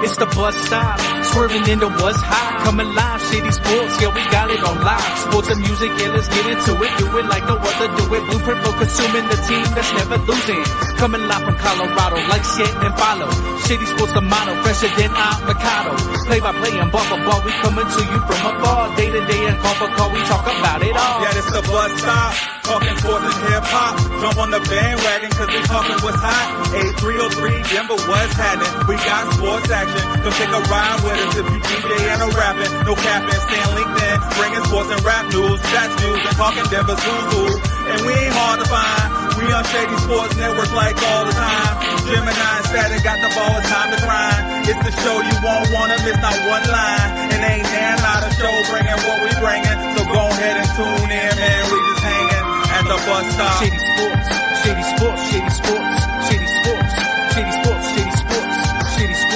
It's the bus stop, swerving into what's hot. Coming live, Shady Sports, yeah, we got it on live. Sports and music, yeah, let's get into it. Do it like no other, do it. Blueprint for consuming the team that's never losing. Coming live from Colorado, like shit and follow. Shady Sports, the motto, fresher than avocado. Play by play and ball for ball, we coming to you from afar. Day to day and call for call, we talk about it all. Yeah, it's the bus stop, talking sports and hip hop. Jump on the bandwagon, cause we talking what's hot. 8303, Denver, what's happening? We got sports action, come take a ride with us if you DJing or rapping. No capping, stay on LinkedIn, bringing sports and rap news, stats news, and talking Denver's who's. And we ain't hard to find, we on Shady Sports Network like all the time. Gemini and Statik got the ball, it's time to grind. It's the show you won't wanna miss, not one line. And ain't there not a show bringing what we bringing. So go ahead and tune in, man, we just hanging at the bus stop. Shady Sports, Shady Sports, Shady Sports, Shady Sports, Shady Sports, Shady Sports, Shady Sports,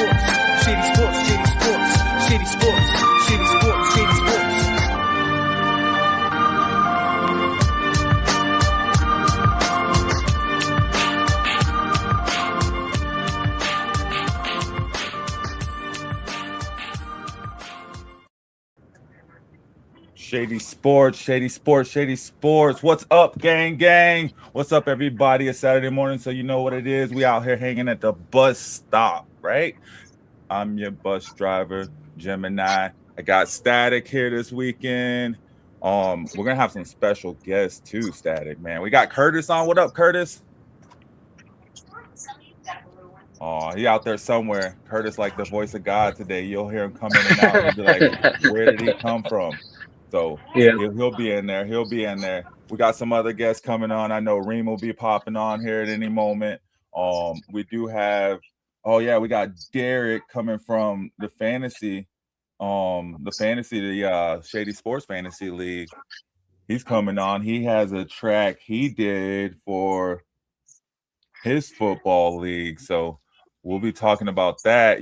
Shady Sports, Shady Sports, Shady Sports, Shady Sports, Shady Sports. Shady Sports, Shady Sports, Shady Sports. What's up, gang? What's up, everybody? It's Saturday morning, so you know what it is. We out here hanging at the bus stop, right? I'm your bus driver, Gemini. I got Statik here this weekend. We're gonna have some special guests too, Statik, man. We got Curtis on. What up, Curtis? Oh, he out there somewhere. Curtis, like the voice of God today. You'll hear him come in and out. You'll be like, where did he come from? So yeah, he'll be in there. He'll be in there. We got some other guests coming on. I know Reem will be popping on here at any moment. We do have, we got Derek coming from the Shady Sports Fantasy League. He's coming on. He has a track he did for his football league. So we'll be talking about that,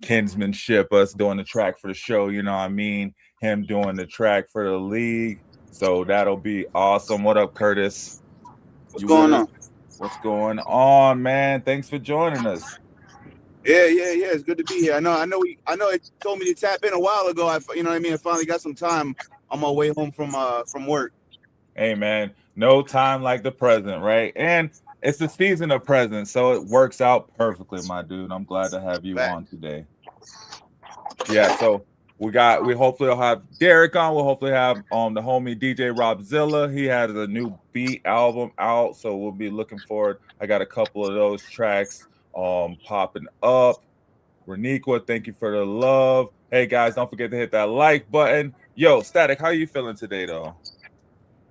kinsmanship, us doing the track for the show, you know what I mean? Him doing the track for the league. So that'll be awesome. What up, Curtis? What's going on? What's going on, man? Thanks for joining us. Yeah. It's good to be here. I know. It told me to tap in a while ago. I finally got some time on my way home from work. Hey, man, no time like the present, right? And it's the season of presents, so it works out perfectly, my dude. I'm glad to have you on today. Yeah, so we hopefully will have Derek on. We'll hopefully have the homie DJ Robzilla. He has a new beat album out, so we'll be looking forward. I got a couple of those tracks popping up. Reniqua, thank you for the love. Hey guys, don't forget to hit that like button. Yo, Statik, how you feeling today though?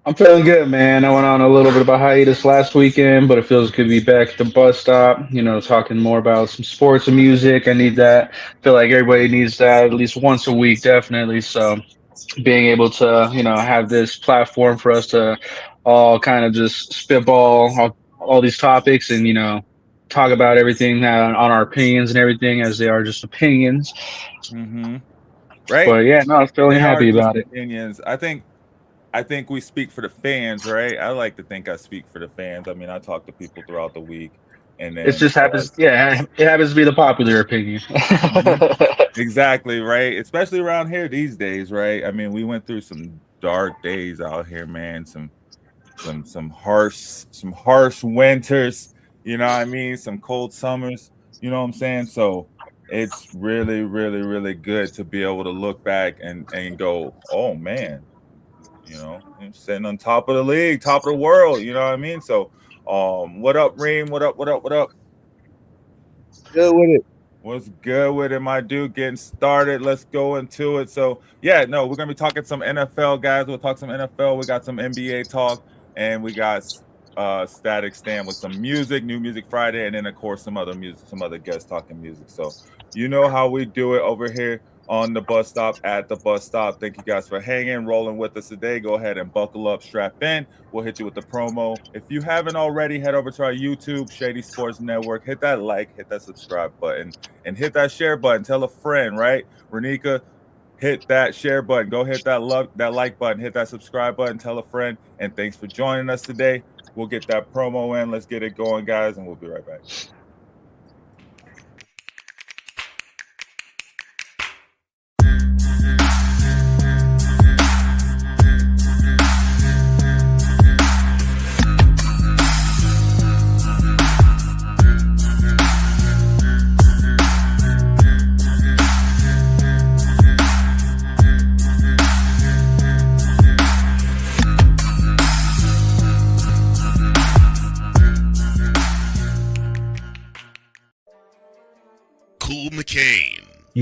I'm feeling good, man. I went on a little bit of a hiatus last weekend, but it feels good to be back at the bus stop, talking more about some sports and music. I need that. I feel like everybody needs that at least once a week, definitely. So being able to, have this platform for us to all kind of just spitball all these topics and, talk about everything on our opinions and everything as they are just opinions. Mm-hmm. Right. But yeah, no, I'm feeling happy about it. Opinions. I think we speak for the fans, right? I like to think I speak for the fans. I mean, I talk to people throughout the week, and then it just happens. Yeah, it happens to be the popular opinion. Exactly, right. Especially around here these days, right? I mean, we went through some dark days out here, man. Some harsh winters. You know what I mean? Some cold summers. You know what I'm saying? So it's really, really, really good to be able to look back and go, oh man. Sitting on top of the league, top of the world, you know what I mean? So, what up, Reem? What up? Good with it. What's good with it, my dude? Getting started. Let's go into it. So, we're going to be talking some NFL, guys. We'll talk some NFL. We got some NBA talk, and we got Statik Stand with some music, New Music Friday, and then, of course, some other guests talking music. So, you know how we do it over here on the bus stop, at the bus stop. Thank you guys for hanging, rolling with us today. Go ahead and buckle up, strap in. We'll hit you with the promo. If you haven't already, head over to our YouTube, Shady Sports Network. Hit that like, hit that subscribe button, and hit that share button. Tell a friend, right? Renika, hit that share button. Go hit that like button. Hit that subscribe button. Tell a friend. And thanks for joining us today. We'll get that promo in. Let's get it going, guys, and we'll be right back.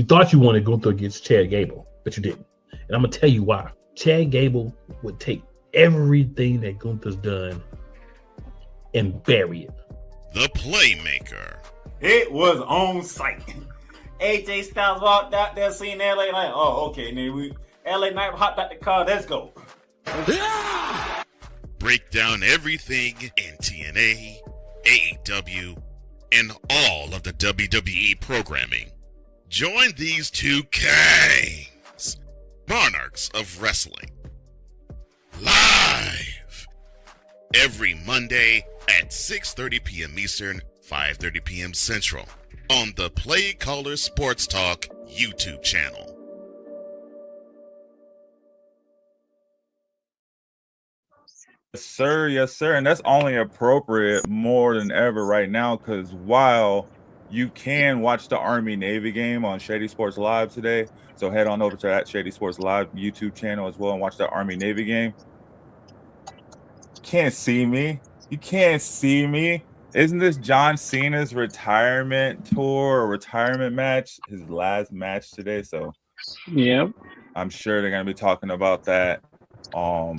thought you wanted Gunther against Chad Gable, but you didn't. And I'm gonna tell you why. Chad Gable would take everything that Gunther's done and bury it. The Playmaker. It was on site. AJ Styles walked out there, seen LA Knight. Oh, okay. And then LA Knight hopped out the car. Let's go. Break down everything in TNA, AEW, and all of the WWE programming. Join these two kings, monarchs of wrestling, live every Monday at 6:30 p.m. Eastern, 5:30 p.m. Central on the Play Caller Sports Talk YouTube channel. Yes, sir. And that's only appropriate more than ever right now, because while you can watch the Army-Navy game on Shady Sports Live today, so head on over to that Shady Sports Live YouTube channel as well and watch the Army-Navy game. Can't see me. You can't see me. Isn't this John Cena's retirement tour or retirement match? His last match today. So Yep. I'm sure they're going to be talking about that on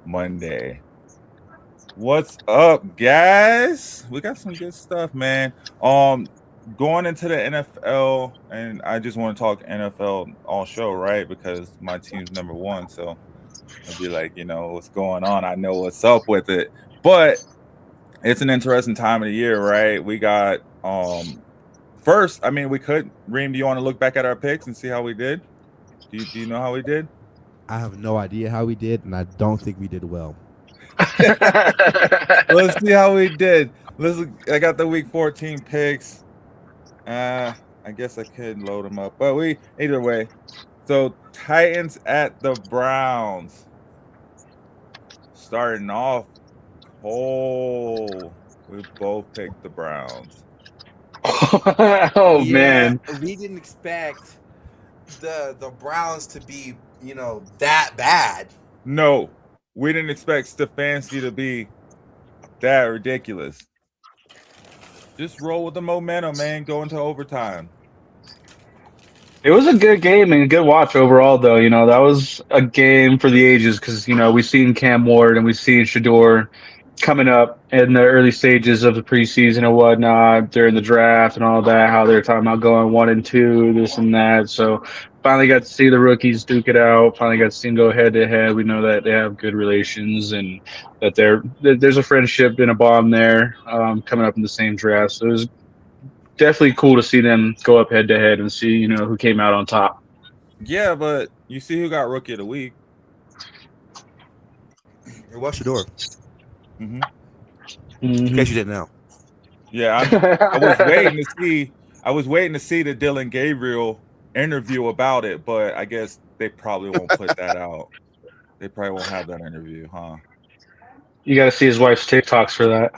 Monday. What's up, guys? We got some good stuff, man. Going into the NFL, and I just want to talk NFL all show, right? Because my team's number one, so I'll be like, what's going on? I know what's up with it, but it's an interesting time of the year, right? We got first. I mean, Reem, do you want to look back at our picks and see how we did? Do you know how we did? I have no idea how we did, and I don't think we did well. Let's see how we did. I got the week 14 picks. I guess I could load them up, but either way. So Titans at the Browns. Starting off cold. We both picked the Browns. Oh man. We didn't expect the Browns to be, that bad. No, we didn't expect Stefanski to be that ridiculous. Just roll with the momentum, man. Go into overtime. It was a good game and a good watch overall, though. That was a game for the ages because, we've seen Cam Ward and we've seen Shador coming up in the early stages of the preseason and whatnot during the draft and all that, how they're talking about going 1-2, this and that. So finally got to see the rookies duke it out. Finally got to see them go head to head. We know that they have good relations and that there's a friendship and a bond there coming up in the same draft. So it was definitely cool to see them go up head to head and see, who came out on top. Yeah, but you see who got rookie of the week. Hey, what's your door? Mm-hmm. In case you didn't know. Yeah, I was waiting to see. I was waiting to see the Dylan Gabriel interview about it, but I guess they probably won't put that out. They probably won't have that interview, huh? You got to see his wife's TikToks for that.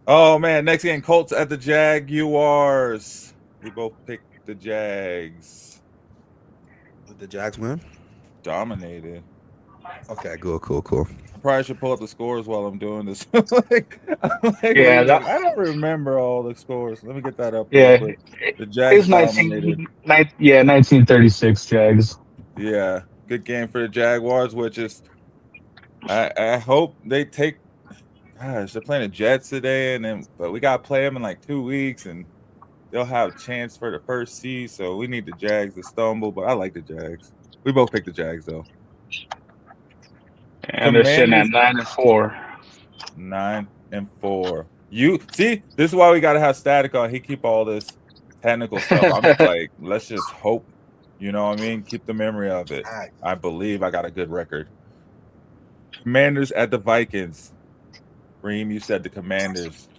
Oh man, next game, Colts at the Jaguars. We both picked the Jags. Did the Jags win? Dominated. Okay, cool. I probably should pull up the scores while I'm doing this. I don't remember all the scores. Let me get that up. Yeah, the Jags dominated. 1936 Jags. Yeah, good game for the Jaguars, which is I hope they take. Gosh, they're playing the Jets today, but we got to play them in like 2 weeks, and they'll have a chance for the first seed. So we need the Jags to stumble, but I like the Jags. We both picked the Jags though. And they're sitting at 9-4. 9-4. You see, this is why we got to have Statik on. He keep all this technical stuff. I'm just like, let's just hope. You know what I mean? Keep the memory of it. I believe I got a good record. Commanders at the Vikings. Reem, you said the Commanders.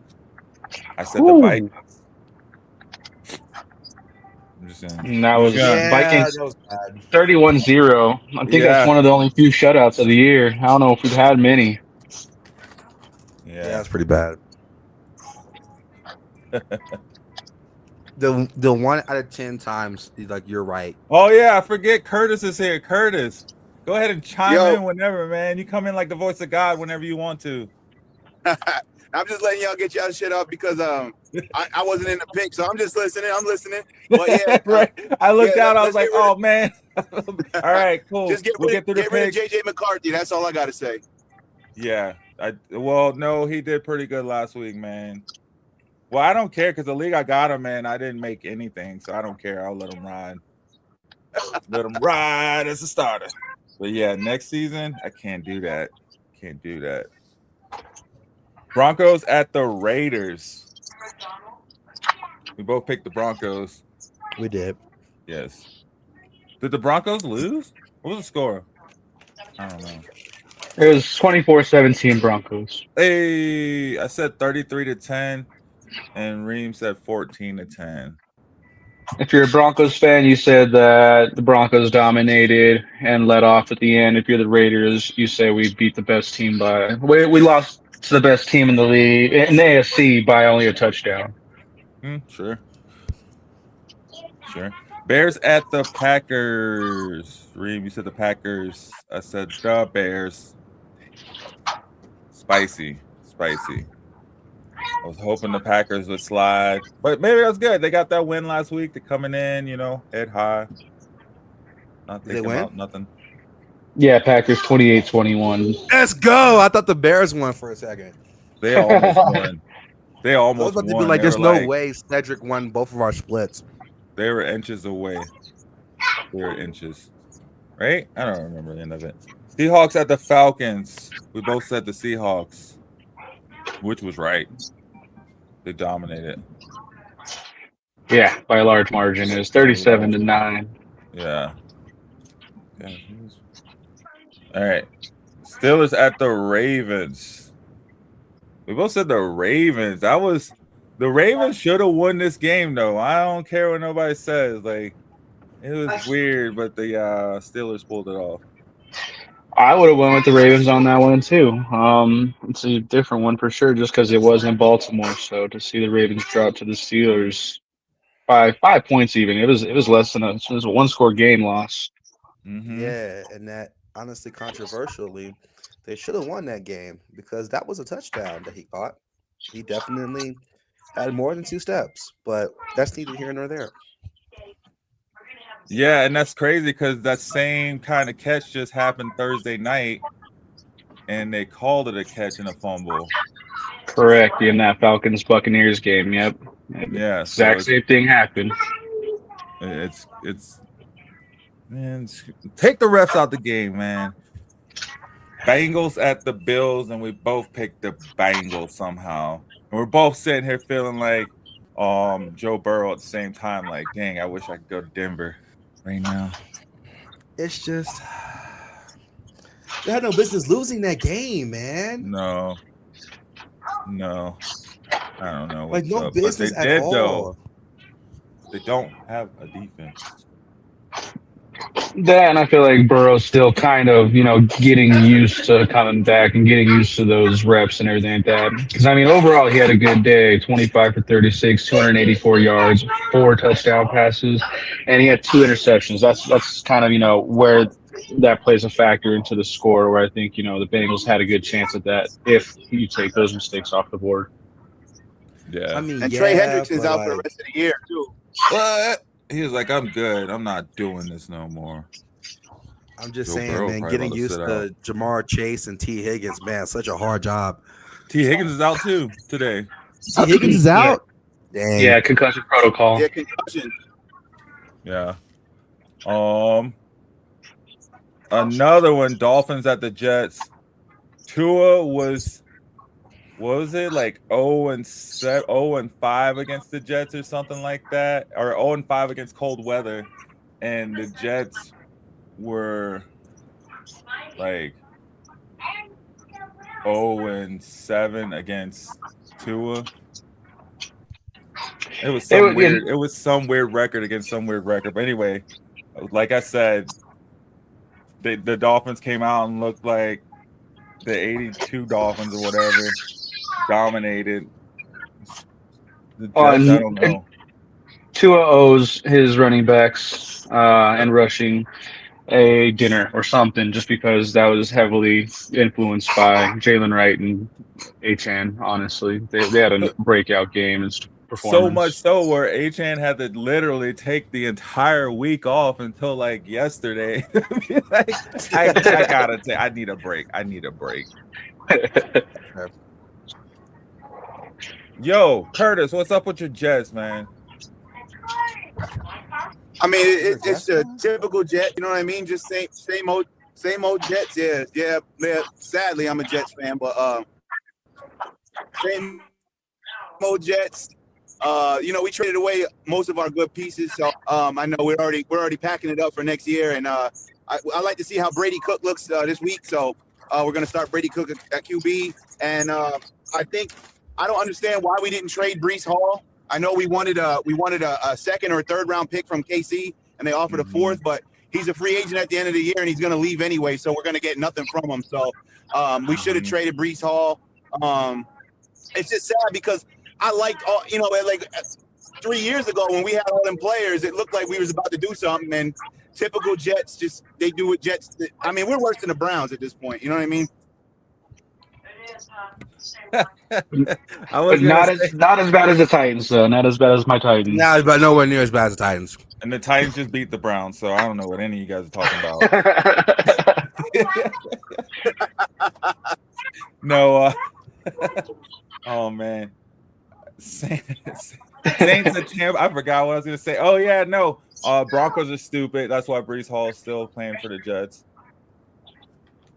I said the Vikings. I'm just saying. And that was Vikings 31-0. I think that's one of the only few shutouts of the year. I don't know if we've had many. Yeah, that's pretty bad. The 1 out of 10 times, like, you're right. Oh yeah, I forget Curtis is here. Curtis, go ahead and chime in whenever, man. You come in like the voice of God whenever you want to. I'm just letting y'all get y'all shit up because I wasn't in the pick, so I'm just listening. I'm listening. But yeah, right. I looked out. I was like, let's get rid oh man. All right, cool. Just get we'll rid, get through the get rid of picks. JJ McCarthy. That's all I gotta say. Yeah. Well, no, he did pretty good last week, man. Well, I don't care because the league I got him in, I didn't make anything, so I don't care. I'll let him ride. Let him ride as a starter. But yeah, next season, I can't do that. Can't do that. Broncos at the Raiders. We both picked the Broncos. We did. Yes. Did the Broncos lose? What was the score? I don't know. It was 24-17 Broncos. Hey, I said 33-10, and Reem said 14-10. If you're a Broncos fan, you said that the Broncos dominated and let off at the end. If you're the Raiders, you say we beat the best team by we lost to the best team in the league in the AFC by only a touchdown. Sure. Bears at the Packers. Reem, you said the Packers. I said the Bears. Spicy. I was hoping the Packers would slide, but maybe that's good. They got that win last week. They're coming in, head high. Not thinking about nothing. Yeah, Packers 28-21. Let's go. I thought the Bears won for a second. They almost won. I was about to be like, there's no way Cedric won both of our splits. They were inches away. Right? I don't remember the end of it. Seahawks at the Falcons. We both said the Seahawks, which was right. They dominated. Yeah, by a large margin. It was 37-9. Yeah. All right. Steelers at the Ravens. We both said the Ravens. The Ravens should have won this game, though. I don't care what nobody says. Like, it was weird, but the Steelers pulled it off. I would have went with the Ravens on that one too. It's a different one for sure, just because it was in Baltimore. So to see the Ravens drop to the Steelers by 5 points, even it was less than a one-score game loss. Mm-hmm. Yeah, and that honestly, controversially, they should have won that game because that was a touchdown that he caught. He definitely had more than 2 steps, but that's neither here nor there. Yeah, and that's crazy because that same kind of catch just happened Thursday night, and they called it a catch and a fumble. Correct, in that Falcons-Buccaneers game. Yep. Yeah, exact same thing happened. It's man, take the refs out the game, man. Bengals at the Bills, and we both picked the Bengals somehow. And we're both sitting here feeling like Joe Burrow at the same time, like, dang, I wish I could go to Denver right now. It's just they had no business losing that game, man. No. I don't know. Like, no up, business but they at did, all. Though. They don't have a defense. That, and I feel like Burrow's still kind of, getting used to coming back and getting used to those reps and everything like that. Because, overall, he had a good day, 25 for 36, 284 yards, 4 touchdown passes, and he had 2 interceptions. That's kind of, where that plays a factor into the score, where I think, the Bengals had a good chance at that if you take those mistakes off the board. Yeah. And Trey Hendrickson's out for the rest of the year, too. What? He was like, I'm good. I'm not doing this no more. I'm just saying, man, getting used to Jamar Chase and T. Higgins, man, such a hard job. T. Higgins is out too today. T. Higgins is out? Dang. Yeah, concussion protocol. Yeah, concussion. Yeah. Another one, Dolphins at the Jets. Tua was, what was it, like 0-5 against the Jets or something like that, or 0-5 against cold weather, and the Jets were like 0-7 against Tua. It was some weird. It was some weird record against some weird record. But anyway, like I said, the Dolphins came out and looked like the '82 Dolphins or whatever. Dominated. The Jets, I don't know. Tua owes his running backs and rushing a dinner or something, just because that was heavily influenced by Jalen Wright and Achan. Honestly, they had a breakout game and performance. So much so where Achan had to literally take the entire week off until like yesterday. Like, I gotta say, I need a break. Yo, Curtis, what's up with your Jets, man? I mean, it's a typical Jet. You know what I mean? Just same old Jets. Yeah. Sadly, I'm a Jets fan, but same old Jets. We traded away most of our good pieces, so I know we're already packing it up for next year, and I like to see how Brady Cook looks this week. So we're gonna start Brady Cook at QB, and I don't understand why we didn't trade Breece Hall. I know we wanted a second or third round pick from KC, and they offered a fourth, but he's a free agent at the end of the year, and he's going to leave anyway, so we're going to get nothing from him. So we should have traded Breece Hall. It's just sad because I liked all, like 3 years ago when we had all them players, it looked like we was about to do something, and typical Jets they do what Jets. I mean, we're worse than the Browns at this point. You know what I mean? Not as bad as the Titans, though. Not as bad as my Titans. Nah, but nowhere near as bad as the Titans. And the Titans just beat the Browns, so I don't know what any of you guys are talking about. No, oh man, Saints and Tampa. I forgot what I was gonna say. Oh yeah, no, Broncos are stupid. That's why Breece Hall is still playing for the Jets.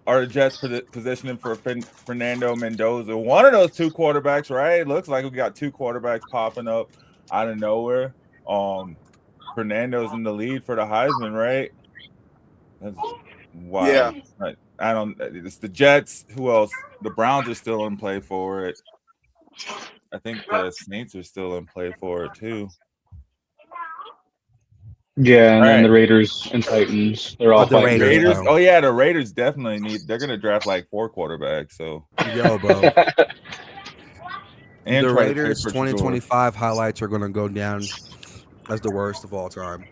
Are the Jets positioning for Fernando Mendoza? One of those two quarterbacks, right? It looks like we got two quarterbacks popping up out of nowhere. Fernando's in the lead for the Heisman, right? That's wow. Yeah. I don't. It's the Jets. Who else? The Browns are still in play for it. I think the Saints are still in play for it too. Yeah, and then the Raiders and Titans. They're all the Raiders. Oh yeah, the Raiders definitely need. They're gonna draft like 4 quarterbacks. So yo, bro. And the Raiders 2025 highlights are gonna go down as the worst of all time.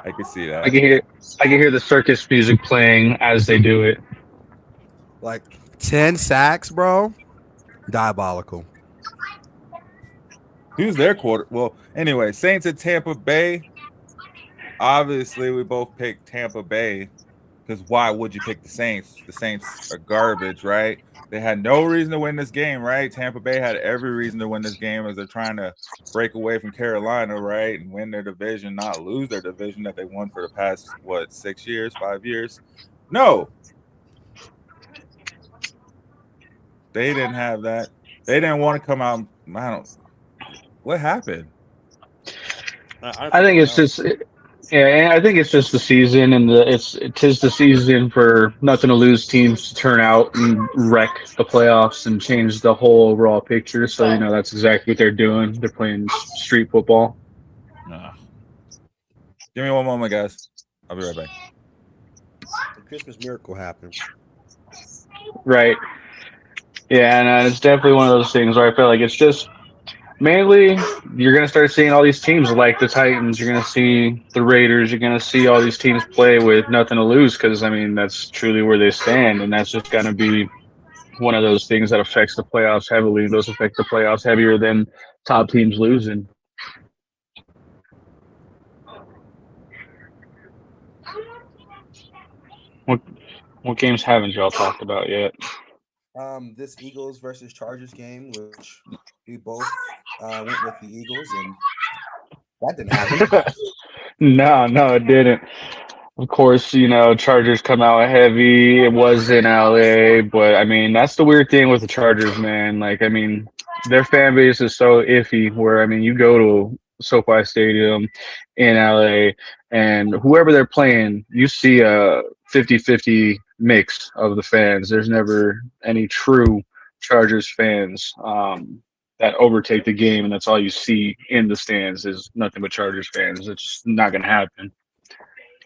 I can see that. I can hear the circus music playing as they do it. Like 10 sacks, bro. Diabolical. Who's their quarter? Well, anyway, Saints at Tampa Bay. Obviously, we both picked Tampa Bay because why would you pick the Saints? The Saints are garbage, right? They had no reason to win this game, right? Tampa Bay had every reason to win this game as they're trying to break away from Carolina, right? And win their division, not lose their division that they won for the past, 6 years, 5 years? No. They didn't have that. They didn't want to come out. What happened? I think it's just, I think it's just the season, and it is the season for nothing to lose teams to turn out and wreck the playoffs and change the whole overall picture. So that's exactly what they're doing. They're playing street football. Give me one moment, guys. I'll be right back. The Christmas miracle happened. Right. Yeah, and it's definitely one of those things where I feel like it's just mainly you're going to start seeing all these teams like the Titans. You're going to see the Raiders. You're going to see all these teams play with nothing to lose because, that's truly where they stand, and that's just going to be one of those things that affects the playoffs heavily. Those affect the playoffs heavier than top teams losing. What games haven't y'all talked about yet? This Eagles versus Chargers game, which we both went with the Eagles, and that didn't happen. No, it didn't. Of course, Chargers come out heavy. It was in LA, but that's the weird thing with the Chargers, man. Their fan base is so iffy where, you go to SoFi Stadium in LA and whoever they're playing, you see a 50-50 mix of the fans. There's never any true Chargers fans that overtake the game, and that's all you see in the stands is nothing but Chargers fans. It's just not going to happen.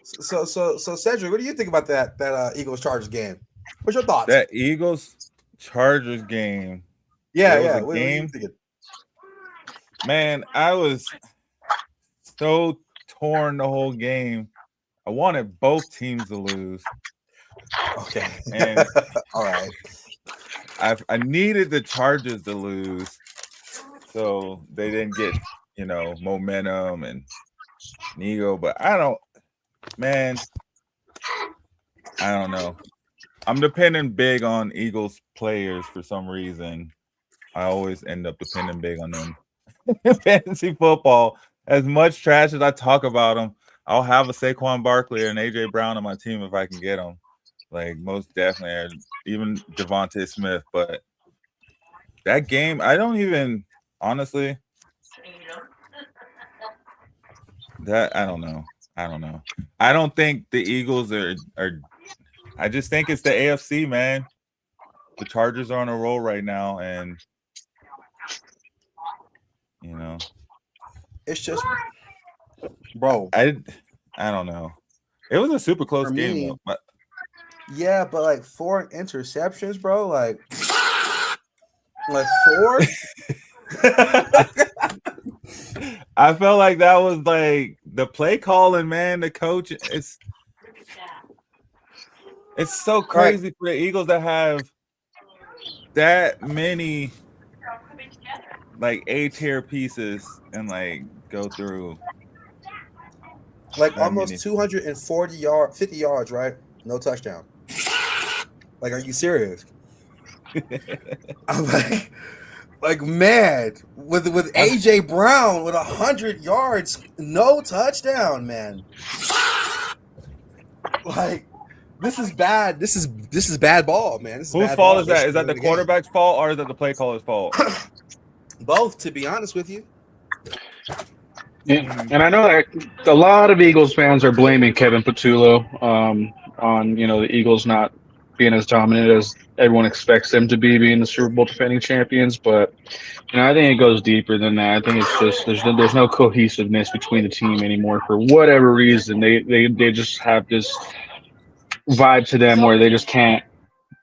So Cedric, what do you think about that Eagles Chargers game? What's your thoughts? That Eagles Chargers game. Yeah. What game? Man, I was so torn the whole game. I wanted both teams to lose. Okay. And all right. I needed the Chargers to lose, so they didn't get, momentum and ego. But I don't know. I'm depending big on Eagles players for some reason. I always end up depending big on them. Fantasy football, as much trash as I talk about them, I'll have a Saquon Barkley or an AJ Brown on my team if I can get them. Like most definitely, or even Devontae Smith. But that game, I don't even honestly. I don't know. I don't think the Eagles are. I just think it's the AFC, man. The Chargers are on a roll right now, and it's just, bro. I don't know. It was a super close game, though. But yeah, but like 4 interceptions, bro. Like 4. I felt like that was like the play calling, man. The coach, it's so crazy for the Eagles to have that many like A-tier pieces and like go through like almost 240 yards, 50 yards, right? No touchdown. Like, are you serious? I'm like man, with AJ Brown with 100 yards, no touchdown, man. Like, this is bad. This is bad ball, man. Whose fault is that? Is that the quarterback's fault or is that the play caller's fault? Both, to be honest with you. Yeah, and I know that a lot of Eagles fans are blaming Kevin Patullo on the Eagles not being as dominant as everyone expects them to be, being the Super Bowl defending champions. But I think it goes deeper than that. I think it's just there's no cohesiveness between the team anymore for whatever reason. They just have this vibe to them where they just can't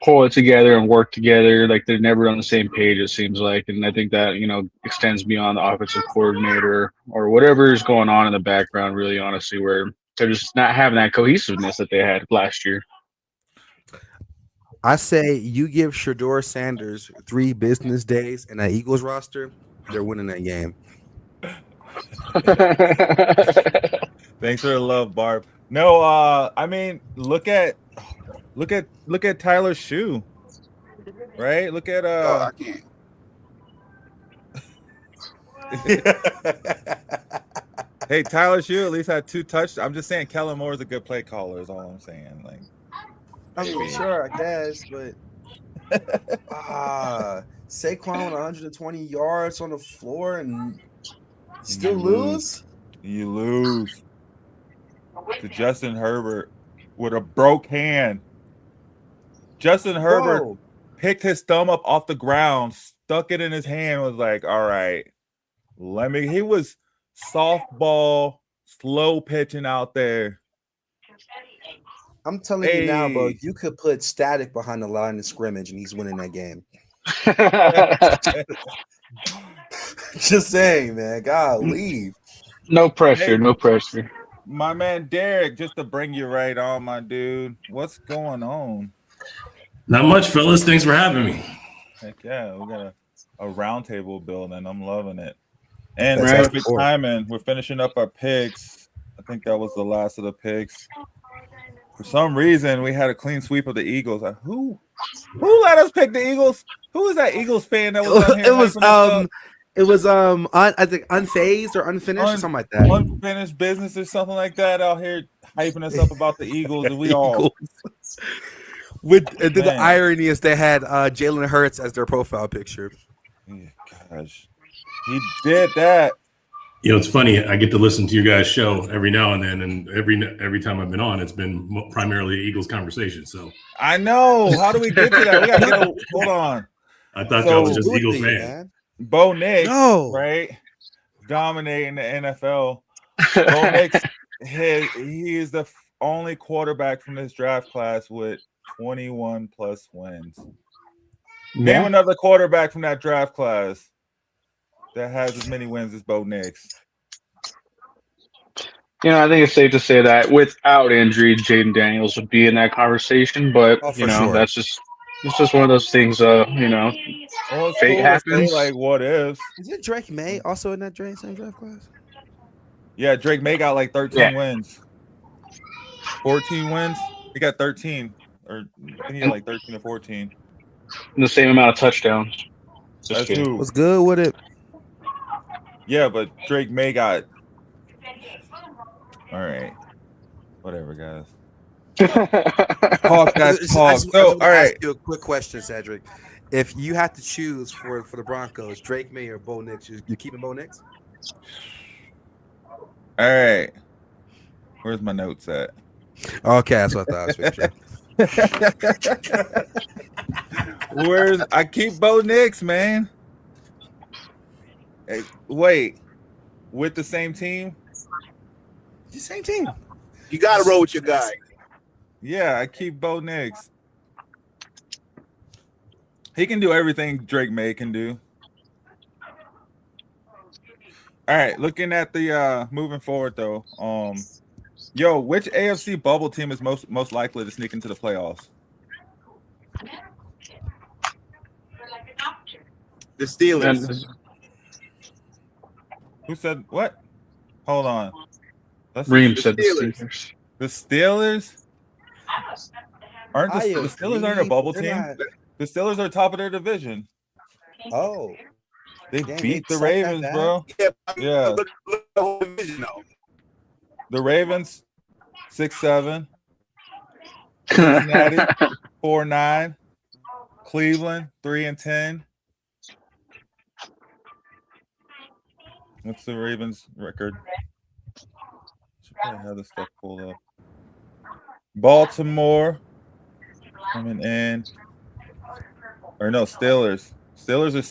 pull it together and work together. Like they're never on the same page, it seems like. And I think that extends beyond the offensive coordinator or whatever is going on in the background, really, honestly, where they're just not having that cohesiveness that they had last year. I say you give Shedeur Sanders 3 business days and that Eagles roster, they're winning that game. Thanks for the love, Barb. No, I mean, look at Tyler's shoe, right? Look at I can't. Hey, Tyler Shoe at least had 2 touchdowns. I'm just saying Kellen Moore is a good play caller is all I'm saying. Like, I mean, sure, I guess, but Saquon with 120 yards on the floor and still lose? You lose to Justin Herbert with a broke hand. Justin Herbert picked his thumb up off the ground, stuck it in his hand, was like, all right, he was softball, slow pitching out there. I'm telling you now, bro, you could put Statik behind the line of scrimmage and he's winning that game. Just saying, man. God, leave. No pressure, no pressure. My man Derek, just to bring you right on, my dude. What's going on? Not much, fellas. Thanks for having me. Heck yeah, we got a roundtable building. I'm loving it. And perfect timing. We're finishing up our picks. I think that was the last of the picks. For some reason, we had a clean sweep of the Eagles. Who let us pick the Eagles? Who is that Eagles fan that was on here? It was I think unfazed or unfinished or something like that. Unfinished business or something like that out here hyping us up about the Eagles, and we all. The irony is they had Jalen Hurts as their profile picture. Gosh, he did that. It's funny. I get to listen to your guys' show every now and then, and every time I've been on, it's been primarily Eagles conversation. So I know. How do we get to that? We got to hold on. I thought that was just Eagles fan. Bo Nix, right? Dominating the NFL. Bo Nix, he is the only quarterback from this draft class with 21 plus wins. Name another quarterback from that draft class that has as many wins as Bo Nix. I think it's safe to say that without injury, Jaden Daniels would be in that conversation. But Oh, for sure. it's just one of those things. Well, it's Fate cool to happens. say, like, what ifs. Is it Drake May also in that same draft class? Yeah, Drake May got like 13 Yeah. wins. 14 wins? He got 13. Or I think he had like 13 or 14. The same amount of touchdowns. Just That's kidding. who. What's good with it? Yeah, but Drake May got. All right. Whatever, guys. Talk that talk. So, all right. Ask you a quick question, Cedric. If you had to choose for the Broncos, Drake May or Bo Nix, you keeping Bo Nix? All right. Where's my notes at? Okay, that's what I thought. I keep Bo Nix, man. Hey, wait, with the same team? The same team. You got to roll with your guy. Yeah, I keep Bo Nix. He can do everything Drake May can do. All right, looking at the moving forward though. Which AFC bubble team is most likely to sneak into the playoffs? The Steelers. Who said what? Hold on. Reem said the Steelers. The Steelers? The Steelers aren't a bubble team? The Steelers are top of their division. Oh. They beat the Ravens, bro. Yeah. Look the whole division, though. The Ravens, 6-7. Cincinnati, 4-9. Cleveland, 3-10. What's the Ravens record? Should probably have this stuff pulled up. Baltimore coming in. Or no, Steelers. Steelers are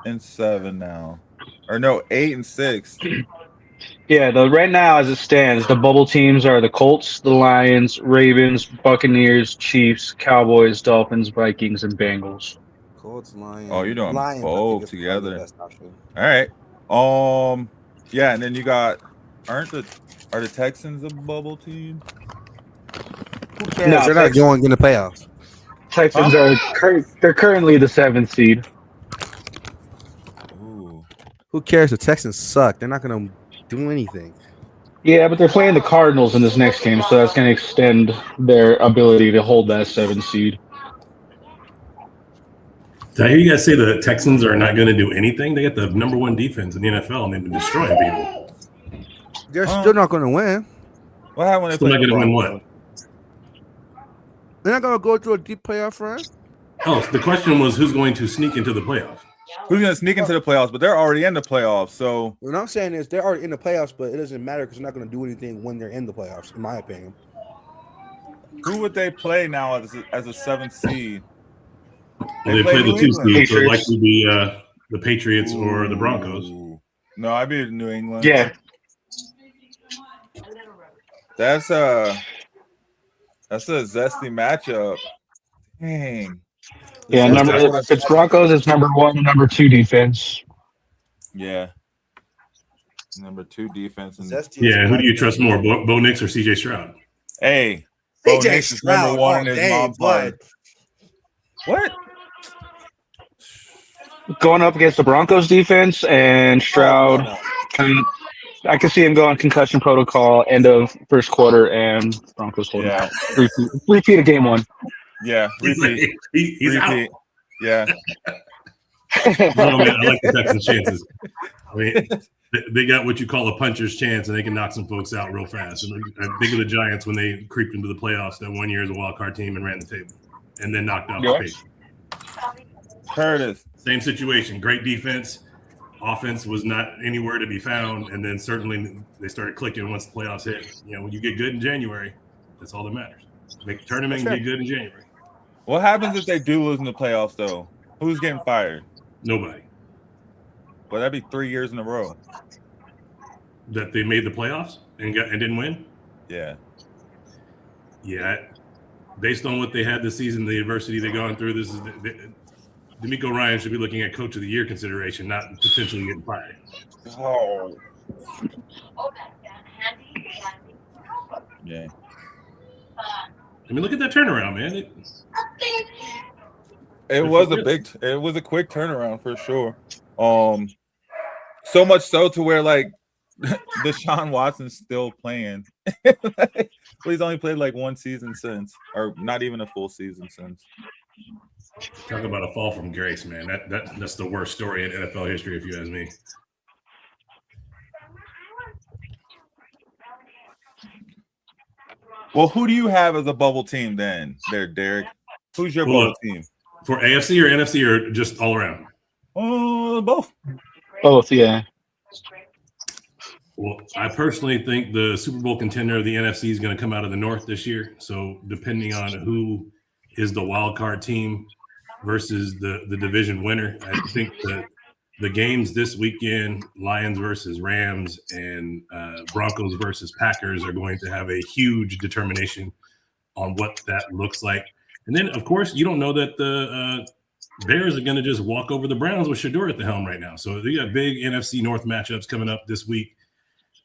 7-7 now. Or no, 8-6. Yeah, right now as it stands, the bubble teams are the Colts, the Lions, Ravens, Buccaneers, Chiefs, Cowboys, Dolphins, Vikings, and Bengals. Colts, Lions. Oh, you're doing Lions, both together. All right. Yeah, and then you got are the Texans a bubble team? Who cares? No, they're not going in the playoffs. Texans are they're currently the 7th seed. Ooh. Who cares? The Texans suck. They're not going to do anything. Yeah, but they're playing the Cardinals in this next game, so that's going to extend their ability to hold that 7th seed. Did I hear you guys say the Texans are not going to do anything? They got the #1 defense in the NFL, and they've been destroying people. They're still not going to win. What happened when they Still not play going to win what? They're not going to go through a deep playoff run? Oh, so the question was who's going to sneak into the playoffs? Who's going to sneak into the playoffs? But they're already in the playoffs, so. What I'm saying is they're already in the playoffs, but it doesn't matter because they're not going to do anything when they're in the playoffs, in my opinion. Who would they play now as a 7th seed? Well, they play the 2 seed, so it'd likely be the Patriots or the Broncos. No, I'd be New England. Yeah. That's a zesty matchup. Dang. Yeah, if it's Broncos, it's #1 and #2 defense. Yeah. #2 defense. And yeah, who do you trust more, Bo Nix or CJ Stroud? Hey, Bo Nix is #1 in his mom's life. What? Going up against the Broncos defense and Stroud, I can see him going concussion protocol end of first quarter and Broncos holding out. Repeat of game 1. Yeah, repeat. He's out. Yeah. No, man, I like the Texans' chances. I mean, they got what you call a puncher's chance, and they can knock some folks out real fast. And I think of the Giants when they creeped into the playoffs that one year as a wild card team and ran the table, and then knocked out the Patriots. Curtis. Same situation. Great defense. Offense was not anywhere to be found, and then certainly they started clicking once the playoffs hit. When you get good in January, that's all that matters. Make the tournament and get good in January. What happens if they do lose in the playoffs, though? Who's getting fired? Nobody. Well, that'd be 3 years in a row. That they made the playoffs and didn't win? Yeah. Yeah. Based on what they had this season, the adversity they've gone through, DeMeco Ryan should be looking at Coach of the Year consideration, not potentially getting fired. Oh. Yeah. I mean, look at that turnaround, man. It was a quick turnaround for sure. So much so to where like Deshaun Watson's still playing. Like, he's only played like one season since, or not even a full season since. Talk about a fall from grace, man. That's the worst story in NFL history, if you ask me. Well, who do you have as a bubble team then, there, Derek? Who's your bubble team? For AFC or NFC or just all around? Both. Both, yeah. Well, I personally think the Super Bowl contender of the NFC is going to come out of the North this year. So depending on who is the wild card team versus the division winner, I think the games this weekend, Lions versus Rams and Broncos versus Packers, are going to have a huge determination on what that looks like. And then, of course, you don't know that the Bears are going to just walk over the Browns with Shador at the helm right now. So they got big NFC North matchups coming up this week.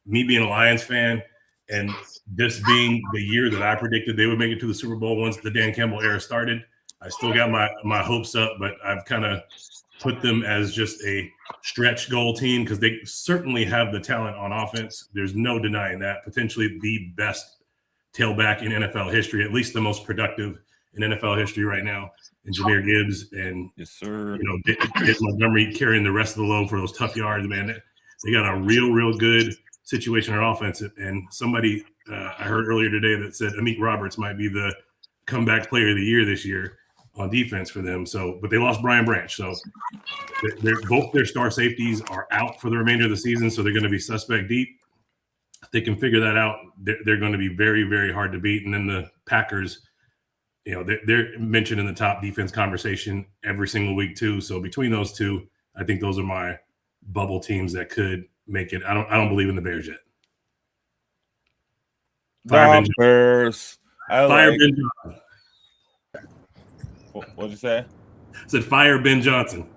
Me being a Lions fan and this being the year that I predicted they would make it to the Super Bowl once the Dan Campbell era started, I still got my hopes up, but I've kind of put them as just a stretch goal team because they certainly have the talent on offense. There's no denying that. Potentially the best tailback in NFL history, at least the most productive in NFL history right now, and Jahmyr Gibbs and yes, sir. Dick Montgomery carrying the rest of the load for those tough yards, man. They got a real good situation on offense. And somebody I heard earlier today that said Amik Roberts might be the comeback player of the year this year on defense for them. So, but they lost Brian Branch. So both their star safeties are out for the remainder of the season. So they're going to be suspect deep. If they can figure that out, they're going to be very, very hard to beat. And then the Packers, they're mentioned in the top defense conversation every single week too. So between those two, I think those are my bubble teams that could make it. I don't believe in the Bears yet. Bears. Fire Ben Johnson. What'd you say? I said fire Ben Johnson.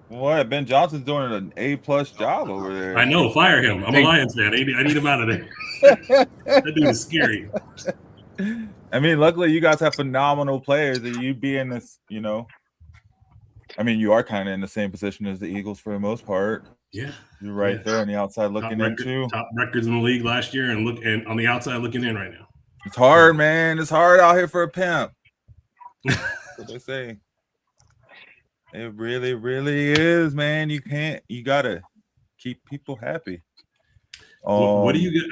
What? Ben Johnson's doing an A+ job over there. I know. Fire him. I'm a Lions fan. I need him out of there. That dude is scary. I mean, luckily you guys have phenomenal players, and you be in this, I mean, you are kind of in the same position as the Eagles for the most part. Yeah, you're right there on the outside looking in too. Top records in the league last year, and on the outside looking in right now. It's hard, man. It's hard out here for a pimp. That's what they say. It really, really is, man. You gotta keep people happy. What do you get?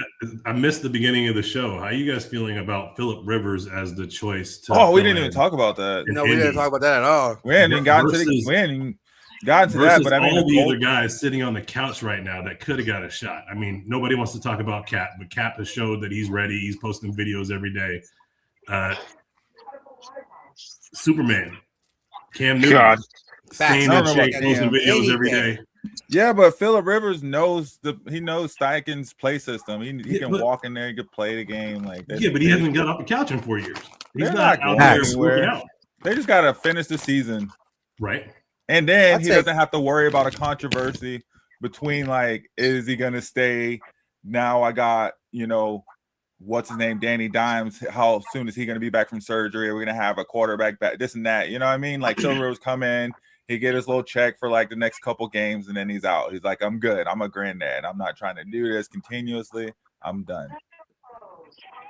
I missed the beginning of the show. How are you guys feeling about Phillip Rivers as the choice? We didn't even talk about that. No, we didn't talk about that at all. We hadn't even gotten to that. But I mean, all the other guys sitting on the couch right now that could have got a shot. I mean, nobody wants to talk about Cap, but Cap has showed that he's ready. He's posting videos every day. Superman, Cam Newton, staying in shape, posting videos every day. Yeah, but Phillip Rivers knows Statik'S play system. He can walk in there and can play the game like that. Yeah, but he hasn't got off the couch in 4 years. He's not out there working out. They just gotta finish the season, right? And then he doesn't have to worry about a controversy between like, is he gonna stay? Now I got what's his name, Danny Dimes. How soon is he gonna be back from surgery? Are we gonna have a quarterback back? This and that. You know what I mean? Like Phillip Rivers come in. He get his little check for like the next couple games, and then he's out. He's like, I'm good. I'm a granddad. I'm not trying to do this continuously. I'm done.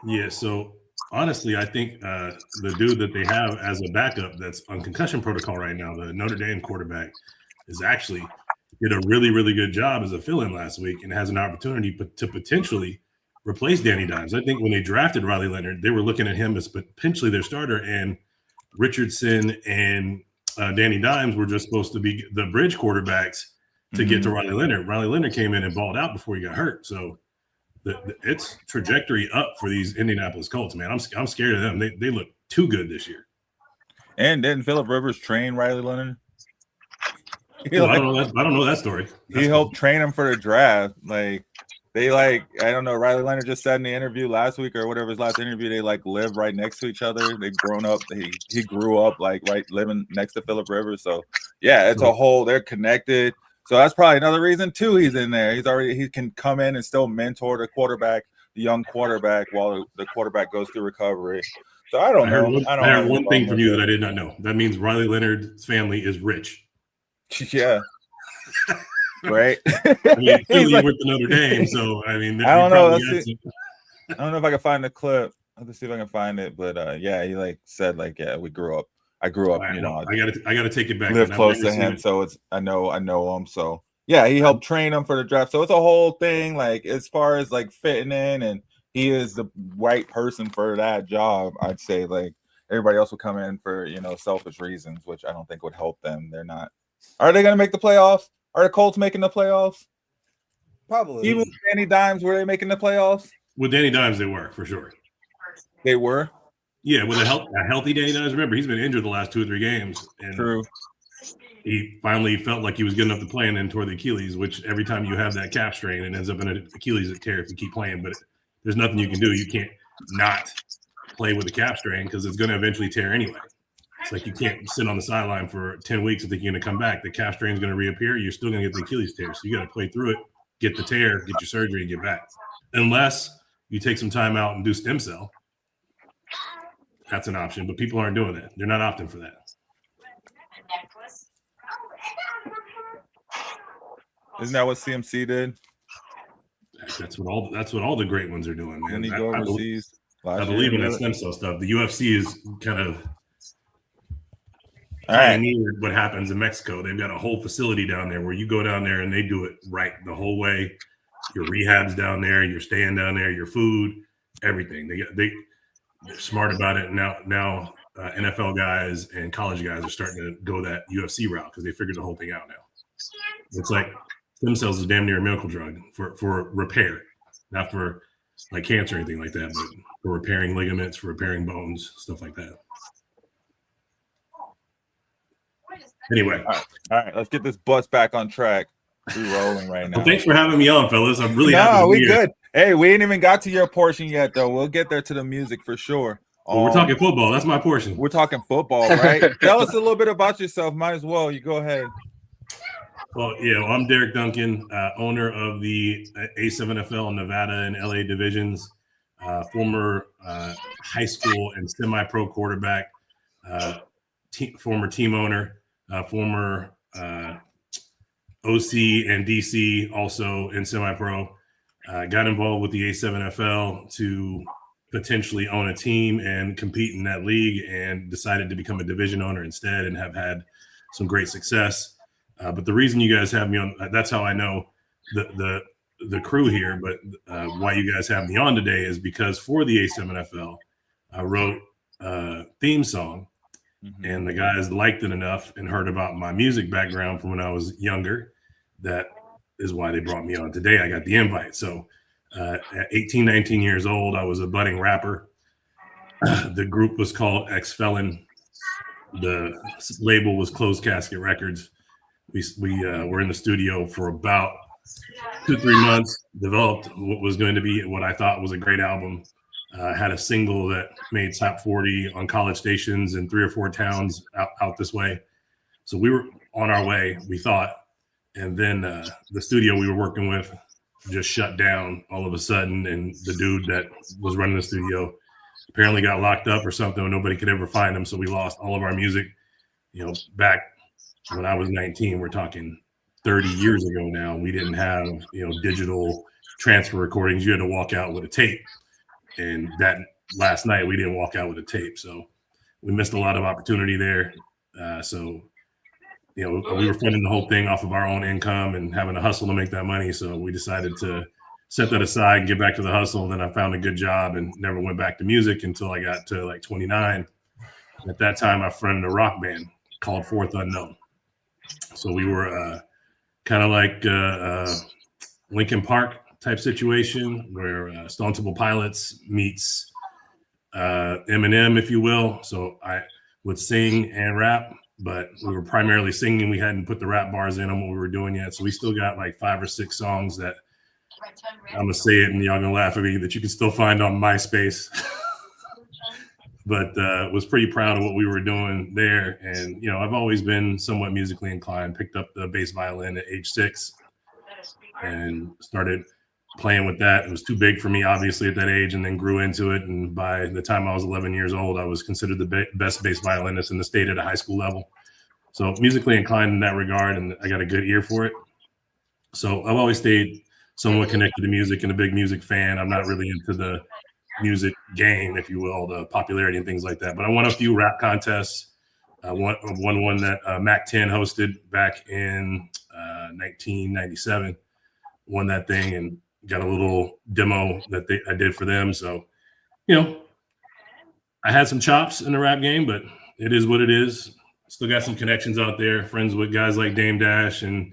Yeah, so honestly, I think the dude that they have as a backup that's on concussion protocol right now, the Notre Dame quarterback, is actually did a really, really good job as a fill-in last week and has an opportunity to potentially replace Danny Dimes. I think when they drafted Riley Leonard, they were looking at him as potentially their starter, and Richardson and Danny Dimes were just supposed to be the bridge quarterbacks to get to Riley Leonard. Riley Leonard came in and balled out before he got hurt. So it's trajectory up for these Indianapolis Colts, man. I'm scared of them. They look too good this year. And didn't Phillip Rivers train Riley Leonard? I don't know that story. He helped train him for the draft. I don't know. Riley Leonard just said in the interview last week or whatever his last interview, they live right next to each other. They've grown up. He grew up living next to Phillip Rivers. So yeah, it's a whole. They're connected. So that's probably another reason too. He's in there. He can come in and still mentor the quarterback. young quarterback while the quarterback goes through recovery. So I don't know. I heard one thing from you that I did not know. That means Riley Leonard's family is rich. Yeah. Right. I mean, clearly you went to Notre Dame, so I mean, I don't know. I don't know if I can find the clip. I'll have to see if I can find it. But yeah, he like said like, yeah, we grew up. I grew up, you know. I gotta take it back. Live close to him, so it's I know him. So yeah, he helped train him for the draft. So it's a whole thing, like as far as like fitting in, and he is the right person for that job. I'd say like everybody else will come in for, you know, selfish reasons, which I don't think would help them. They're not. Are they gonna make the playoffs? Are the Colts making the playoffs? Probably. Even with Danny Dimes, were they making the playoffs? With Danny Dimes, they were for sure. They were. Yeah, with a healthy Danny Dimes. Remember, he's been injured the last 2 or 3 games, and True. He finally felt like he was good enough to play, and then tore the Achilles. Which every time you have that calf strain, it ends up in an Achilles tear if you keep playing. But there's nothing you can do. You can't not play with a calf strain because it's going to eventually tear anyway. It's like you can't sit on the sideline for 10 weeks and think you're going to come back. The calf strain is going to reappear. You're still going to get the Achilles tear. So you got to play through it, get the tear, get your surgery, and get back. Unless you take some time out and do stem cell. That's an option, but people aren't doing that. They're not opting for that. Isn't that what CMC did? That's what all the great ones are doing, man. When he go overseas, I believe in that stem cell stuff. The UFC is kind of pioneered what happens in Mexico. They've got a whole facility down there where you go down there and they do it right the whole way. Your rehab's down there, you're staying down there, your food, everything. They're smart about it. Now NFL guys and college guys are starting to go that UFC route because they figured the whole thing out now. It's like stem cells is damn near a miracle drug for repair, not for like cancer or anything like that, but for repairing ligaments, for repairing bones, stuff like that. Anyway. All right. Let's get this bus back on track. We're rolling right now. Well, thanks for having me on, fellas. I'm really happy to be here. Good. Hey, we ain't even got to your portion yet, though. We'll get there to the music for sure. Well, we're talking football. That's my portion. We're talking football, right? Tell us a little bit about yourself. Might as well. You go ahead. Well, yeah, I'm Derek Duncan, owner of the A7FL Nevada and LA divisions, former high school and semi-pro quarterback, former team owner, former OC and DC, also in semi-pro. Got involved with the A7FL to potentially own a team and compete in that league, and decided to become a division owner instead, and have had some great success. But the reason you guys have me on, that's how I know the crew here. But why you guys have me on today is because for the A7FL, I wrote a theme song, and the guys liked it enough and heard about my music background from when I was younger. That is why they brought me on today. I got the invite. So at 18, 19 years old, I was a budding rapper. The group was called Ex-Felon. The label was Closed Casket Records. We were in the studio for about 2-3 months, developed what was going to be what I thought was a great album. Had a single that made top 40 on college stations in 3 or 4 towns out this way. So we were on our way, we thought. And then the studio we were working with just shut down all of a sudden. And the dude that was running the studio apparently got locked up or something, and nobody could ever find him. So we lost all of our music, back when I was 19. We're talking 30 years ago now. We didn't have, digital transfer recordings. You had to walk out with a tape. And that last night we didn't walk out with a tape. So we missed a lot of opportunity there. We were funding the whole thing off of our own income and having to hustle to make that money. So we decided to set that aside and get back to the hustle. And then I found a good job and never went back to music until I got to like 29. At that time, I fronted a rock band called Fourth Unknown. So we were kind of like Linkin Park type situation where Stone Temple Pilots meets Eminem, if you will. So I would sing and rap, but we were primarily singing. We hadn't put the rap bars in on what we were doing yet. So we still got like 5 or 6 songs that I'm going to say it and y'all going to laugh at me, that you can still find on MySpace. But was pretty proud of what we were doing there. And, I've always been somewhat musically inclined, picked up the bass violin at age 6 and started playing with that. It was too big for me, obviously, at that age, and then grew into it. And by the time I was 11 years old, I was considered the best bass violinist in the state at a high school level. So musically inclined in that regard, and I got a good ear for it. So I've always stayed somewhat connected to music and a big music fan. I'm not really into the music game, if you will, the popularity and things like that. But I won a few rap contests. I won one that Mac 10 hosted back in 1997. Won that thing and got a little demo that I did for them. So, I had some chops in the rap game, but it is what it is. Still got some connections out there, friends with guys like Dame Dash and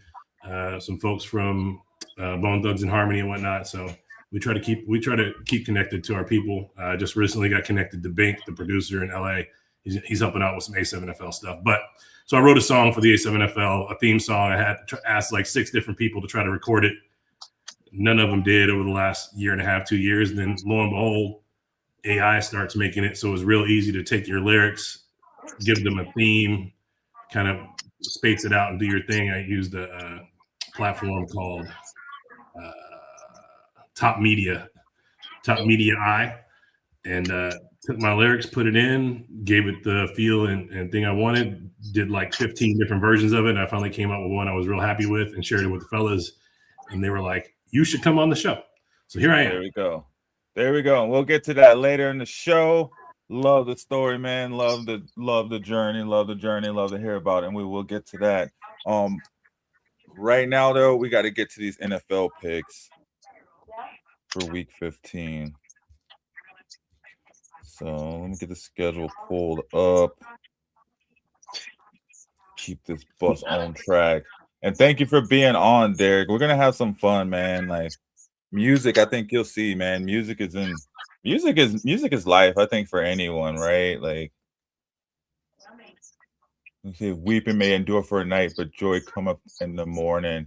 some folks from Bone Thugs and Harmony and whatnot. So we try to keep connected to our people. Just recently got connected to Bink, the producer in LA. He's helping out with some A7FL stuff. But so I wrote a song for the A7FL, a theme song. I had asked like 6 different people to try to record it. None of them did over the last year and a half, 2 years. And then lo and behold, AI starts making it so it's real easy to take your lyrics, give them a theme, kind of space it out and do your thing. I used a platform called Top Media Eye, and took my lyrics, put it in, gave it the feel and thing I wanted, did like 15 different versions of it. And I finally came up with one I was real happy with and shared it with the fellas. And they were like, you should come on the show. So here I am. There we go. And we'll get to that later in the show. Love the story, man. Love the journey. Love to hear about it. And we will get to that. Right now, though, we got to get to these NFL picks for week 15. So let me get the schedule pulled up. Keep this bus on track. And thank you for being on, Derek. We're gonna have some fun, man. Like music, I think you'll see, man. Music is life, I think, for anyone, right? Like, let's see, weeping may endure for a night, but joy come up in the morning.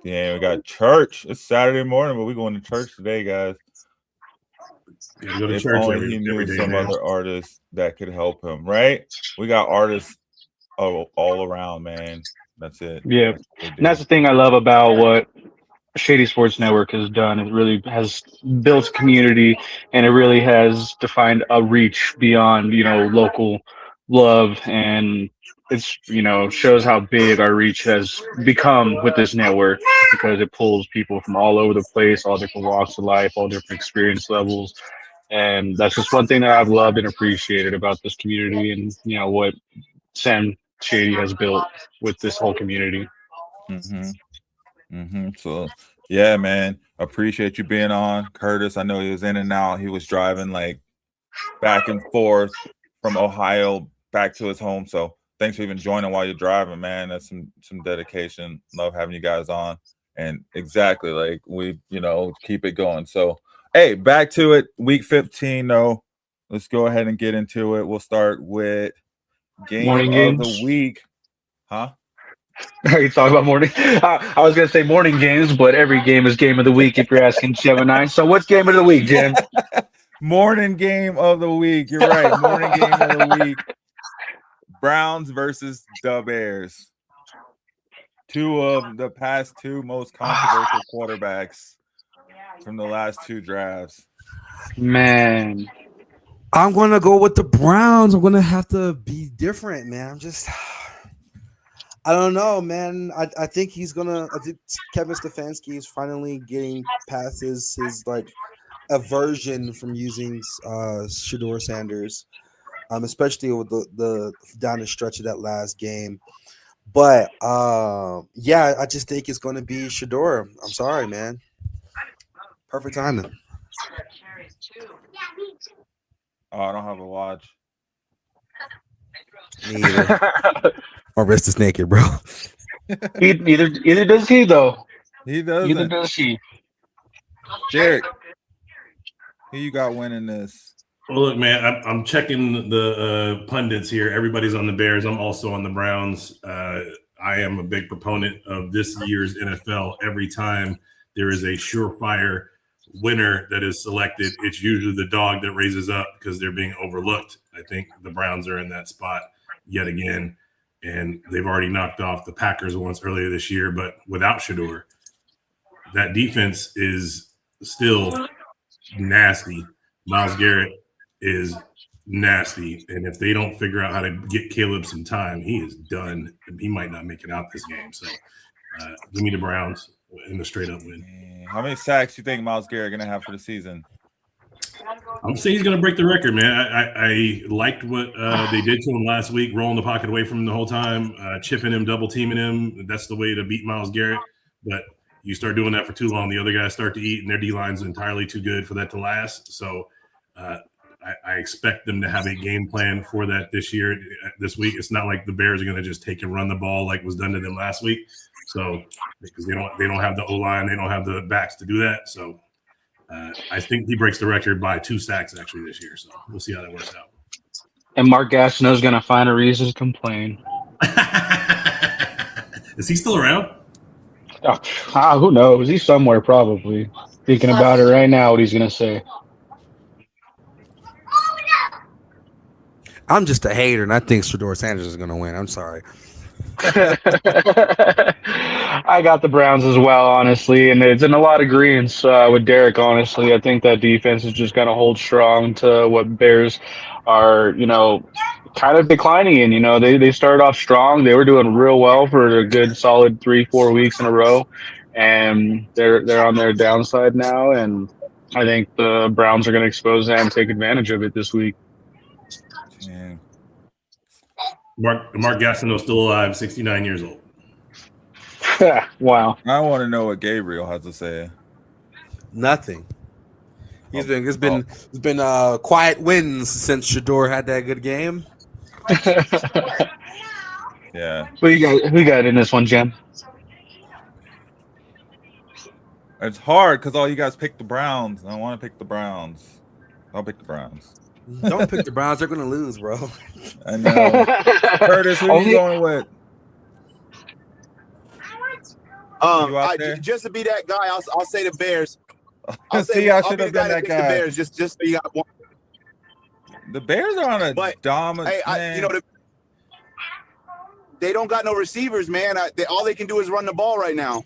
Yeah, we got church. It's Saturday morning, but we're going to church today, guys. Yeah, go to if church only he knew every day, some man. other artists that could help him, right? We got artists all around, man. That's it. Yeah, and that's the thing I love about what Shady Sports Network has done. It really has built community, and it really has defined a reach beyond, local love. And it's, shows how big our reach has become with this network, because it pulls people from all over the place, all different walks of life, all different experience levels. And that's just one thing that I've loved and appreciated about this community, and, what Sam Shady has built with this whole community. So yeah, man, appreciate you being on, Curtis. I know he was in and out. He was driving like back and forth from Ohio back to his home. So thanks for even joining while you're driving, man. That's some dedication. Love having you guys on. And exactly, like, we keep it going. So hey, back to it. Week 15 though. Let's go ahead and get into it. We'll start with Morning game of games. the week. Huh? Are you talking about morning? I was going to say morning games, but every game is game of the week if you're asking Gemini. So what's game of the week, Jim? Morning game of the week. You're right. Morning game of the week. Browns versus the Bears. 2 of the past 2 most controversial quarterbacks from the last 2 drafts. Man. I'm going to go with the Browns. I'm going to have to be different, man. I don't know, man. I think Kevin Stefanski is finally getting past his like aversion from using Shedeur Sanders, especially with the down the stretch of that last game. But yeah, I just think it's going to be Shedeur. I'm sorry, man. Perfect timing. Oh, I don't have a watch. Me either. My wrist is naked, bro. Either does he, though. He doesn't. Either does he. Derek, who you got winning this? Well, look, man, I'm checking the pundits here. Everybody's on the Bears. I'm also on the Browns. I am a big proponent of this year's NFL. Every time there is a surefire winner that is selected, it's usually the dog that raises up because they're being overlooked. I think the Browns are in that spot yet again. And they've already knocked off the Packers once earlier this year, but without Shedeur. that defense is still nasty. Myles Garrett is nasty, and if they don't figure out how to get Caleb some time, he is done. He might not make it out this game. So, give me the Browns in the straight up win. How many sacks do you think Myles Garrett going to have for the season? I'm saying he's going to break the record, man. I liked what they did to him last week, rolling the pocket away from him the whole time, chipping him, double teaming him. That's the way to beat Myles Garrett. But you start doing that for too long, the other guys start to eat, and their D-line's entirely too good for that to last. So I expect them to have a game plan for that this week. It's not like the Bears are going to just take and run the ball like was done to them last week. So because they don't have the O-line, they don't have the backs to do that. So I think he breaks the record by 2 sacks actually this year. So we'll see how that works out. And Mark Gastineau's going to find a reason to complain. Is he still around? Who knows? He's somewhere probably. Thinking about it right now, what he's going to say. I'm just a hater, and I think Shedeur Sanders is going to win. I'm sorry. I got the Browns as well, honestly, and it's in a lot of greens with Derek, honestly. I think that defense is just going to hold strong to what Bears are, kind of declining in. They started off strong. They were doing real well for a good solid 3-4 weeks in a row, and they're on their downside now, and I think the Browns are going to expose that and take advantage of it this week. Yeah. Mark Gastineau's still alive, 69 years old. Wow. I want to know what Gabriel has to say. Nothing. It's been quiet wins since Shedeur had that good game. Yeah. Who got in this one, Jen? It's hard because all you guys picked the Browns. I want to pick the Browns. I'll pick the Browns. Don't pick the Browns. They're going to lose, bro. I know. Curtis, who are you going with? Just to be that guy, I'll say the Bears. I should have been that guy. The Bears, just so you got one. The Bears are on a dominant. Hey, they don't got no receivers, man. All they can do is run the ball right now.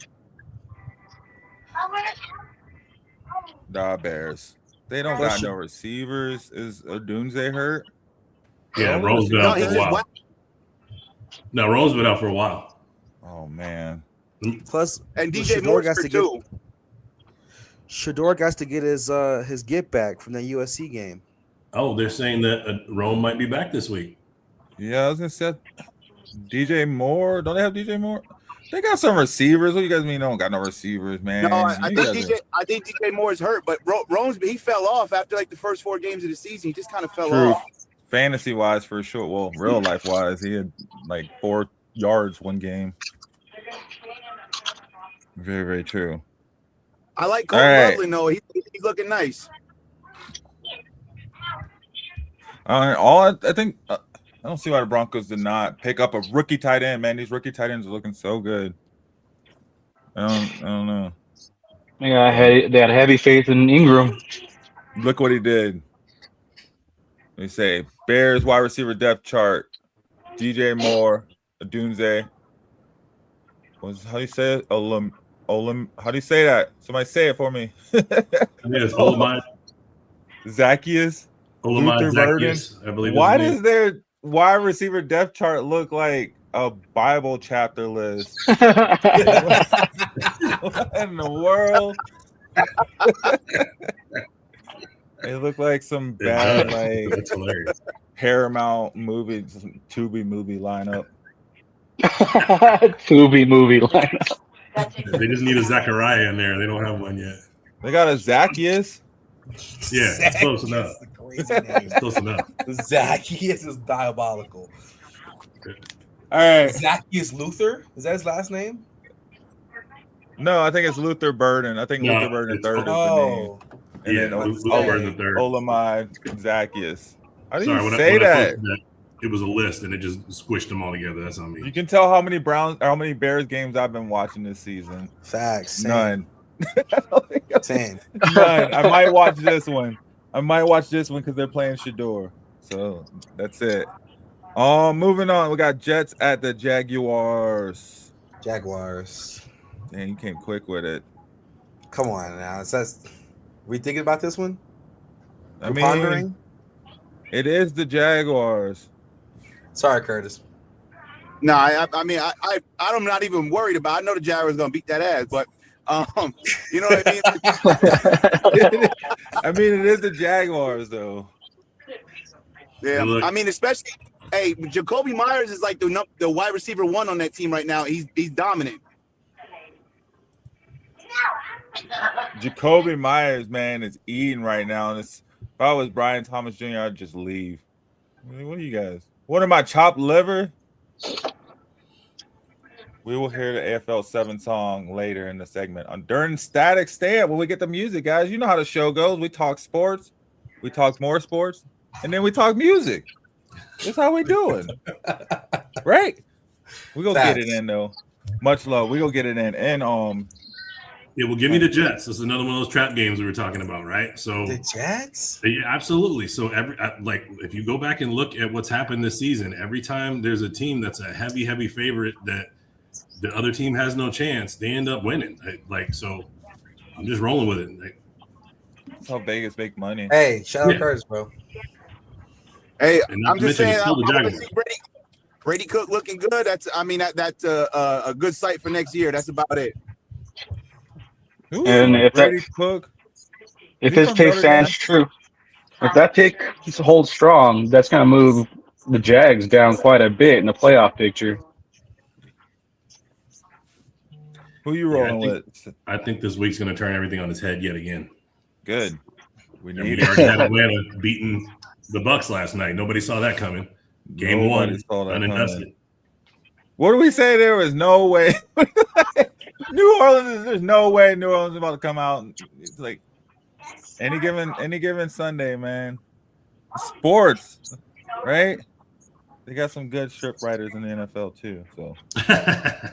Nah, Bears. They don't got no receivers. Is Odunze hurt? Yeah, Rome's been out for a while. No, Rome's been out for a while. Oh man. Plus, and DJ Moore's hurt too. Shedeur got to get his get back from that USC game. Oh, they're saying that Rome might be back this week. Yeah, I was gonna say DJ Moore. Don't they have DJ Moore? They got some receivers. What do you guys mean? They don't got no receivers, man. No, I think DJ Moore is hurt, but Rome's he fell off after like the first 4 games of the season. He just kind of fell off. Fantasy wise, for sure. Well, real life wise, he had like 4 yards one game. Very, very true. I like Cole Loveland though. He's looking nice. I think. I don't see why the Broncos did not pick up a rookie tight end, man. These rookie tight ends are looking so good. I don't know. Yeah, they had heavy faith in Ingram. Look what he did. They say Bears wide receiver depth chart. DJ Moore, Odunze. How do you say it? How do you say that? Somebody say it for me. It's Olamide. Zacchaeus. Olamide Zacchaeus, I believe. Why does their wide receiver depth chart look like a Bible chapter list? What in the world? They look like some bad That's hilarious. Paramount movie, Tubi movie lineup. Tubi movie lineup. They just need a Zachariah in there. They don't have one yet. They got a Zacchaeus. Yeah, it's close enough. It's close enough. Zacchaeus is diabolical. All right. Zacchaeus Luther? Is that his last name? No, I think it's Luther Burden. I think Luther Burden third is the name. And then Luther Burden third. Olamide Zacchaeus. How do you when say that? It was a list and it just squished them all together. That's on me. You can tell how many Bears games I've been watching this season. Facts. None. Same. None. I might watch this one. Because they're playing Shedeur. So that's it. Moving on. We got Jets at the Jaguars. Jaguars. Damn, you came quick with it. Come on now. We thinking about this one? I We're mean, pondering? it is the Jaguars. Sorry, Curtis. No, I'm not even worried about. I know the Jaguars gonna beat that ass, but you know what I mean. I mean, it is the Jaguars, though. Yeah, I mean, especially, hey, Jacoby Myers is like the wide receiver 1 on that team right now. He's dominant. Jacoby Myers, man, is eating right now. And if I was Brian Thomas Jr., I'd just leave. I mean, what are you guys? What am I, chopped liver? We will hear the AFL 7 song later in the segment. During Static Stand, when we get the music, guys, you know how the show goes. We talk sports, we talk more sports, and then we talk music. That's how we doing. Right? We go get it in, though. Much love. We go get it in. And yeah, well, give me the Jets. This is another one of those trap games we were talking about, right? So the Jets? Yeah, absolutely. So if you go back and look at what's happened this season, every time there's a team that's a heavy favorite that the other team has no chance, they end up winning. So I'm just rolling with it. That's how Vegas make money. Hey, shout out Curtis, bro. Hey, I'm just saying, I'm gonna see Brady Cook looking good. That's a good sight for next year. That's about it. Ooh, And if Brady Cook, if his take stands true, if that take holds strong, that's going to move the Jags down quite a bit in the playoff picture. Who you rolling with? I think this week's going to turn everything on its head yet again. Good. We already had Atlanta beating the Bucs last night. Nobody saw that coming. Game Nobody 1, saw that uninvested. coming. What do we say? There was no way. New Orleans, there's no way New Orleans is about to come out. It's like any given Sunday, man. Sports, right? They got some good script writers in the NFL too, so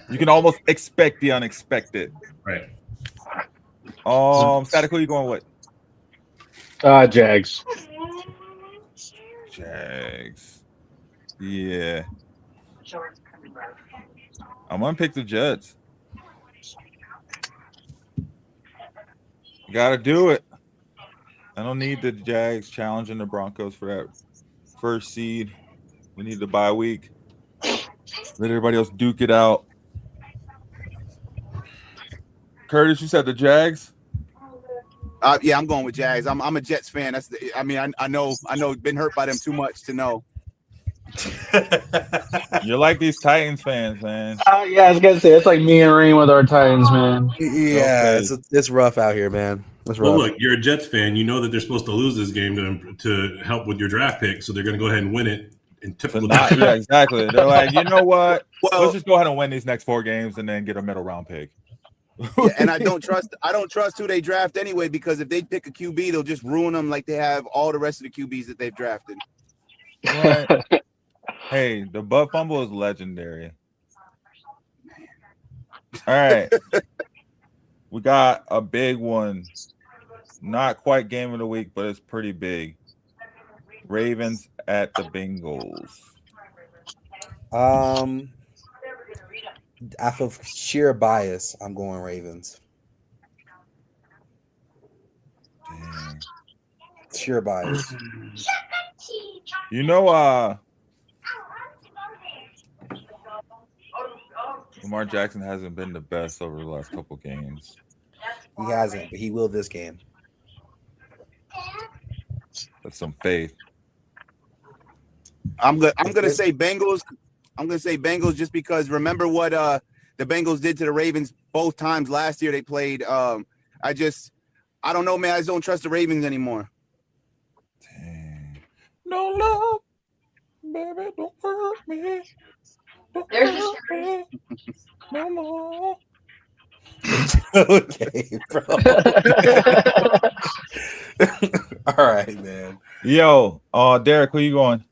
you can almost expect the unexpected. Right. Static, who you going with? Jags. Jags. Yeah. I'm gonna pick the Jets. Gotta do it. I don't need the Jags challenging the Broncos for that first seed. We need the bye week. Let everybody else duke it out. Curtis, you said the Jags? Yeah, I'm going with Jags. I'm a Jets fan. I know been hurt by them too much to know. You're like these Titans fans, man. Yeah, I was gonna say it's like me and Reem with our Titans, man. Yeah, it's rough out here, man. It's rough. Well, look, you're a Jets fan. You know that they're supposed to lose this game to help with your draft pick, so they're going to go ahead and win it. In typical yeah, exactly. They're like, you know what? Let's just go ahead and win these next 4 games and then get a middle round pick. Yeah, and I don't trust who they draft anyway, because if they pick a QB, they'll just ruin them like they have all the rest of the QBs that they've drafted. Right. Hey, the butt fumble is legendary. All right. We got a big one. Not quite game of the week, but it's pretty big. Ravens at the Bengals. Out of sheer bias, I'm going Ravens. Damn. Sheer bias. You know, Lamar Jackson hasn't been the best over the last couple games. He hasn't, but he will this game. That's some faith. I'm gonna say Bengals. I'm gonna say Bengals just because remember what the Bengals did to the Ravens both times last year they played. I don't know, man. I just don't trust the Ravens anymore. Dang. No love, baby, don't hurt me. There's No more. Okay, bro. All right, man. Yo, Derek, where you going?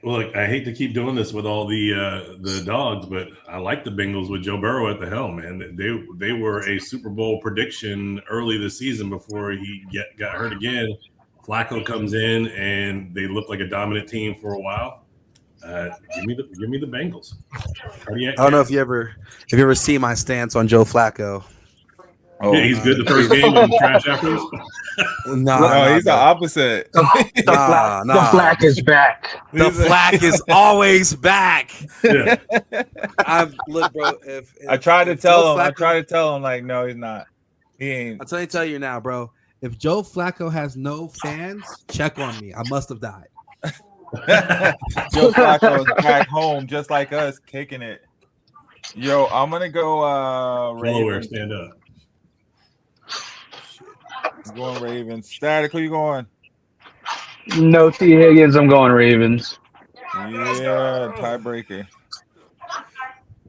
Look, I hate to keep doing this with all the dogs, but I like the Bengals with Joe Burrow at the helm, man. They were a Super Bowl prediction early this season before he got hurt again. Flacco comes in and they look like a dominant team for a while. Give me the Bengals. I don't know if you ever see my stance on Joe Flacco. Oh, Yeah, he's good the first game and trash afterwards. No, he's the opposite. The Flack is back. The Flack is always back. Yeah. Look, bro. If I tried to if tell Joe him. I Flacco- tried to tell him, like, no, he's not. He ain't. I'll tell you now, bro. If Joe Flacco has no fans, check on me. I must have died. Joe Flacco is back home, just like us, kicking it. Yo, I'm gonna go. Delaware, Ravens. stand up. I'm going Ravens. Static, who you going? No T. Higgins. I'm going Ravens. Yeah, tiebreaker.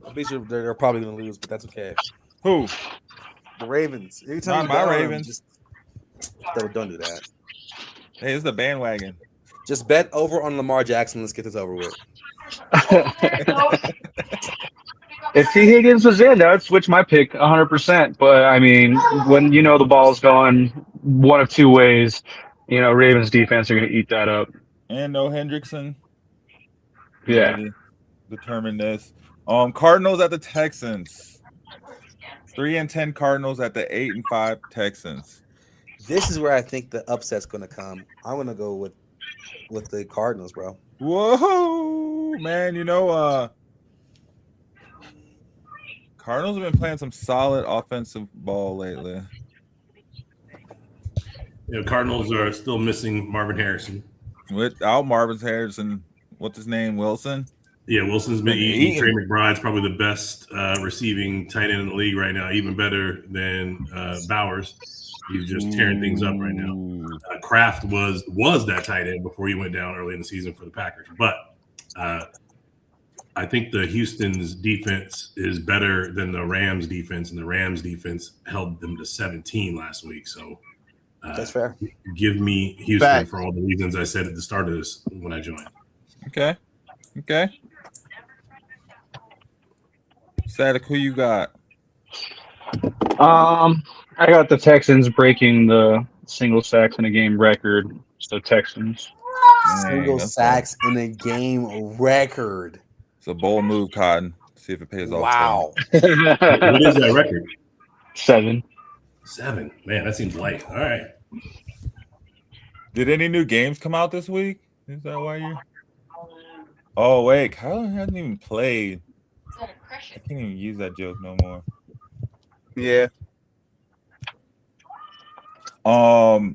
I'm pretty sure they're probably going to lose, but that's okay. Who? The Ravens. Every time Not you my bet on them, Ravens. just don't do that. Hey, it's the bandwagon. Just bet over on Lamar Jackson. Let's get this over with. If T. Higgins was in, I would switch my pick 100%. But I mean, when you know the ball's going one of two ways, you know Ravens defense are going to eat that up. And no Hendrickson. Yeah. Ready to determine this. Cardinals at the Texans. 3-10 Cardinals at the 8-5 Texans. This is where I think the upset's going to come. I'm going to go with the Cardinals, bro. Whoa, man! You know, Cardinals have been playing some solid offensive ball lately. Yeah, Cardinals are still missing Marvin Harrison. Without Marvin Harrison, what's his name? Wilson. Yeah, Wilson's been eating. Trey McBride's probably the best receiving tight end in the league right now, even better than Bowers. He's just tearing things up right now. Kraft was that tight end before he went down early in the season for the Packers. But I think the Houston's defense is better than the Rams defense, and the Rams defense held them to 17 last week. So that's fair. Give me Houston for all the reasons I said at the start of this when I joined. Okay. Static, who you got? I got the Texans breaking the single sacks in a game record. So Texans. Single sacks in a game record. It's a bold move, Cotton. See if it pays off. Wow. What is that record? 7. 7. Man, that seems light. All right. Did any new games come out this week? Is that why you? Oh wait, Kyler hasn't even played. I can't even use that joke no more. Yeah. I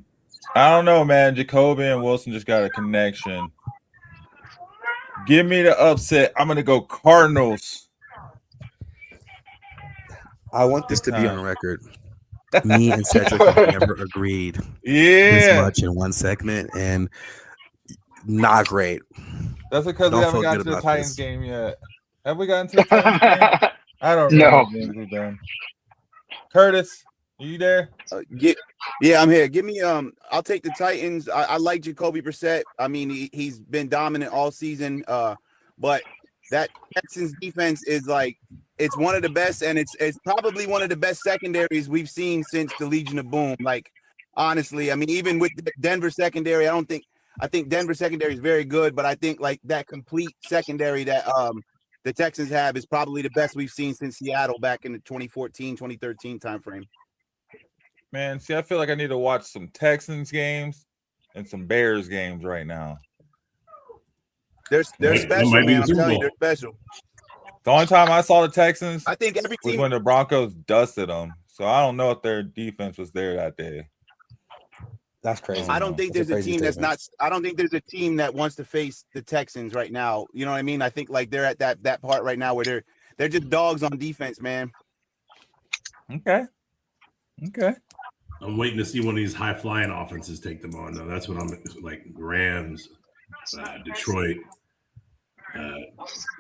don't know, man. Jacoby and Wilson just got a connection. Give me the upset. I'm gonna go Cardinals. I want this to be on record. Me and Cedric have never agreed this much in one segment, and not great. That's because we Don't haven't feel gotten good to the about Titans this. game yet. Have we gotten to the Titans game? I don't know. what games we've done. Curtis, are you there? Yeah, I'm here. Give me I'll take the Titans. I like Jacoby Brissett. I mean, he's been dominant all season. But that Texans defense is like it's one of the best, and it's probably one of the best secondaries we've seen since the Legion of Boom. Like, honestly, I mean, even with the Denver secondary, I think Denver secondary is very good, but I think like that complete secondary that the Texans have is probably the best we've seen since Seattle back in the 2014, 2013 timeframe. Man, see, I feel like I need to watch some Texans games and some Bears games right now. They're special, man. I'm telling you, they're special. The only time I saw the Texans, I think every team was when the Broncos dusted them. So I don't know if their defense was there that day. That's crazy. I don't think there's a team that's not. I don't think there's a team that wants to face the Texans right now. You know what I mean? I think like they're at that part right now where they're just dogs on defense, man. Okay. I'm waiting to see one of these high flying offenses take them on. Though that's what I'm like. Rams, Detroit,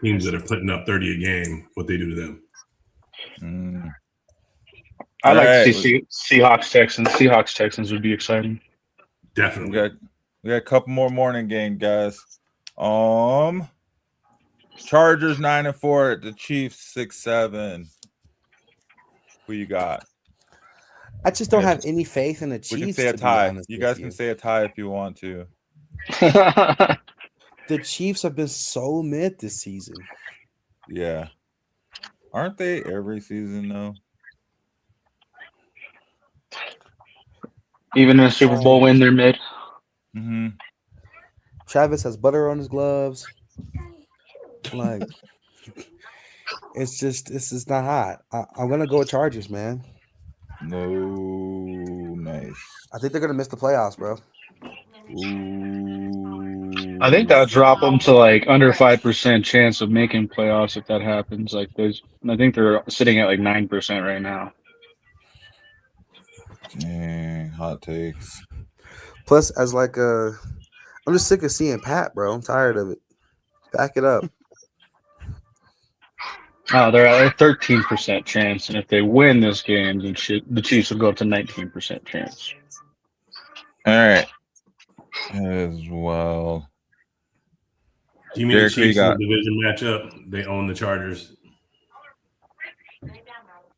teams that are putting up 30 a game. What they do to them. I like to see Seahawks Texans. Seahawks Texans would be exciting. Definitely. We got a couple more morning games, guys. Chargers 9-4 at the Chiefs 6-7. Who you got? I just don't have any faith in the Chiefs. We can say a tie. You guys can say a tie if you want to. The Chiefs have been so mid this season. Yeah. Aren't they every season though? Even in a Super Bowl win, they're mid. Mm-hmm. Travis has butter on his gloves. Like, it's just not hot. I'm gonna go with Chargers, man. No, nice. I think they're gonna miss the playoffs, bro. Ooh. I think that'll drop them to like under 5% chance of making playoffs if that happens. Like, I think they're sitting at like 9% right now. Dang, hot takes. Plus, as like I'm just sick of seeing Pat, bro. I'm tired of it. Back it up. Oh, they're at a 13% chance, and if they win this game, then the Chiefs will go up to 19% chance. All right. As well. You mean the Chiefs in the division matchup? They own the Chargers.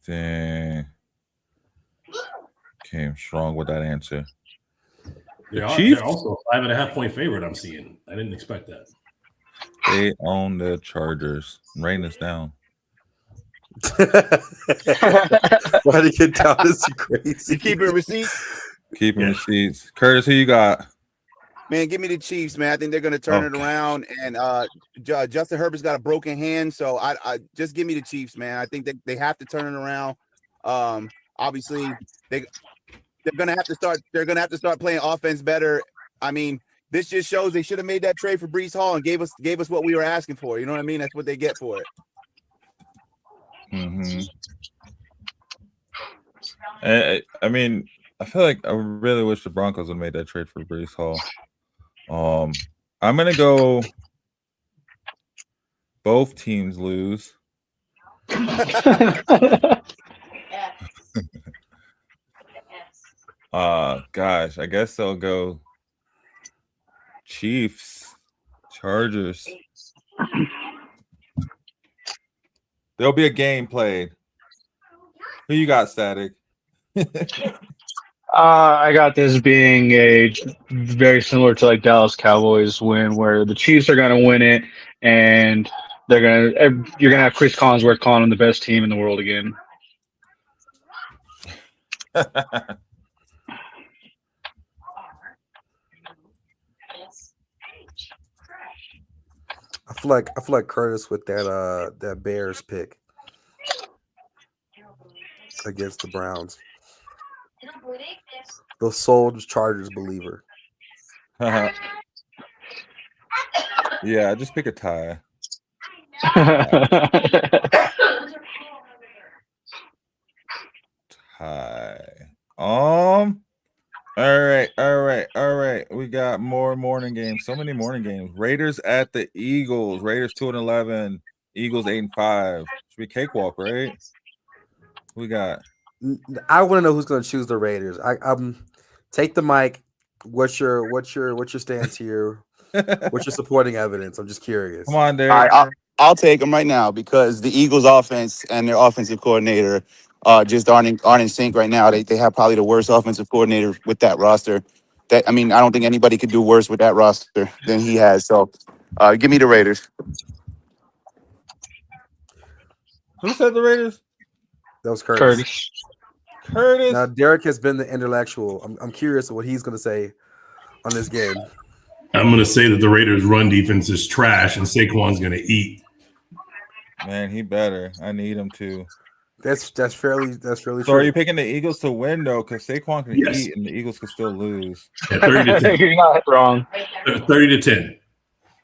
Dang. Came strong with that answer. They're also a 5.5-point favorite, I'm seeing. I didn't expect that. They own the Chargers. Rain is down. Why to get down is crazy. You keeping receipts? Keeping receipts. Curtis, who you got? Man, give me the Chiefs, man. I think they're going to turn it around. And Justin Herbert's got a broken hand, so I just give me the Chiefs, man. I think they have to turn it around. Obviously, they're going to have to start. They're going to have to start playing offense better. I mean, this just shows they should have made that trade for Breece Hall and gave us what we were asking for. You know what I mean? That's what they get for it. Mm-hmm. I mean, I feel like I really wish the Broncos would have made that trade for Breece Hall. I'm gonna go. Both teams lose. Gosh, I guess they'll go Chiefs, Chargers. There'll be a game played. Who you got, Static? I got this being a very similar to like Dallas Cowboys win, where the Chiefs are going to win it, and you're going to have Chris Collinsworth calling them the best team in the world again. I feel like Curtis with that Bears pick against the Browns. The sole Chargers believer. Yeah, just pick a tie. Tie. All right. We got more morning games. So many morning games. Raiders at the Eagles. Raiders 2-11. Eagles 8-5. Should be cakewalk, right? We got. I want to know who's going to choose the Raiders. Take the mic. What's your stance here? What's your supporting evidence? I'm just curious. Come on, Derek. All right, I'll take them right now because the Eagles' offense and their offensive coordinator just aren't in sync right now. They have probably the worst offensive coordinator with that roster. I don't think anybody could do worse with that roster than he has. So, give me the Raiders. Who said the Raiders? That was Curtis. Curtis. Now Derek has been the intellectual. I'm curious what he's going to say on this game. I'm going to say that the Raiders' run defense is trash, and Saquon's going to eat. Man, he better. I need him to. That's fairly So true. are you picking the Eagles to win though? Because Saquon can eat, and the Eagles can still lose. Yeah, 30-10. You're not wrong. 30-10.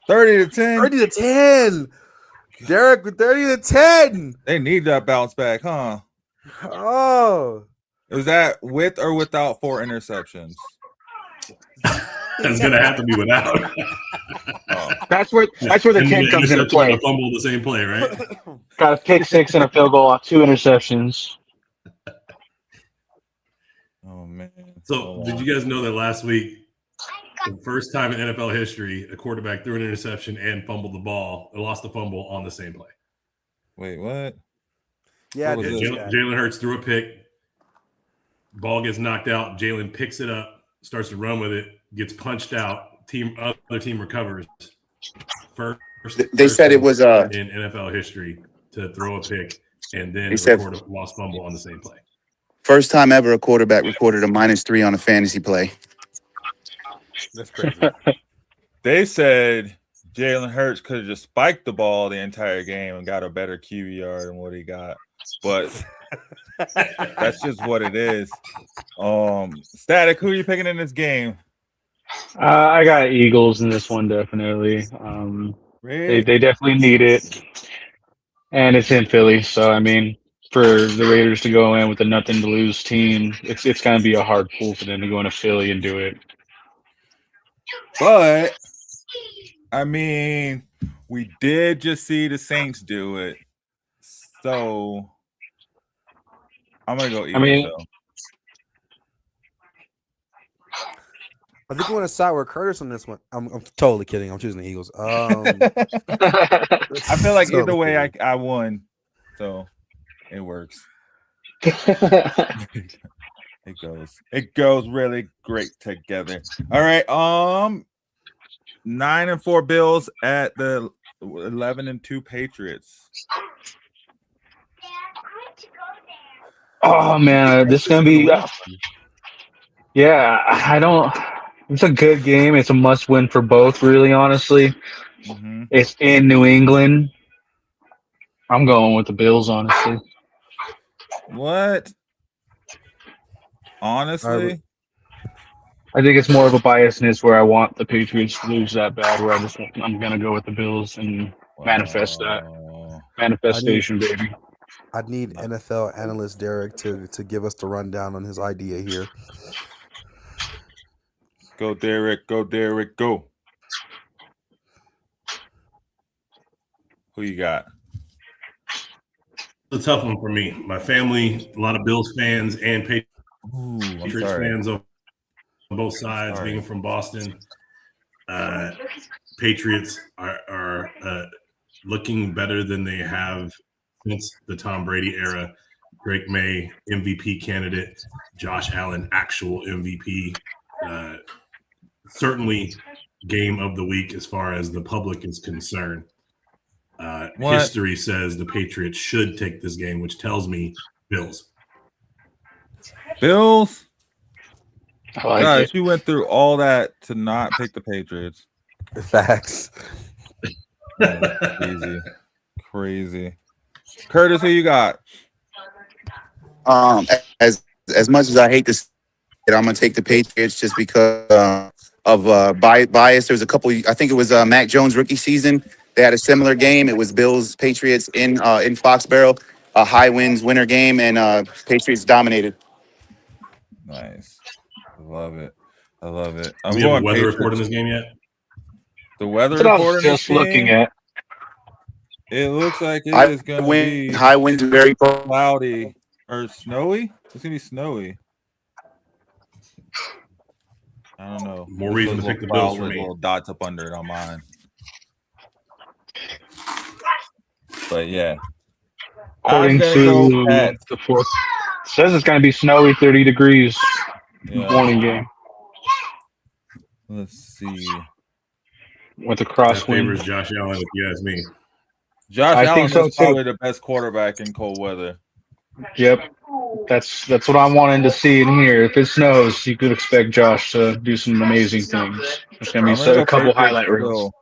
30-10. 30-10. Derek with 30-10. They need that bounce back, huh? Oh. Is that with or without 4 interceptions? That's going to have to be without. That's where the 10 comes into play. A fumble the same play, right? Got a pick 6 and a field goal off 2 interceptions. Oh man! So did you guys know that last week, the first time in NFL history, a quarterback threw an interception and fumbled the ball and lost the fumble on the same play? Wait, what? Yeah, Jalen Hurts threw a pick. Ball gets knocked out. Jalen picks it up, starts to run with it, gets punched out. Other team recovers. They said it was in NFL history to throw a pick and then record a lost fumble on the same play. First time ever a quarterback recorded a -3 on a fantasy play. That's crazy. They said Jalen Hurts could have just spiked the ball the entire game and got a better QBR than what he got. But that's just what it is. Static, who are you picking in this game? I got Eagles in this one, definitely. They definitely need it. And it's in Philly, so I mean, for the Raiders to go in with a nothing to lose team, it's going to be a hard pull for them to go into Philly and do it. But I mean, we did just see the Saints do it, so I'm gonna go Eagles. I think we're going to side with Curtis on this one. I'm totally kidding. I'm choosing the Eagles. I feel like either way, I won, so it works. It goes really great together. All right, 9-4 Bills at the 11-2 Patriots. Oh man, this is gonna be. Yeah, I don't. It's a good game. It's a must-win for both. Really, honestly, It's in New England. I'm going with the Bills, honestly. What? Honestly, I think it's more of a biasness where I want the Patriots to lose that bad. Where I'm gonna go with the Bills and manifest that manifestation, baby. I'd need NFL analyst Derek to give us the rundown on his idea here. Go Derek, go Derek, go. Who you got? It's a tough one for me. My family, a lot of Bills fans and Patriots fans on both sides, being from Boston. Patriots are looking better than they have since the Tom Brady era. Drake May, MVP candidate. Josh Allen, actual MVP. Certainly game of the week as far as the public is concerned. History says the Patriots should take this game, which tells me Bills. Bills? Gosh, you went through all that to not pick the Patriots. Facts. Crazy. Curtis, who you got? As much as I hate to say it, I'm gonna take the Patriots just because of bias. There was a couple. I think it was Mac Jones' rookie season. They had a similar game. It was Bills Patriots in Foxborough, a high winds winner game, and Patriots dominated. Nice, I love it. Do we have a weather report on this game yet? The weather That's what I report was on just this looking game? at. It looks like it is going to be high winds, very cloudy or snowy. It's going to be snowy. I don't know. More reason to pick the Bills for me. Little dots up under it on mine. But yeah. According to the fourth, it says it's going to be snowy, 30 degrees morning game. Let's see. With a crosswind. Favors Josh Allen, if you ask me. Josh Allen think so is probably the best quarterback in cold weather. Yep. That's what I'm wanting to see in here. If it snows, you could expect Josh to do some amazing things. There's going to be a couple highlight reels.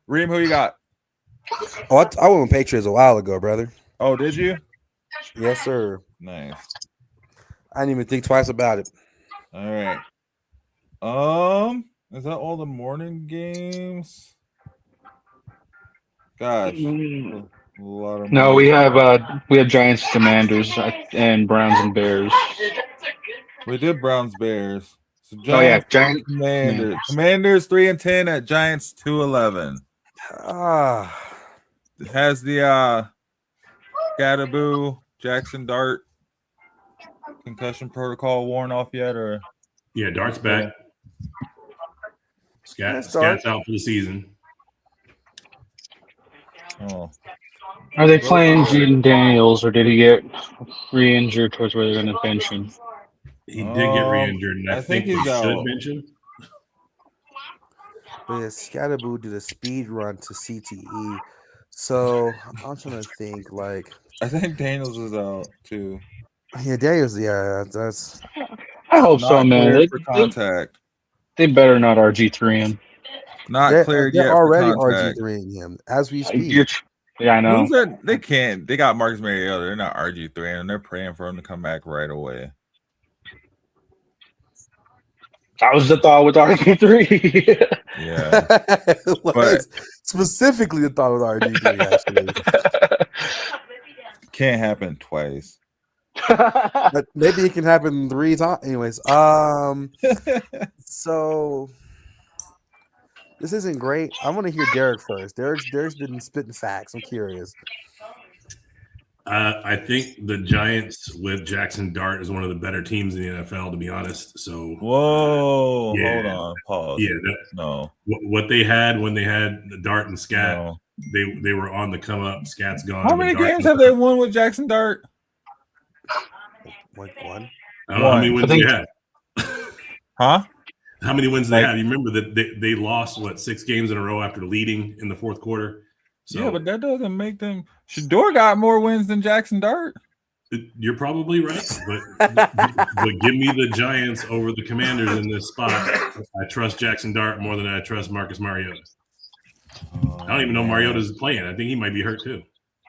Reem, who you got? Oh, I went with Patriots a while ago, brother. Oh, did you? Yes, sir. Nice. I didn't even think twice about it. All right. Is that all the morning games? Gosh. A lot of No, we have Giants, Commanders, and Browns and Bears. We did Browns Bears. So Giants, Commanders. Yeah. Commanders 3-10 at Giants 2-11. Has the Scatterboo Jackson Dart concussion protocol worn off yet, or? Yeah, Dart's back. Scat's out for the season. Oh. Are they playing Jaden Daniels, or did he get re-injured towards where they're going to bench him? He did get re-injured, and I think he should bench him. But yeah, Scatterboo did a speed run to CTE. So I'm trying to think, like, I think Daniels is out too. Yeah, Darius. Yeah, that's. I hope so, Not man. cleared for contact. They better not RG3 him. Not cleared They're yet for already contact. RG3ing him as we speak. Yeah, I know. Who's that? They can't. They got Marcus Mariota. They're not RG3, and they're praying for him to come back right away. That was the thought with RG3. Yeah. But specifically the thought with RG3 actually. Can't happen twice. But maybe it can happen 3 times. Anyways, so this isn't great. I want to hear Derek first. Derek's been spitting facts. I'm curious. I think the Giants with Jackson Dart is one of the better teams in the NFL, to be honest. So, whoa, yeah, hold on, pause. Yeah, no. What they had when they had the Dart and Scat, they were on the come up. Scat's gone. How many games have they won with Jackson Dart? Like one. I don't know how many wins they had. Huh? How many wins they have? You remember that they lost 6 games in a row after leading in the fourth quarter. So, yeah, but that doesn't make them. Shador got more wins than Jackson Dart. You're probably right, but give me the Giants over the Commanders in this spot. I trust Jackson Dart more than I trust Marcus Mariota. I don't even know Mariota's playing. I think he might be hurt too.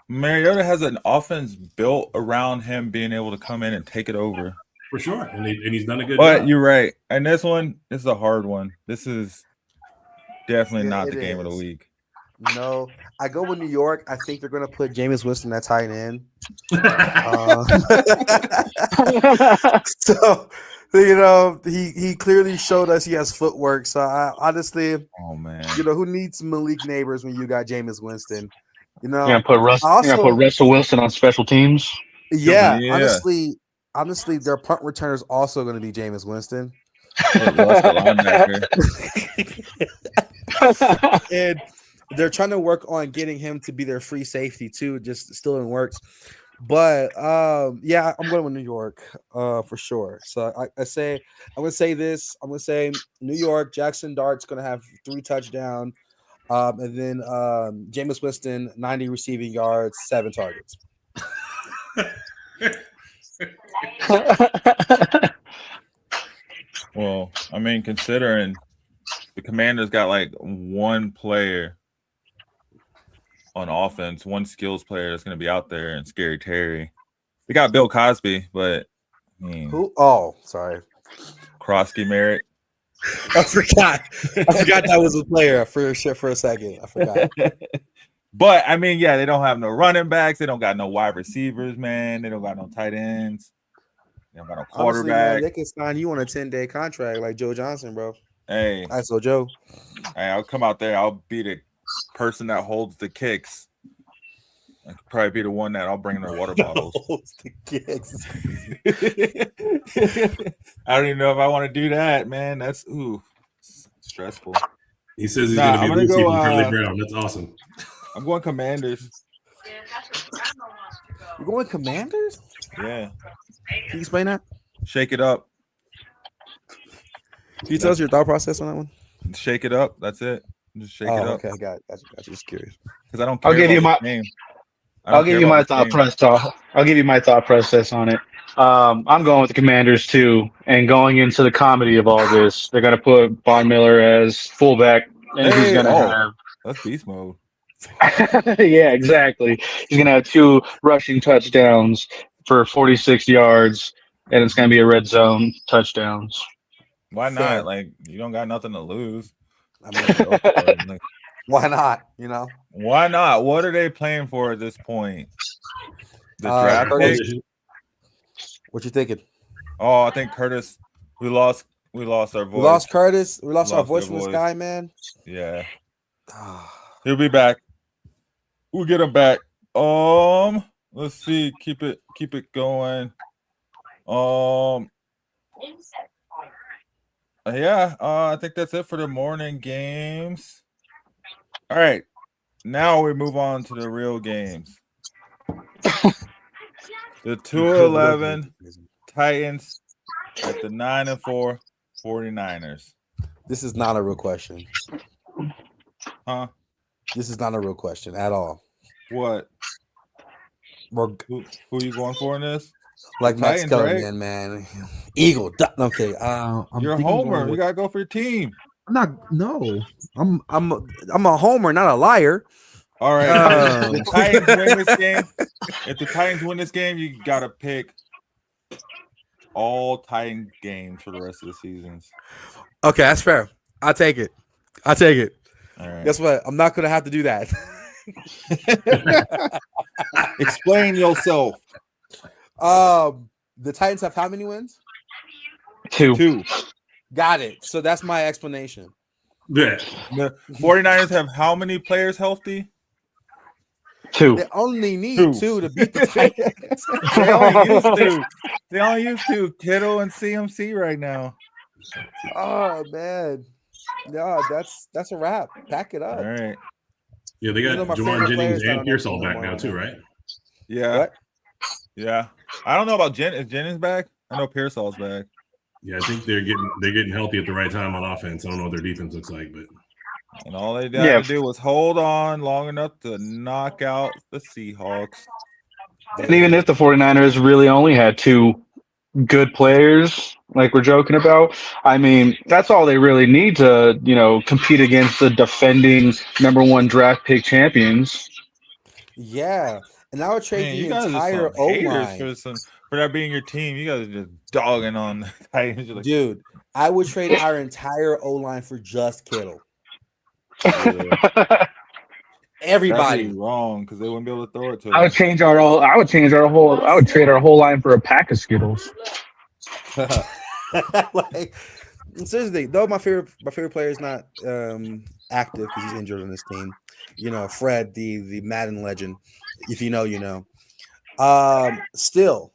Mariota has an offense built around him being able to come in and take it over. For sure, and he's done a good job. But you're right. And this is a hard one. This is definitely not the game of the week. No, I go with New York. I think they're going to put Jameis Winston at tight end. So, he clearly showed us he has footwork. So, I honestly, who needs Malik Neighbors when you got Jameis Winston? You're gonna put Russell Wilson on special teams. Yeah. Honestly, their punt returner is also going to be Jameis Winston. And they're trying to work on getting him to be their free safety too, just still in works. But yeah, I'm going with New York for sure. So I'm gonna say this. I'm gonna say New York. Jackson Dart's gonna have 3 touchdowns, and then Jameis Winston 90 receiving yards, 7 targets. Well, I mean, considering the Commanders got like one player on offense, one skills player that's going to be out there, and Scary Terry. They got Bill Cosby, but who? Oh, sorry, Krosky Merritt. I forgot that was a player for a second. I forgot. But I mean, yeah, they don't have no running backs. They don't got no wide receivers, man. They don't got no tight ends. They don't got no quarterback. Honestly, man, they can sign you on a 10-day contract like Joe Johnson, bro. Hey, so Joe. Hey, I'll come out there. I'll be the person that holds the kicks. I could probably be the one that I'll bring in the water bottles. Holds the kicks. I don't even know if I want to do that, man. That's stressful. He says he's going to be Lucy from Charlie Brown. That's awesome. I'm going Commanders. You're going Commanders? Yeah. Can you explain that? Shake it up. Can you tell us your thought process on that one? Shake it up. That's it. Just shake it up. Okay, got you. Just curious. Because I don't care. I'll give you my thought process. I'll give you my thought process on it. I'm going with the Commanders too, and going into the comedy of all this, they're gonna put Von Miller as fullback, and he's gonna have that's beast mode. Yeah, exactly. He's gonna have 2 rushing touchdowns for 46 yards, and it's gonna be a red zone touchdowns. Why not? Fair. Like, you don't got nothing to lose. I mean, why not? Why not? What are they playing for at this point? The draft pick? What you thinking? Oh, I think Curtis. We lost our voice. We lost Curtis. We lost our voice from this guy, man. Yeah. He'll be back. We'll get him back. Let's see. Keep it going. Yeah, I think that's it for the morning games. All right. Now we move on to the real games. The 2-11 Titans at the 9-4 49ers. This is not a real question. Huh? This is not a real question at all. What? Who are you going for in this? Like Max Titans, Kellerman, right? man. Eagle. Okay. You're a homer. You gotta go for your team. I'm not. No, I'm a homer, not a liar. All right. If the Titans win this game, you gotta pick all Titan games for the rest of the seasons. Okay, that's fair. I'll take it. All right. Guess what? I'm not gonna have to do that. Explain yourself. The Titans have how many wins? 2. Got it. So that's my explanation. Yeah. The 49ers have how many players healthy? 2. They only need 2 to beat the Titans. They only use 2. Kittle and CMC right now. Oh man. No, that's a wrap. Pack it up. All right. Yeah, they got Juwan Jennings and Pearsall back now too, right? Yeah. What? Yeah. I don't know about Is Jennings back? I know Pearsall's back. Yeah, I think they're getting healthy at the right time on offense. I don't know what their defense looks like, but and all they had to do was hold on long enough to knock out the Seahawks. And even if the 49ers really only had 2 good players, like we're joking about, I mean, that's all they really need to, compete against the defending #1 draft pick champions. Yeah. And I would trade you the guys entire are some haters O-line. for that being your team. You guys are just dogging on the Titans. Like, dude, I would trade our entire O-line for just Kittle. Yeah. Everybody. That'd be wrong because they wouldn't be able to throw it to I would trade our whole line for a pack of Skittles. Like, seriously, though my favorite player is not active because he's injured on this team. Fred, the Madden legend. If you know, you know. Still,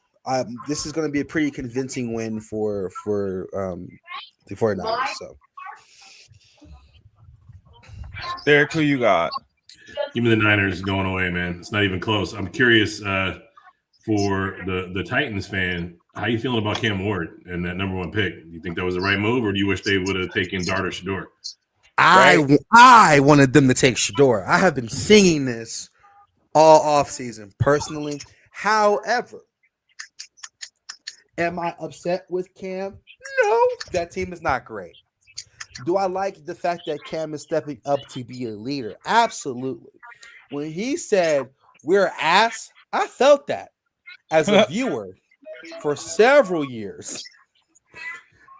this is going to be a pretty convincing win for the 49ers. So, Derek, who you got? Give me the Niners going away, man. It's not even close. I'm curious for the Titans fan, how you feeling about Cam Ward and that #1 pick? Do you think that was the right move, or do you wish they would have taken Dart or Shador? I wanted them to take Shador. I have been singing this all offseason personally. However, am I upset with Cam? No, that team is not great. Do I like the fact that Cam is stepping up to be a leader? Absolutely. When he said we're ass, I felt that as a viewer for several years.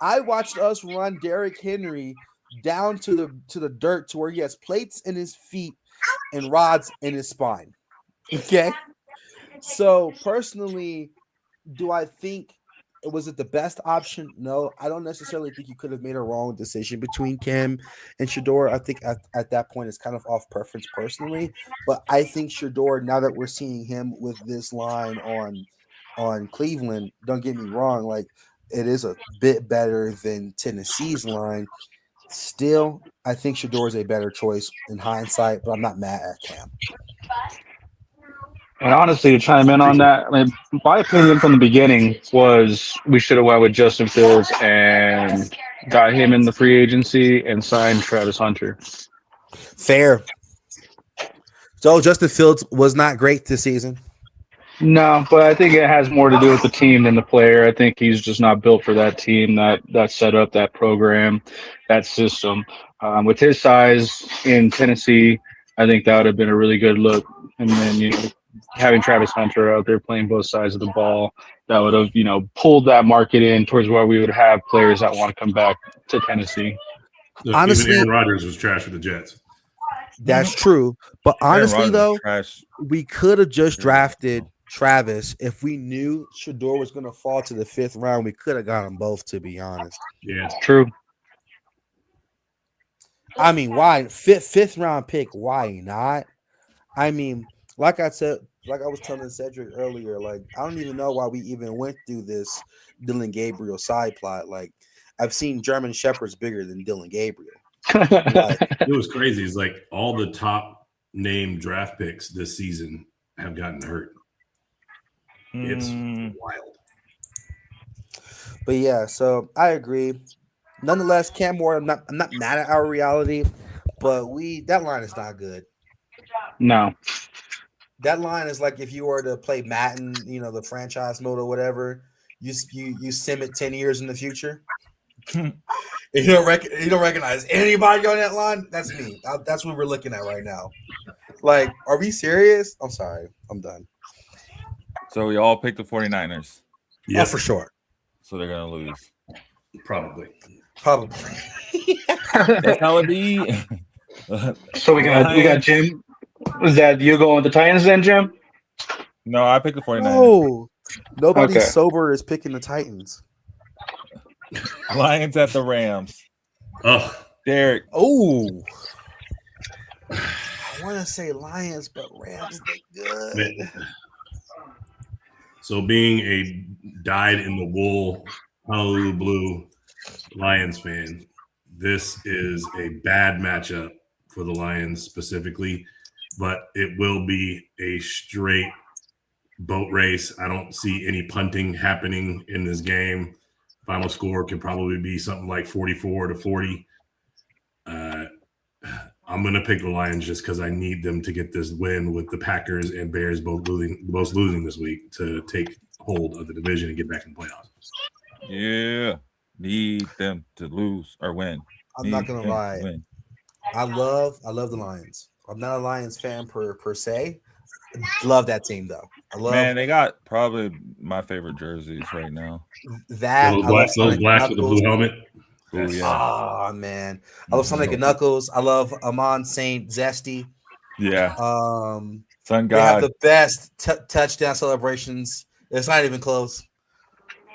I watched us run Derrick Henry down to the dirt to where he has plates in his feet and rods in his spine. Okay. So personally, do I think was it the best option? No, I don't necessarily think you could have made a wrong decision between Cam and Shador. I think at that point it's kind of off preference personally, but I think Shador, now that we're seeing him with this line on Cleveland, don't get me wrong, like it is a bit better than Tennessee's line. Still, I think Shador is a better choice in hindsight, but I'm not mad at Cam. And honestly, to chime in on that, I mean, my opinion from the beginning was we should have went with Justin Fields and got him in the free agency and signed Travis Hunter. Fair. So Justin Fields was not great this season. No, but I think it has more to do with the team than the player. I think he's just not built for that team, that setup, that program, that system. With his size in Tennessee, I think that would have been a really good look. And then, having Travis Hunter out there playing both sides of the ball, that would have, pulled that market in towards where we would have players that want to come back to Tennessee. Look, honestly, even Aaron Rodgers was trash for the Jets. That's true. But honestly, though, we could have just drafted Travis. If we knew Shador was going to fall to the 5th round, we could have got them both, to be honest. Yeah, true. I mean, why? Fifth round pick, why not? I mean, like I said, like I was telling Cedric earlier, like I don't even know why we even went through this Dylan Gabriel side plot. Like I've seen German Shepherds bigger than Dylan Gabriel. It was crazy. It's like all the top name draft picks this season have gotten hurt. It's wild. But yeah, so I agree. Nonetheless, Cam Ward, I'm not mad at our reality, but that line is not good. No. that line is like if you were to play Madden, the franchise mode or whatever. You sim it 10 years in the future. You don't recognize anybody on that line. That's me. That's what we're looking at right now. Like, are we serious? I'm sorry. I'm done. So we all picked the 49ers. Yeah, for sure. So they're gonna lose. Probably. That's how it be. So we got Jim. Was that you going with the Titans then, Jim? No, I picked the 49ers. No, nobody Okay. sober is picking the Titans. Lions at the Rams. Oh, Derek. Oh, I want to say Lions, but Rams look good. So being a dyed in the wool Honolulu Blue Lions fan, this is a bad matchup for the Lions specifically, but it will be a straight boat race. I don't see any punting happening in this game. Final score could probably be something like 44-40. I'm going to pick the Lions just because I need them to get this win with the Packers and Bears both losing this week to take hold of the division and get back in the playoffs. Yeah. Need them to lose or win. I'm not gonna lie. I love the Lions. I'm not a Lions fan per se. Love that team though. Man, they got probably my favorite jerseys right now. Those blacks with the blue helmet. Oh yeah. Oh man, I love Sonic and Knuckles. I love Amon Saint Zesty. Yeah. Sun God. They have the best touchdown celebrations. It's not even close.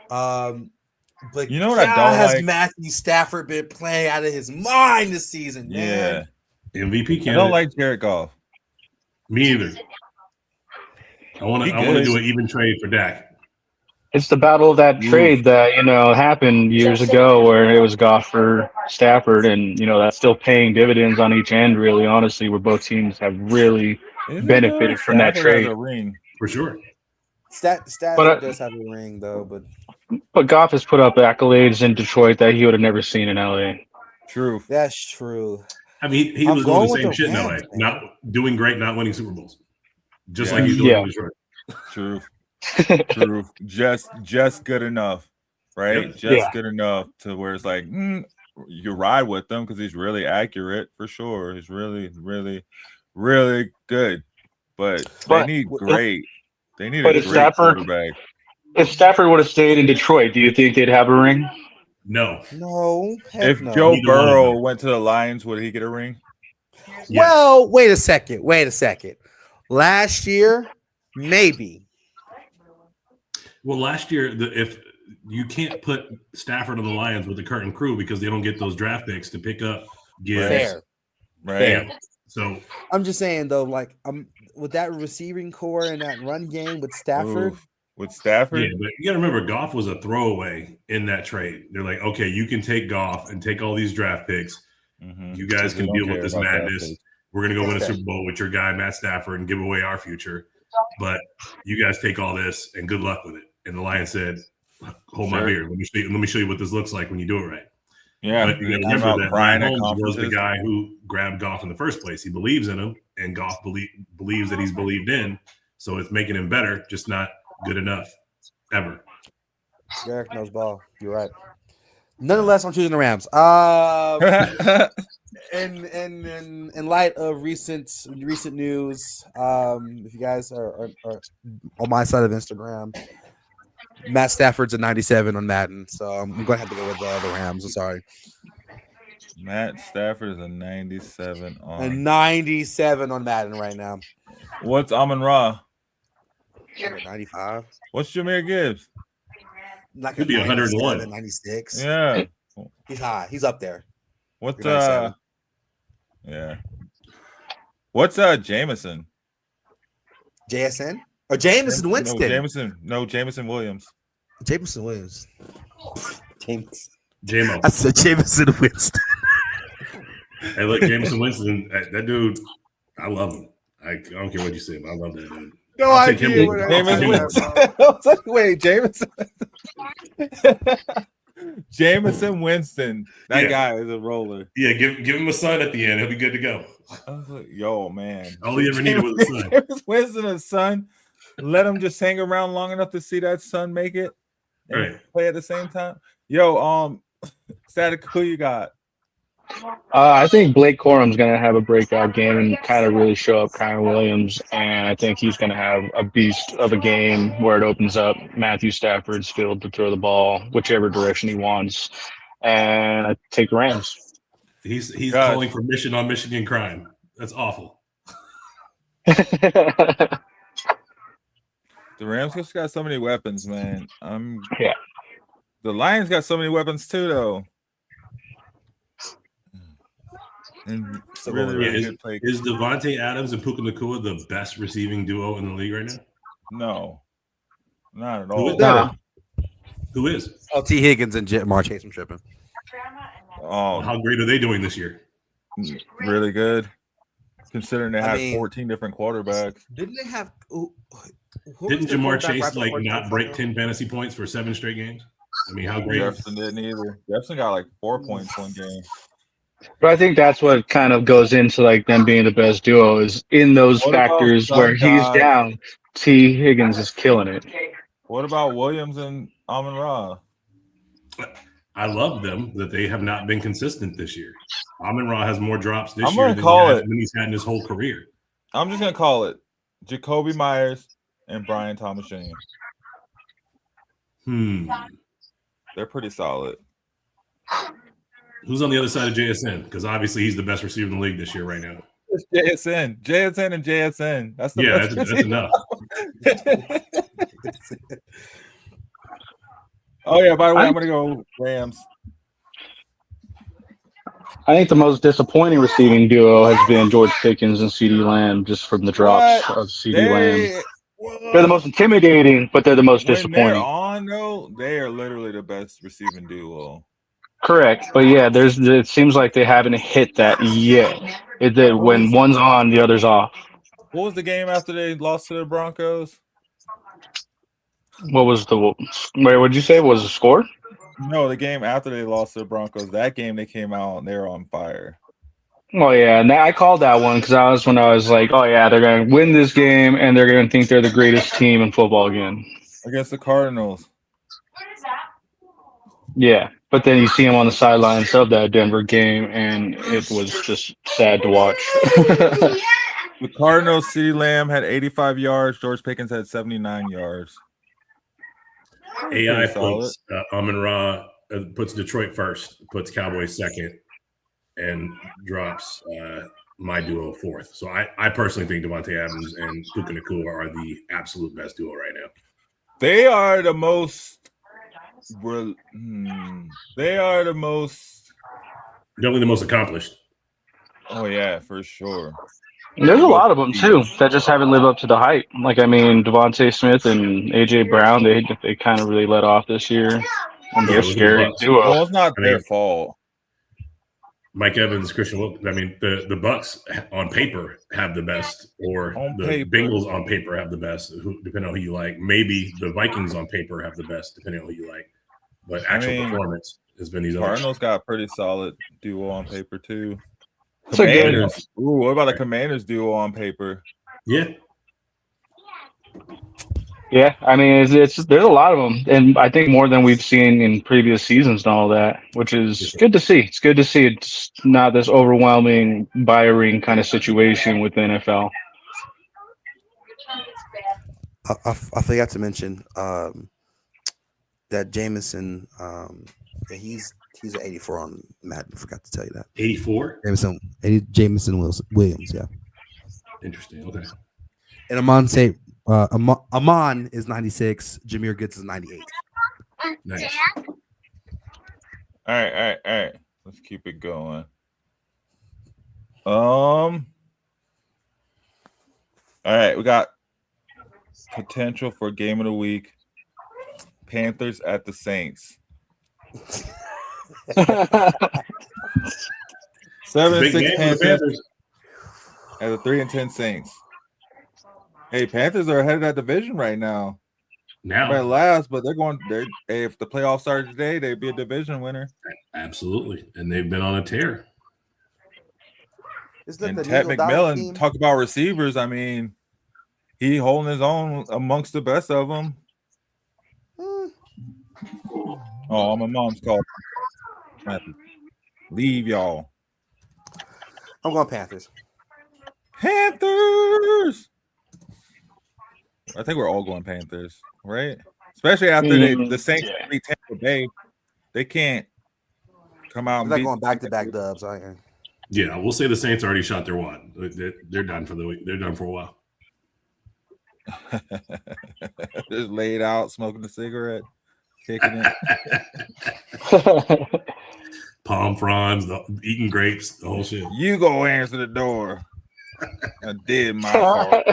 But you know what I don't has like? Matthew Stafford been playing out of his mind this season, man. Yeah. MVP candidate. I don't like Jared Goff. Me either. I want to do an even trade for Dak. It's the battle of that trade that happened years ago, where it was Goff for Stafford, and that's still paying dividends on each end. Really, honestly, where both teams have really benefited from that trade. Has a ring. For sure. Stafford does have a ring though, but Goff has put up accolades in Detroit that he would have never seen in LA. True. That's true. I mean, he was doing the same shit in LA, not doing great, not winning Super Bowls, just like he's doing in Detroit. True. True. Just good enough, right? Just good enough to where it's like you ride with them because he's really accurate for sure. He's really, really, really good. But they need great. They need a great quarterback. If Stafford would have stayed in Detroit, do you think they'd have a ring? No. If Joe Burrow went to the Lions, would he get a ring? Yes. Well, wait a second. Last year, maybe. Well, last year, if you can't put Stafford on the Lions with the current crew because they don't get those draft picks to pick up Gibbs. Fair. Right. Fair. So I'm just saying though, like with that receiving core and that run game with Stafford. With Stafford? Yeah, but you got to remember, Goff was a throwaway in that trade. They're like, okay, you can take Goff and take all these draft picks. Mm-hmm. You guys can deal with this madness. We're going to go win a Super Bowl with your guy, Matt Stafford, and give away our future. But you guys take all this and good luck with it. And the Lions said, hold my beer. Let me show you what this looks like when you do it right. Yeah. But you remember that Ryan Holmes was the guy who grabbed Goff in the first place. He believes in him, and Goff believes that he's believed in. So it's making him better, just not good enough ever. Derek knows ball. You're right. Nonetheless, I'm choosing the Rams. In light of recent news, if you guys are on my side of Instagram, Matt Stafford's a 97 on Madden, so I'm going to have to go with the Rams. I'm sorry. Matt Stafford is a 97 on. A 97 on Madden right now. What's Amon-Ra? 95. What's Jahmyr Gibbs? Could be 101. 96. Yeah. He's high. He's up there. What's What's Jameson? JSN? Or Jameson Winston? Jameson Williams. Jameson Williams. J-Mo. I said Jameson Winston. Hey, look, Jameson Winston, that dude, I love him. I don't care what you say, but I love that dude. No idea what Jameson. Wait, Jameson. Jameson Winston. That guy is a roller. Yeah, give him a son at the end. He'll be good to go. I was like, yo, man. All he ever needed was a son. Jameson Winston, a son. Let him just hang around long enough to see that son make it and play at the same time. Yo, Statik, who you got? I think Blake Corum's going to have a breakout game and kind of really show up Kyron Williams. And I think he's going to have a beast of a game where it opens up Matthew Stafford's field to throw the ball whichever direction he wants. And I take the Rams. He's calling for mission on Michigan crime. That's awful. The Rams just got so many weapons, man. The Lions got so many weapons too, though. And really good play. Is Devontae Adams and Puka Nacua the best receiving duo in the league right now? No, not at Who all. is that? Who is? Oh, T. Higgins and Jamar Chase. I'm tripping. Oh, how great are they doing this year? Really good, considering they had 14 different quarterbacks. Didn't they have? Didn't Jamar Chase not break 10 fantasy points for 7 straight games? I mean, how great? Jefferson didn't either. Jefferson got like 4 points one game. But I think that's what kind of goes into like them being the best duo is in those factors where he's down. T. Higgins is killing it. What about Williams and Amon-Ra? I love them that they have not been consistent this year. Amon-Ra has more drops this I'm year gonna than he's had in his whole career. I'm just gonna call it Jacoby Myers and Brian Thomas Jr. They're pretty solid. Who's on the other side of JSN? Because obviously he's the best receiver in the league this year right now. It's JSN. JSN and JSN. That's the best that's enough. Oh, yeah, by the way, I'm going to go Rams. I think the most disappointing receiving duo has been George Pickens and CeeDee Lamb just from the drops of CeeDee Lamb. They're the most intimidating, but they're the most disappointing. They're on, though, they are literally the best receiving duo. Correct, but yeah, it seems like they haven't hit that yet. When one's on, the other's off. What was the game after they lost to the Broncos? What did you say? What was the score? No, the game after they lost to the Broncos. That game they came out and they were on fire. Oh yeah, and I called that one because I was like, oh yeah, they're gonna win this game and they're gonna think they're the greatest team in football again against the Cardinals. Yeah, but then you see him on the sidelines of that Denver game, and it was just sad to watch. The Cardinals, CeeDee Lamb had 85 yards. George Pickens had 79 yards. AI puts Amon-Ra puts Detroit first, puts Cowboys second, and drops my duo fourth. So I personally think Devontae Adams and Puka Nacua are the absolute best duo right now. They are the most. They are the most. Definitely the most accomplished. Oh yeah, for sure. There's a lot of them too that just haven't lived up to the hype. Like Devontae Smith and AJ Brown, they kind of really let off this year, and they're scary duo. Well, it's not their fault. Mike Evans, Christian Wilkins. I mean, the Bucks on paper have the best, or Bengals on paper have the best, depending on who you like. Maybe the Vikings on paper have the best, depending on who you like. But actual performance has been these others. Cardinals got a pretty solid duo on paper too. It's a Commanders. Ooh, what about the Commanders duo on paper? Yeah. Yeah, I mean, there's a lot of them, and I think more than we've seen in previous seasons and all that, which is good to see. It's good to see it's not this overwhelming buy-a-ring kind of situation with the NFL. I forgot to mention that Jameson, he's an 84 on Madden. I forgot to tell you that. 84? Jameson Williams, yeah. Interesting. Okay. And Amon is 96. Jahmyr Gibbs is 98. Nice. All right. Let's keep it going. All right, we got potential for game of the week. Panthers at the Saints. 7-6 Panthers at the 3-10 Saints. Hey, Panthers are ahead of that division right now. Everybody laughs, but if the playoffs started today, they'd be a division winner. Absolutely, and they've been on a tear. And Ted McMillan, talk about receivers. I mean, he holding his own amongst the best of them. Oh, my mom's called. Leave y'all. I'm going Panthers. Panthers. I think we're all going Panthers, right? Especially after the Saints beat Tampa Bay, they can't come out. They're going back-to-back dubs. Yeah, we'll say the Saints already shot their wad. They're done for the week. They're done for a while. Just laid out, smoking a cigarette, kicking it. Palm fronds, eating grapes, the whole shit. You go answer the door. I did my part.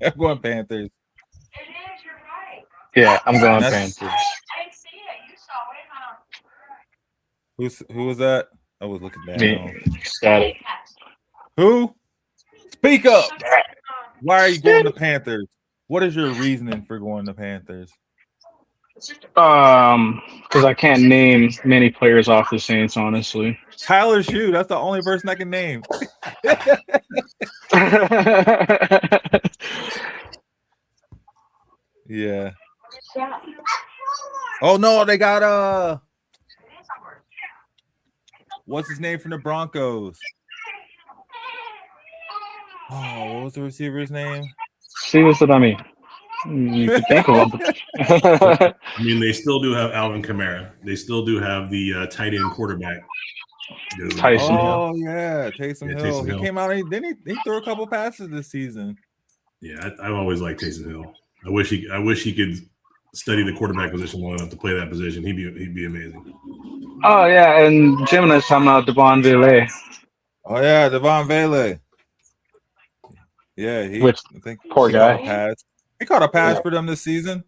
I'm going Panthers. Yeah, I'm going Panthers. Who was that? I was looking down. Statik. Who? Speak up. Why are you going to Panthers? What is your reasoning for going to Panthers? Because I can't name many players off the Saints, honestly. Tyler Shue, that's the only person I can name. Yeah. Oh no, they got what's his name from the Broncos? Oh, what was the receiver's name? See, that's what I mean. You could think of them. I mean, they still do have Alvin Kamara. They still do have the tight end quarterback. Tyson Hill. Yeah, Taysom Hill. He came out and he threw a couple passes this season. Yeah, I've always liked Taysom Hill. I wish he could study the quarterback position long enough to play that position. He'd be amazing. Oh yeah, and Gemini's talking about Devon Vele. Oh yeah, Devon Vele. Yeah, I think poor guy. He caught a pass for them this season.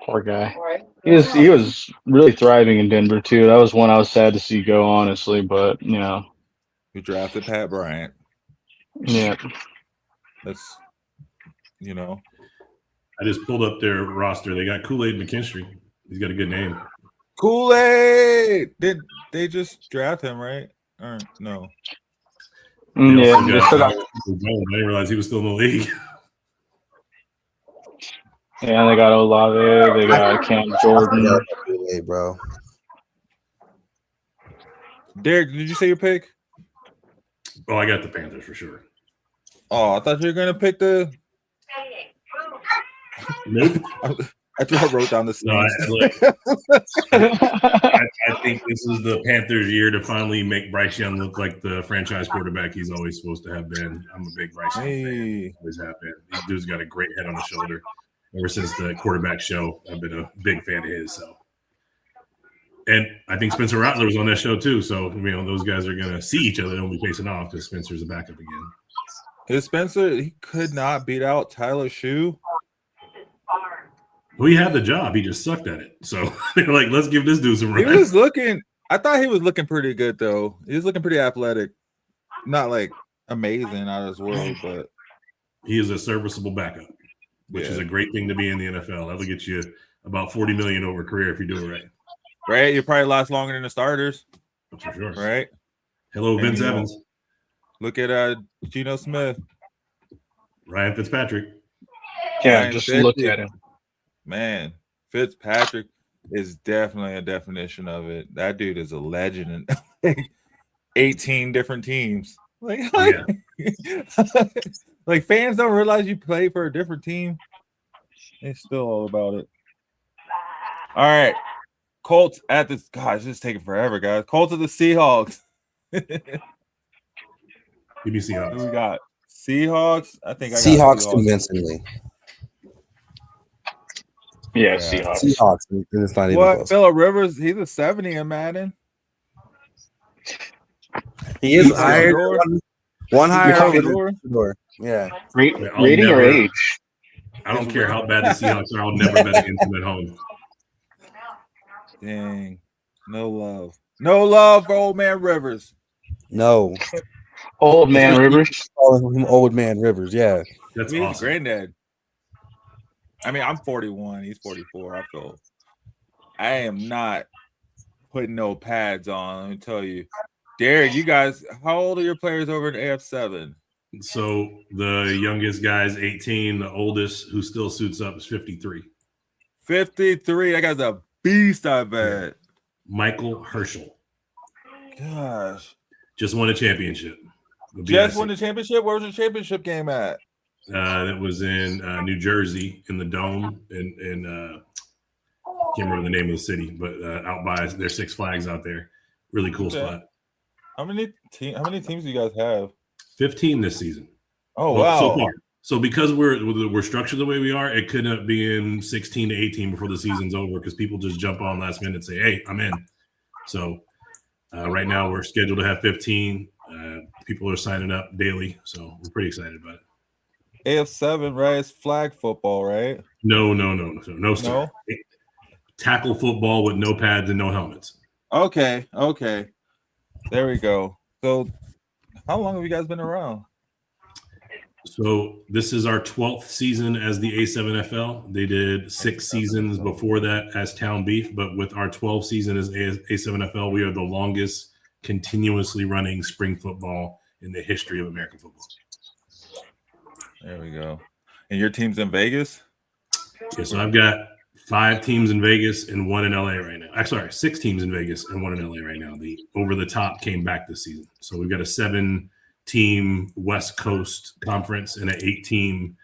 Poor guy. He was really thriving in Denver too. That was one I was sad to see go, honestly. But we drafted Pat Bryant. Yeah, that's I just pulled up their roster. They got Kool-Aid McKinstry. He's got a good name. Kool-Aid. Did they just draft him, right? Or no? Yeah. I didn't realize he was still in the league. Yeah, they got Olave. They got Cam Jordan. Hey, bro. Derek, did you say your pick? Oh, I got the Panthers for sure. Oh, I thought you were gonna pick the. Nope. I wrote down the I think this is the Panthers' year to finally make Bryce Young look like the franchise quarterback he's always supposed to have been. I'm a big Bryce Young fan. Always have been. This dude's got a great head on his shoulder. Ever since the quarterback show, I've been a big fan of his. So, and I think Spencer Rattler was on that show too. So those guys are gonna see each other and be facing off because Spencer's a backup again. Is Spencer? He could not beat out Tyler Shue. Well, he had the job. He just sucked at it. So they're like, let's give this dude some run. He was looking. I thought he was looking pretty good though. He was looking pretty athletic, not like amazing out of his world, but he is a serviceable backup. Which is a great thing to be in the NFL. That'll get you about $40 million over a career if you do it right. Right, you probably last longer than the starters. That's for sure. Right. Hello, Vince Evans. Look at Geno Smith, Ryan Fitzpatrick. Yeah, Ryan just look at him. Man, Fitzpatrick is definitely a definition of it. That dude is a legend in 18 different teams. Like fans don't realize you play for a different team. It's still all about it. All right. Colts at this. God, it's just taking forever, guys. Colts at the Seahawks. Give me Seahawks. Who we got? Seahawks. I think I got Seahawks convincingly. Yeah, Seahawks. Seahawks. It's not even what? Phillip Rivers, he's a 70 in Madden. He is higher. One higher. Yeah. Rating or age? I don't care how bad the Seahawks are. I'll never bet against them at home. Dang. No love. No love for old man Rivers. No. Old man Rivers? Calling him old man Rivers, yeah. That's He's awesome. granddad. I mean, I'm 41. He's 44. I am not putting no pads on. Let me tell you, Derek. You guys, how old are your players over in AF7? So the youngest guy's 18. The oldest, who still suits up, is 53. 53. That guy's a beast. I bet. Michael Herschel. Gosh. Just won a championship. Just won the championship? Where was the championship game at? That was in New Jersey in the Dome in can't remember the name of the city, but out by there's Six Flags out there. Really cool spot. How many teams do you guys have? 15 this season. Oh, wow. So far. So because we're structured the way we are, it could up being 16 to 18 before the season's over because people just jump on last minute and say, hey, I'm in. So right now we're scheduled to have 15. People are signing up daily, so we're pretty excited about it. AF7, right? It's flag football, right? No, sir. Tackle football with no pads and no helmets. Okay. There we go. So how long have you guys been around? So this is our 12th season as the A7FL. They did 6 seasons before that as Town Beef, but with our 12th season as A7FL, we are the longest continuously running spring football in the history of American football. There we go. And your team's in Vegas? Yeah, so I've got 5 teams in Vegas and 1 in LA right now. Sorry, 6 teams in Vegas and 1 in LA right now. The Over the Top came back this season. So we've got a 7-team West Coast conference and an 8-team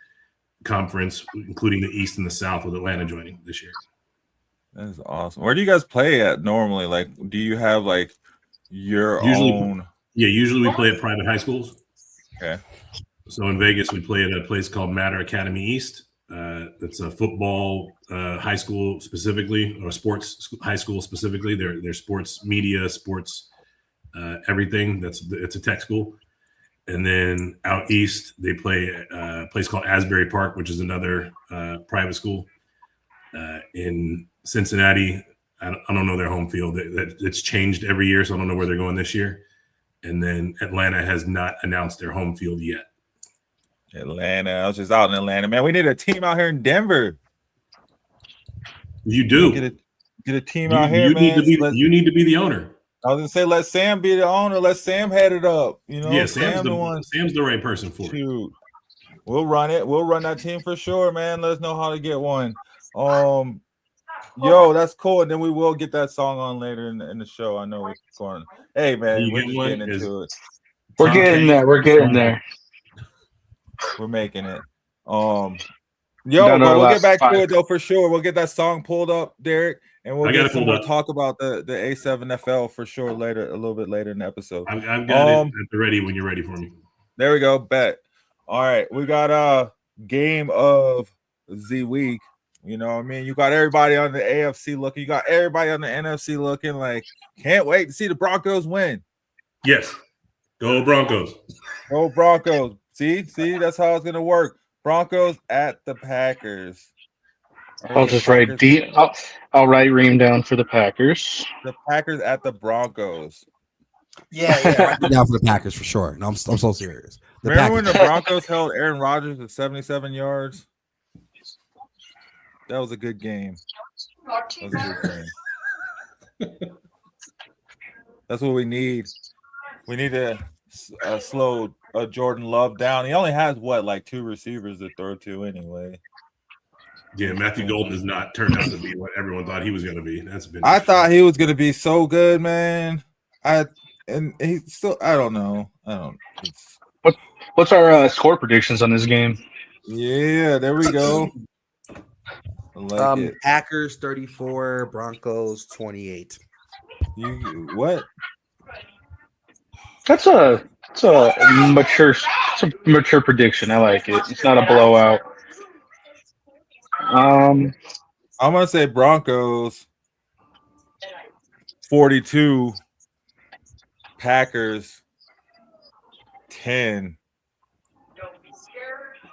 conference, including the East and the South, with Atlanta joining this year. That is awesome. Where do you guys play at normally? Like, do you have like your own? Yeah, usually we play at private high schools. Okay. So in Vegas, we play at a place called Matter Academy East. That's a football high school specifically, or sports high school specifically. They're sports media, sports everything. It's a tech school. And then out east, they play a place called Asbury Park, which is another private school. In Cincinnati, I don't know their home field. It's changed every year, so I don't know where they're going this year. And then Atlanta has not announced their home field yet. Atlanta. I was just out in Atlanta, man. We need a team out here in Denver. You do get a team out here, man. You need to be the owner. I was gonna say, let Sam be the owner. Let Sam head it up. You know, yeah, Sam's the right person for it. We'll run it. We'll run that team for sure, man. Let us know how to get one. Yo, that's cool. And then we will get that song on later in the show. I know what's going. Hey, man, we're just getting into it. We're getting there. We're getting there. We're making it. But we'll get back to it though for sure. We'll get that song pulled up, Derek, and we'll talk about the A7FL for sure later, a little bit later in the episode. I've got it ready when you're ready for me. There we go. Bet. All right, we got a game of the week. You know what I mean? You got everybody on the AFC looking. You got everybody on the NFC looking like, can't wait to see the Broncos win. Yes. Go Broncos. Go Broncos. See, that's how it's gonna work. Broncos at the Packers. I'll just write I'll write Reem down for the Packers. The Packers at the Broncos. Yeah. Write me down for the Packers for sure. No, I'm so serious. Remember when the Broncos held Aaron Rodgers at 77 yards? That was a good game. That's what we need. We need to slow Jordan Love down. He only has like 2 receivers to throw to anyway. Yeah, Matthew Golden has not turned out to be what everyone thought he was going to be. I thought he was going to be so good, man. And he's still. I don't know. What's our score predictions on this game? Yeah, there we go. Packers 34, Broncos 28. What? That's a mature prediction. I like it. It's not a blowout. I'm gonna say Broncos 42, Packers 10.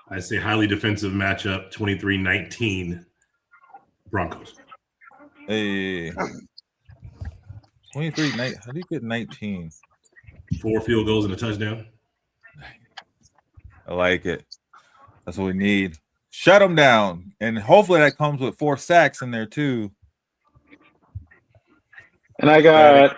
I say highly defensive matchup 23-19 Broncos. Hey. 23. How do you get 19? 4 field goals and a touchdown. I like it. That's what we need. Shut them down, and hopefully that comes with 4 sacks in there too. And I got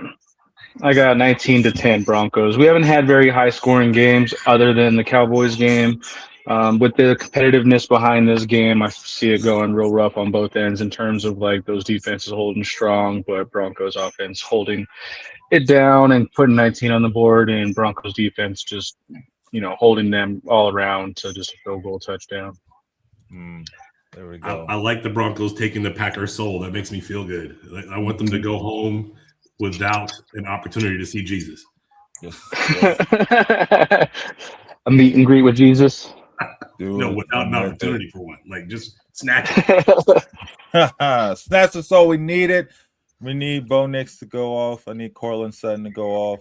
19-10 Broncos. We haven't had very high scoring games other than the Cowboys game. With the competitiveness behind this game, I see it going real rough on both ends in terms of like those defenses holding strong, but Broncos offense holding it down and putting 19 on the board, and Broncos defense just holding them all around to just a field goal touchdown. There we go. I like the Broncos taking the Packers soul. That makes me feel good. I want them to go home without an opportunity to see Jesus. A meet and greet with Jesus. Dude, no, without an opportunity for one. Like, just snatch it. Snatch the soul. We need it. We need Bo Nix to go off. I need Cortland Sutton to go off.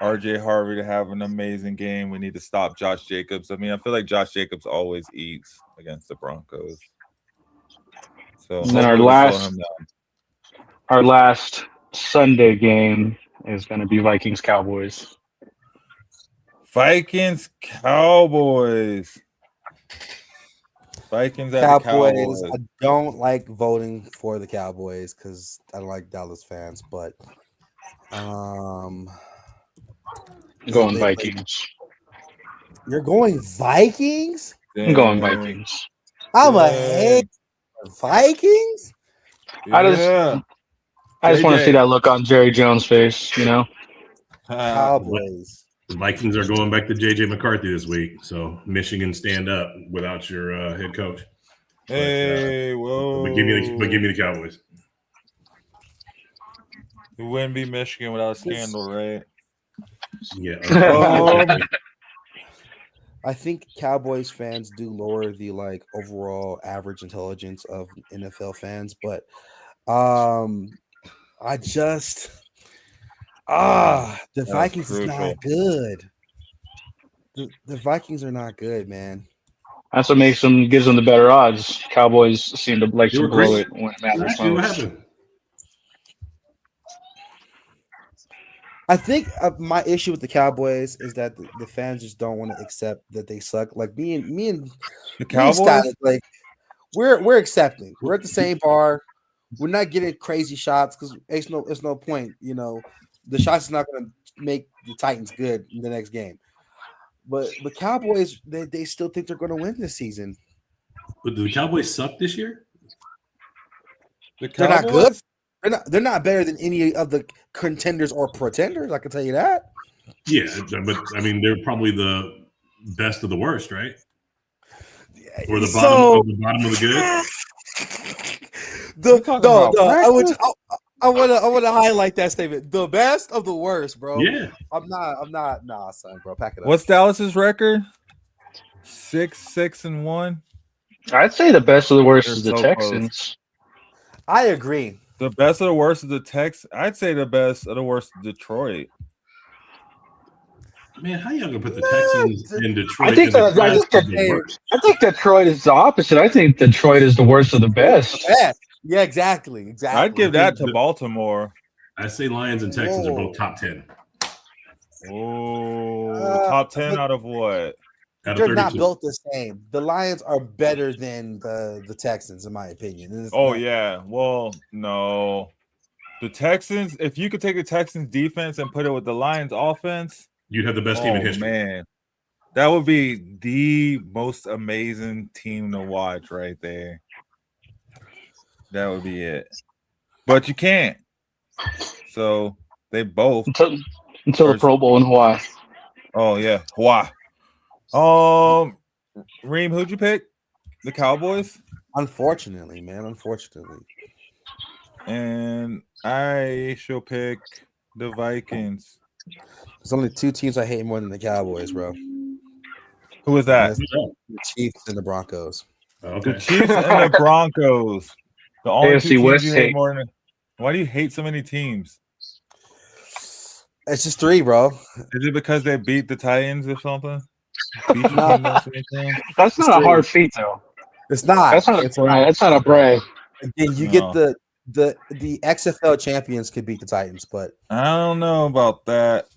RJ Harvey to have an amazing game. We need to stop Josh Jacobs. I mean, I feel like Josh Jacobs always eats against the Broncos. So and then our last Sunday game is going to be Vikings Cowboys. Vikings Cowboys. Vikings at Cowboys. the Cowboys. I don't like voting for the Cowboys because I don't like Dallas fans, but going Vikings. You're going Vikings? I'm going Vikings. I'm a hate Vikings. I just want to see that look on Jerry Jones' face, Cowboys. The Vikings are going back to J.J. McCarthy this week, so Michigan stand up without your head coach. Whoa! But give me the Cowboys. It wouldn't be Michigan without a scandal, right? Yeah. I think Cowboys fans do lower the overall average intelligence of NFL fans, but the Vikings is not good. The Vikings are not good, man. That's what gives them the better odds. Cowboys seem to like to blow it when it matters most. I think my issue with the Cowboys is that the fans just don't want to accept that they suck. Like me and the Cowboys, we're accepting. We're at the same bar. We're not getting crazy shots because it's no point. The shots is not going to make the Titans good in the next game. But the Cowboys, they still think they're going to win this season. But do the Cowboys suck this year? They're not good. They're not better than any of the contenders or pretenders. I can tell you that. Yeah, but I mean, they're probably the best of the worst, right? Or the bottom of the good. I want to highlight that statement. The best of the worst, bro. Yeah. I'm not. Nah, son, bro. Pack it up. What's Dallas's record? 6-1. I'd say the best of the worst is the Texans. Close. I agree. The best of the worst is the Texans. I'd say the best of the worst is Detroit. Man, how you gonna put the Texans in Detroit? I think Detroit is the opposite. I think Detroit is the worst of the best. Yeah, exactly. I'd give that to Baltimore. I say Lions and Texans are both top 10. Oh, top 10 out of what? They're not built the same. The Lions are better than the Texans, in my opinion. Yeah. Well, no. The Texans, if you could take the Texans defense and put it with the Lions offense, you'd have the best team in history. Man. That would be the most amazing team to watch right there. That would be it. But you can't. So they both until the Pro Bowl in Hawaii. Oh yeah, Hawaii. Reem, who'd you pick? The Cowboys? Unfortunately, man. Unfortunately. And I shall pick the Vikings. There's only two teams I hate more than the Cowboys, bro. Who is that? The Chiefs and the Broncos. Okay. The Chiefs and the Broncos. The only AFC two teams West you hate more than. Why do you hate so many teams? It's just three, bro. Is it because they beat the Titans or something? That's not a hard feat, though. It's not. That's not a brag. Again, you get the XFL champions could beat the Titans, but I don't know about that.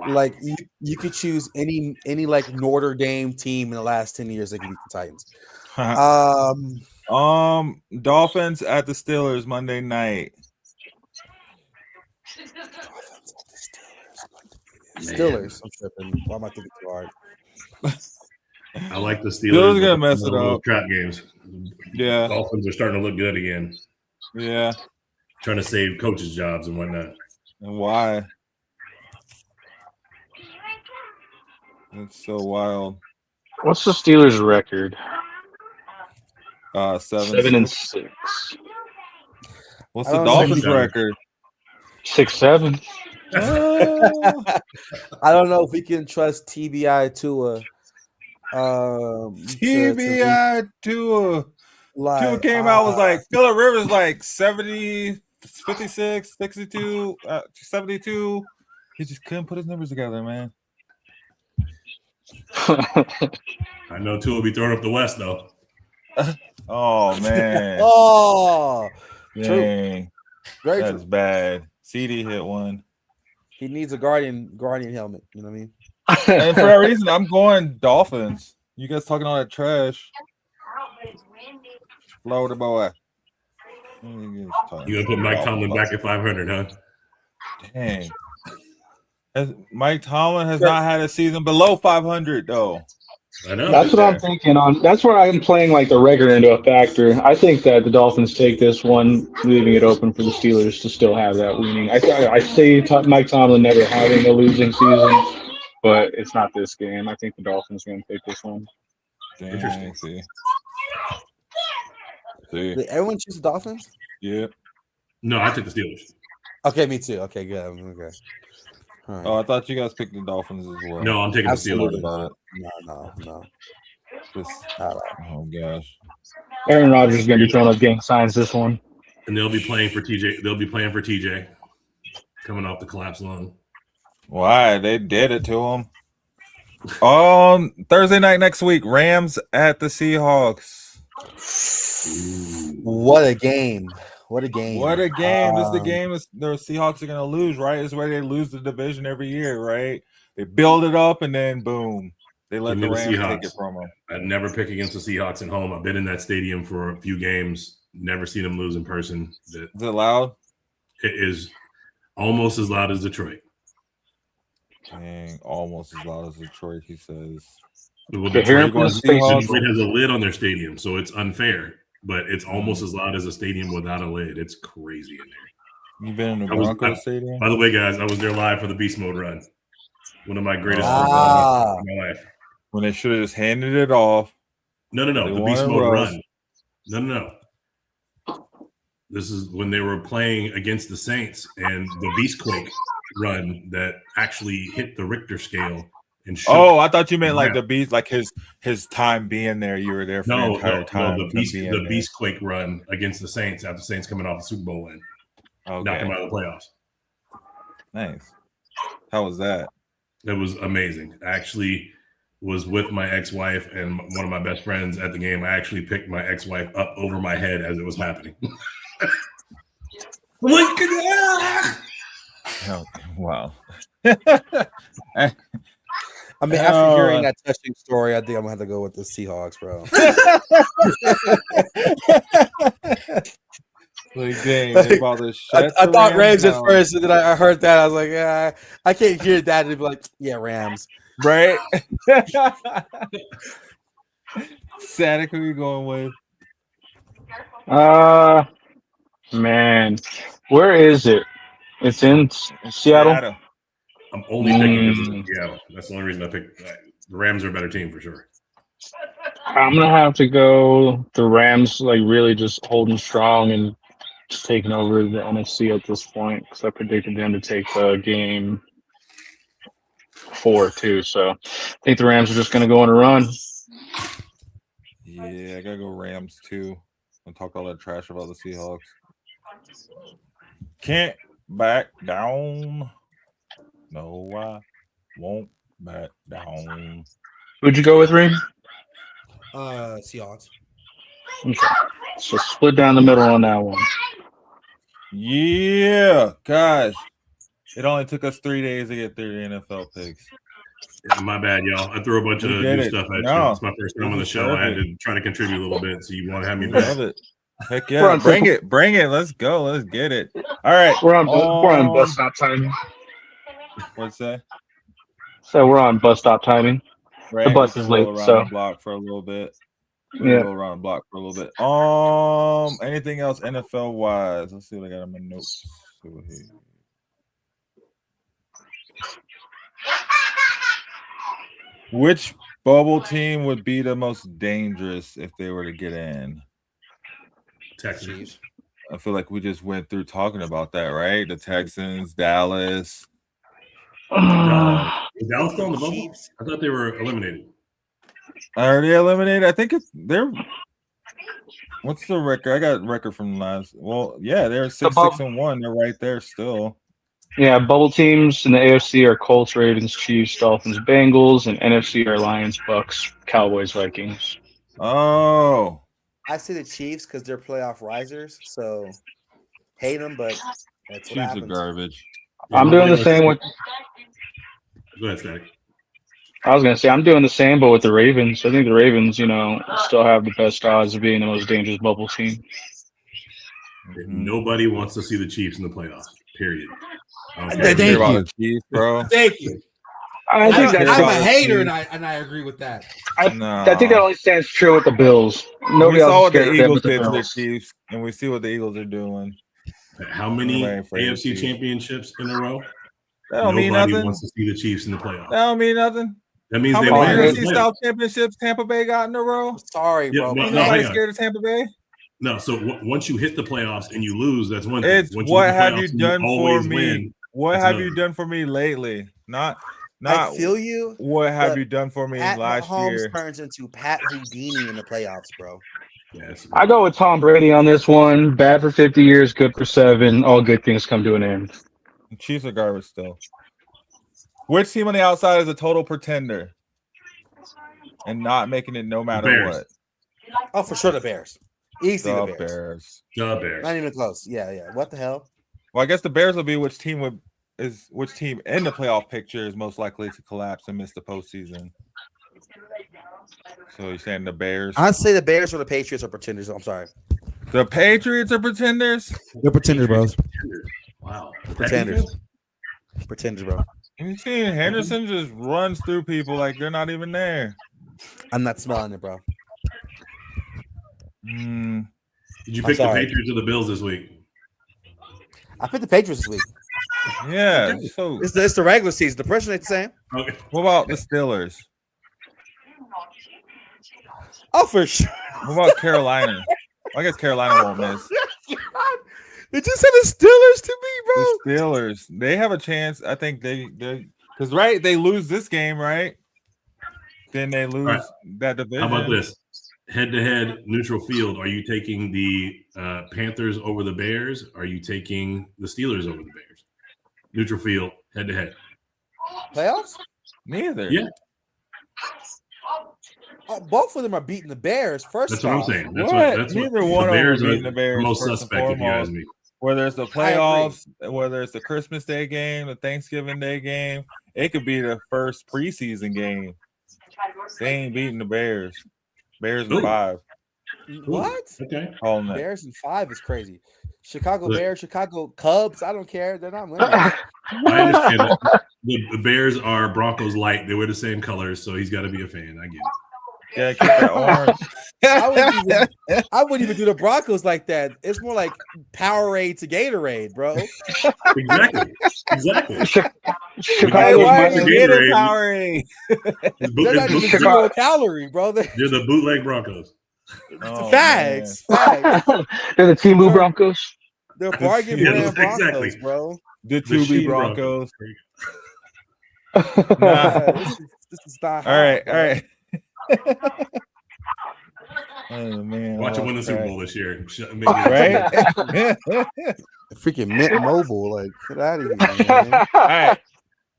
Like you could choose any like Notre Dame team in the last 10 years that could beat the Titans. Dolphins at the Steelers Monday night. Steelers. I'm tripping. Why am I thinking too hard? I like the Steelers. Steelers gonna mess it little up. Trap games. Yeah. Dolphins are starting to look good again. Yeah. Trying to save coaches' jobs and whatnot. And why? It's so wild. What's the Steelers' record? 7-6. What's the I don't know. Dolphins' record? 6-7. I don't know if we can trust TBI Tua. TBI Tua. Like, Tua came out was like Phillip Rivers like 70, 56, 62, 72. He just couldn't put his numbers together, man. I know Tua will be throwing up the West though. Oh man. Oh, dang. Very That's true. bad. CD hit one. He needs a guardian helmet. You know what I mean? And for that reason, I'm going Dolphins. You guys talking all that trash. Lower the boy. You gonna put Mike Tomlin back at 500, huh? Dang. Mike Tomlin has not had a season below 500 though. I know. That's what I'm thinking on. That's where I'm playing like the record into a factor. I think that the Dolphins take this one, leaving it open for the Steelers to still have that winning. I say Mike Tomlin never having a losing season, but it's not this game. I think the Dolphins are going to take this one. Interesting. See. Did everyone choose the Dolphins? Yeah. No, I took the Steelers. Okay, me too. Okay, good. Okay. Right. Oh, I thought you guys picked the Dolphins as well. No, I'm taking the Steelers. About it. No. Oh gosh. Aaron Rodgers is going to be throwing up gang signs this one. And they'll be playing for TJ. They'll be playing for TJ coming off the collapsed lung. Why? They did it to him. Thursday night next week, Rams at the Seahawks. What a game. What a game. What a game. This is the game the Seahawks are going to lose, right? This is where they lose the division every year, right? They build it up and then boom. They let the Rams take it from them. I'd never pick against the Seahawks at home. I've been in that stadium for a few games. Never seen them lose in person. Is it loud? It is almost as loud as Detroit. Dang, almost as loud as Detroit, he says. Well, Detroit has a lid on their stadium, so it's unfair. But it's almost as loud as a stadium without a lid. It's crazy in there. You've been in the Broncos stadium? By the way, guys, I was there live for the Beast Mode run. One of my greatest of my life. When they should have just handed it off. No. The Beast Mode run. No. This is when they were playing against the Saints and the Beastquake run that actually hit the Richter scale. And I thought you meant like the Beast, like his time being there. You were there for the entire time. No, the Beastquake run against the Saints after the Saints coming off the Super Bowl win. Knocked them out of the playoffs. Nice. How was that? It was amazing. I actually was with my ex-wife and one of my best friends at the game. I actually picked my ex-wife up over my head as it was happening. Wow. I mean, after hearing that touching story, I think I'm gonna have to go with the Seahawks, bro. I thought Rams at first, and then I heard that. I was like, yeah, I can't hear that and be like, yeah, Rams, right? Statik, who are you going with? Man, where is it? It's in Seattle. I'm only picking this in Seattle. That's the only reason I picked. The Rams are a better team for sure. I'm gonna have to go the Rams, like really just holding strong and just taking over the NFC at this point because I predicted them to take game 4 too. So I think the Rams are just gonna go on a run. Yeah, I gotta go Rams too. And talk all that trash about the Seahawks. Can't back down. No, I won't back down. Who'd you go with, Reem? Seahawks. Okay. So split down the middle on that one. Yeah, gosh. It only took us 3 days to get through the NFL picks. My bad, y'all. I threw a bunch of new stuff at you. It's my first time on the show. I had to try to contribute a little bit, so you want to have me back. Love it. Heck yeah. Bring it. Let's go. Let's get it. All right. We're on bus stop timing. What's that? So we're on bus stop timing. Right. The bus is late, so the block for a little bit. Yeah. Go around the block for a little bit. Anything else NFL wise? Let's see what I got in my notes. Which bubble team would be the most dangerous if they were to get in? Texans. I feel like we just went through talking about that, right? The Texans, Dallas. Is Dallas still in the bubble? I thought they were eliminated. Are they eliminated? I think they're. What's the record? I got record from last. Well, yeah, they're 6-6-1. They're right there still. Yeah, bubble teams in the AFC are Colts, Ravens, Chiefs, Dolphins, Bengals, and NFC are Lions, Bucks, Cowboys, Vikings. Oh, I say the Chiefs because they're playoff risers. So hate them, but that's what happens. Chiefs are garbage. I'm doing the same with. Go ahead, Statik. I was gonna say I'm doing the same, but with the Ravens. I think the Ravens, still have the best odds of being the most dangerous bubble team. Nobody wants to see the Chiefs in the playoffs. Period. Thank you. About the Chiefs, bro. Thank you. I think I'm a hater, and I agree with that. I think that only stands true with the Bills. Nobody we saw else what the is Eagles the did to the Bills. Chiefs, and we see what the Eagles are doing. How many AFC championships in a row? That don't mean Nobody nothing. wants to see the Chiefs in the playoffs. That don't mean nothing. That means How they many win. NFC South championships Tampa Bay got in a row? Sorry, bro. Yeah, Ain't nobody scared of Tampa Bay? No, so once you hit the playoffs and you lose, that's one thing. It's Once what you have you done for me? Win, what have you done for me lately? Not I feel you. What have you done for me Pat last Mahomes year? turns into Pat Houdini in the playoffs, bro. Yes. I go with Tom Brady on this one. Bad for 50 years, good for 7. All good things come to an end. The Chiefs are garbage still. Which team on the outside is a total pretender and not making it no matter what? Oh, for sure, the Bears. Easily the Bears. The Bears. Not even close. Yeah. What the hell? Well, I guess the Bears will be which team in the playoff picture is most likely to collapse and miss the postseason. So you're saying the Bears? I'd say the Bears or the Patriots are pretenders. I'm sorry. The Patriots are pretenders? They're pretenders, bro. Wow. Pretenders. Pretenders, bro. You see Henderson just runs through people like they're not even there. I'm not smelling it, bro. Did you pick the Patriots or the Bills this week? I picked the Patriots this week. Yeah. So it's the regular season. The pressure ain't the same. Okay. What about the Steelers? Oh, for sure. What about Carolina? I guess Carolina won't miss. Did you say the Steelers to me, bro? The Steelers, they have a chance. I think they because they lose this game, right? Then they lose that division. How about this? Head-to-head neutral field. Are you taking the Panthers over the Bears? Are you taking the Steelers over the Bears? Neutral field, head-to-head. Playoffs? Neither. Yeah. Both of them are beating the Bears. That's what I'm saying. Neither one of them are beating the Bears. Most suspect, if you ask me. Whether it's the playoffs, whether it's the Christmas Day game, the Thanksgiving Day game, it could be the first preseason game. They ain't beating the Bears. Bears in 5. What? Okay. Bears in 5 is crazy. Chicago Bears, Chicago Cubs. I don't care. They're not winning. I understand that. The Bears are Broncos light. They wear the same colors, so he's got to be a fan. I get it. Yeah, keep that orange. I wouldn't even do the Broncos like that. It's more like Powerade to Gatorade, bro. Exactly. Chicago's Powerade. They're not even 0 calorie, bro. They're the bootleg Broncos. Facts. They're the Timu Broncos. They're bargain brand Broncos, bro. The 2B Broncos. This is not all right. Oh man! Watch him win the Super Bowl this year, right? Freaking Mint Mobile, like get out of here, man. All right,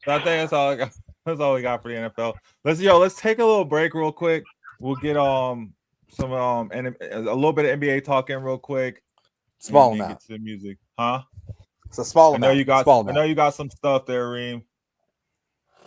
so I think that's all I got. That's all we got for the NFL. Let's take a little break real quick. We'll get some and a little bit of NBA talk in real quick. Small amount. To the music, huh? It's a small I amount. know you got. Small I amount. know you got some stuff there, Reem.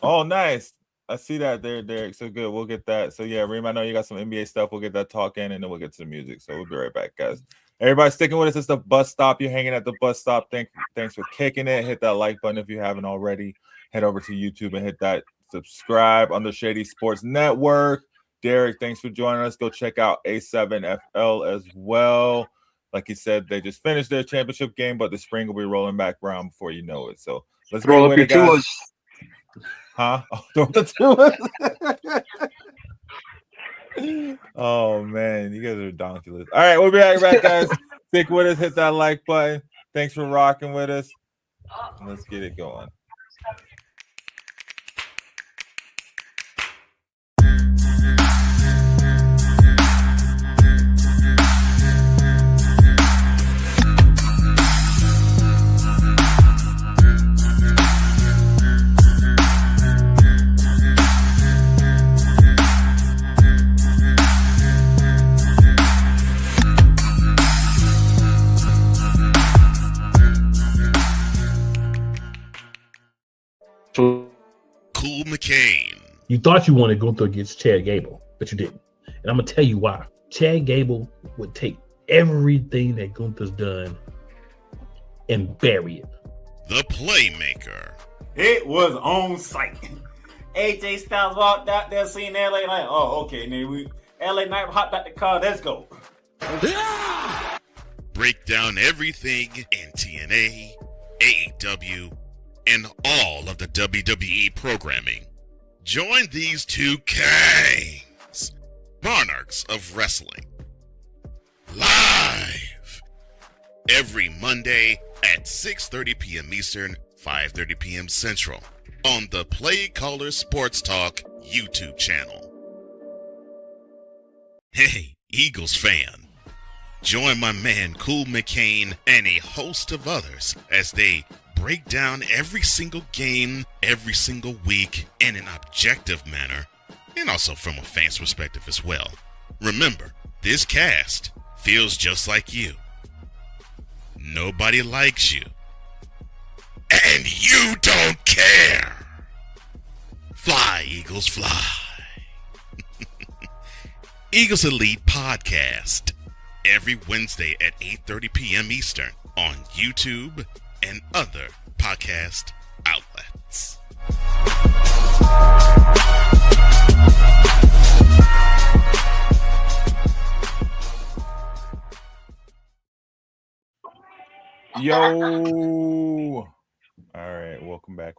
Oh, nice. I see that there, Derek. So good. We'll get that. So yeah, Reem, I know you got some NBA stuff. We'll get that talk in, and then we'll get to the music. So we'll be right back, guys. Everybody sticking with us. It's the bus stop. You're hanging at the bus stop. Thanks for kicking it. Hit that like button if you haven't already. Head over to YouTube and hit that subscribe on the Shady Sports Network. Derek, thanks for joining us. Go check out A7FL as well. Like he said, they just finished their championship game, but the spring will be rolling back around before you know it. So let's Roll get up with your it, guys. tours. Huh? Oh, throw the tours. Oh man, you guys are donkulous. All right, we'll be right back, guys. Stick with us, hit that like button. Thanks for rocking with us. Let's get it going. Cool McCain. You thought you wanted to go through against Chad Gable, but you didn't. And I'm gonna tell you why. Chad Gable would take everything that Gunther's done and bury it. The Playmaker. It was on site. AJ Styles walked out there, seen LA like, oh, okay, then we LA Knight hopped out the car, let's go. Break down everything in TNA, AEW, and all of the WWE programming. Join these two kings, monarchs of wrestling, live every Monday at 6:30 p.m. Eastern, 5:30 p.m. Central on the Play Caller Sports Talk YouTube channel. Hey, Eagles fan, join my man Cool McCain and a host of others as they break down every single game, every single week in an objective manner, and also from a fan's perspective as well. Remember, this cast feels just like you. Nobody likes you. And you don't care. Fly, Eagles, fly. Eagles Elite Podcast, every Wednesday at 8:30 p.m. Eastern on YouTube and other podcast outlets. Yo. All right, welcome back,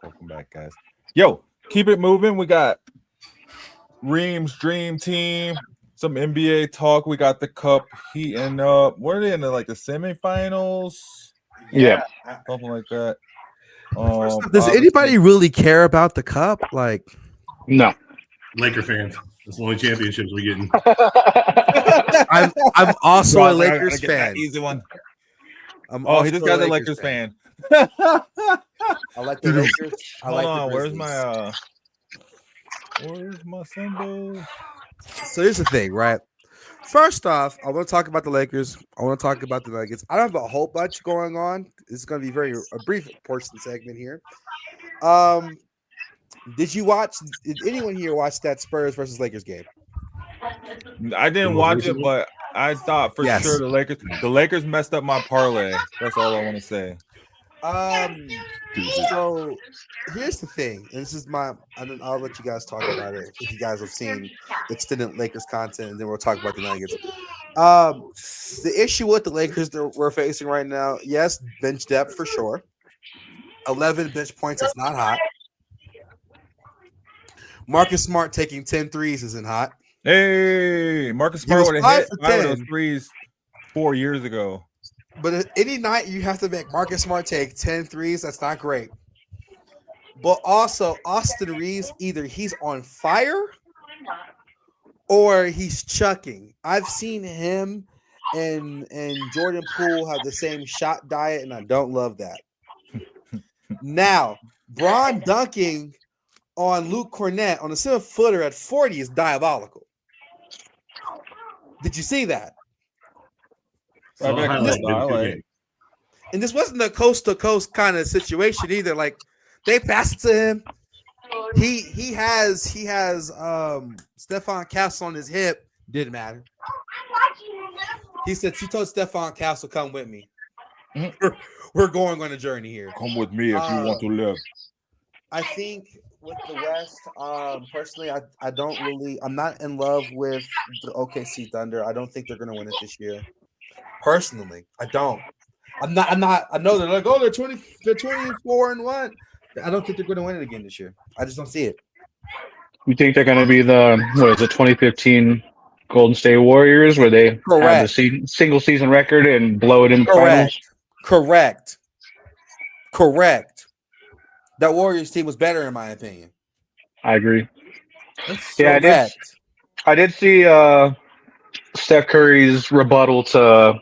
guys. Yo, keep it moving. We got Reem's Dream Team, some NBA talk. We got the cup heating up. What are they in the semifinals? Yeah, something like that. Does anybody really care about the cup? Like, no. Laker fans. That's the only championships we're getting. I'm also a Lakers fan. Easy one. He just got the Lakers fan. I like the Lakers. Hold on, where's my symbol? So here's the thing, right? First off, I want to talk about the Lakers. I want to talk about the Nuggets. I don't have a whole bunch going on. This is going to be a brief portion segment here. Did anyone here watch that Spurs versus Lakers game? I didn't watch it, but I thought for sure the Lakers messed up my parlay. That's all I want to say. So here's the thing, and this is I'll let you guys talk about it if you guys have seen extended Lakers content, and then we'll talk about the Nuggets. The issue with the Lakers that we're facing right now, yes, bench depth for sure. 11 bench points is not hot. Marcus Smart taking 10 threes isn't hot. Hey, Marcus Smart would have hit 5 of those threes 4 years ago. But any night you have to make Marcus Smart take 10 threes, that's not great. But also, Austin Reeves, either he's on fire or he's chucking. I've seen him and Jordan Poole have the same shot diet, and I don't love that. Now, Bron dunking on Luke Cornett on a 7-footer at 40 is diabolical. Did you see that? And this wasn't a coast to coast kind of situation either. Like they passed it to him. He has Stephon Castle on his hip. Didn't matter. He told Stephon Castle, "Come with me. We're going on a journey here. Come with me if you want to live." I think with the West, personally, I'm not in love with the OKC Thunder. I don't think they're going to win it this year. Personally, I don't. I'm not. I know they're like, oh, they're 24-1. I don't think they're going to win it again this year. I just don't see it. You think they're going to be the 2015 Golden State Warriors, where they have the single season record and blow it in the finals? Correct. That Warriors team was better, in my opinion. I agree. Yeah, I did see Steph Curry's rebuttal to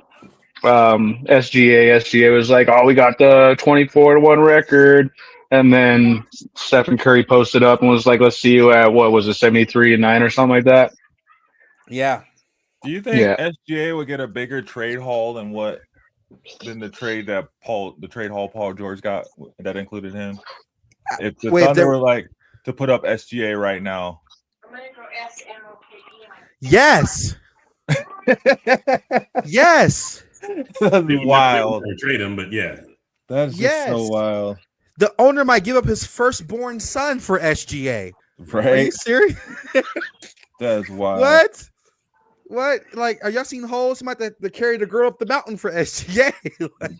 SGA. SGA was like, "Oh, we got the 24-1 record," and then Stephen Curry posted up and was like, "Let's see you at what was it, 73-9 or something like that." Yeah. Do you think SGA would get a bigger trade haul than the trade that Paul George got that included him? If the Thunder were like to put up SGA right now. Yes. Yes. That's wild. Trade him, but yeah. That's just so wild. The owner might give up his firstborn son for SGA. Right? Are you serious? That's wild. What? Like, are y'all seeing holes? Might to carry the girl up the mountain for SGA? Like,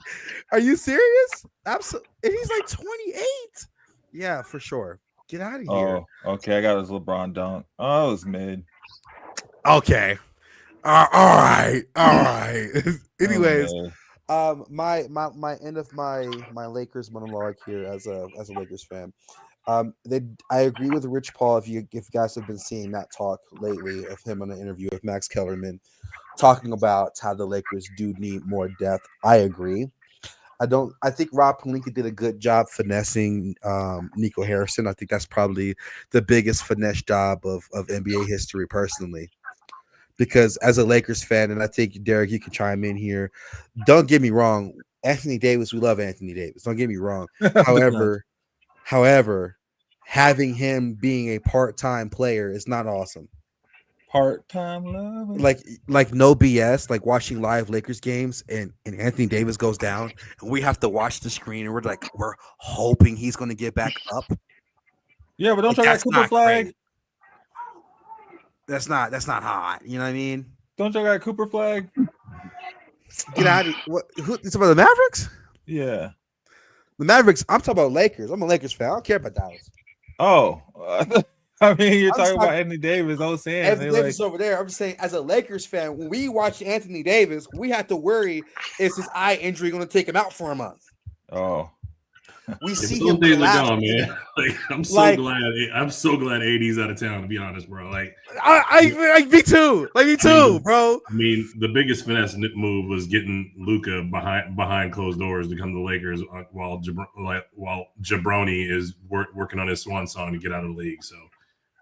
are you serious? Absolutely. And he's like 28. Yeah, for sure. Get out of here. Oh, okay. I got his LeBron dunk. Oh, it was mid. Okay. All right. Anyways, my end of my Lakers monologue here as a Lakers fan. I agree with Rich Paul. If you guys have been seeing that talk lately of him on an interview with Max Kellerman, talking about how the Lakers do need more depth. I agree. I think Rob Pelinka did a good job finessing Nico Harrison. I think that's probably the biggest finesse job of NBA history, personally. Because as a Lakers fan, and I think Derek, you can chime in here. Don't get me wrong, Anthony Davis. We love Anthony Davis. Don't get me wrong. However, having him being a part-time player is not awesome. Part-time love, like no BS. Like watching live Lakers games, and Anthony Davis goes down, and we have to watch the screen, and we're hoping he's going to get back up. Yeah, but don't try that Cooper flag. Great. That's not hot. You know what I mean? Don't you got Cooper flag? Get out of what? It's about the Mavericks? Yeah, the Mavericks. I'm talking about Lakers. I'm a Lakers fan. I don't care about Dallas. Oh, I mean, you're talking about Anthony Davis. I was saying Anthony Davis over there. I'm just saying, as a Lakers fan, when we watch Anthony Davis, we have to worry: is his eye injury going to take him out for a month? Oh. We see him collapse, man. Like, I'm so glad AD's out of town, to be honest, bro. Like, me too, bro. I mean, the biggest finesse move was getting Luka behind closed doors to come to the Lakers while Jabroni is working on his swan song to get out of the league. So,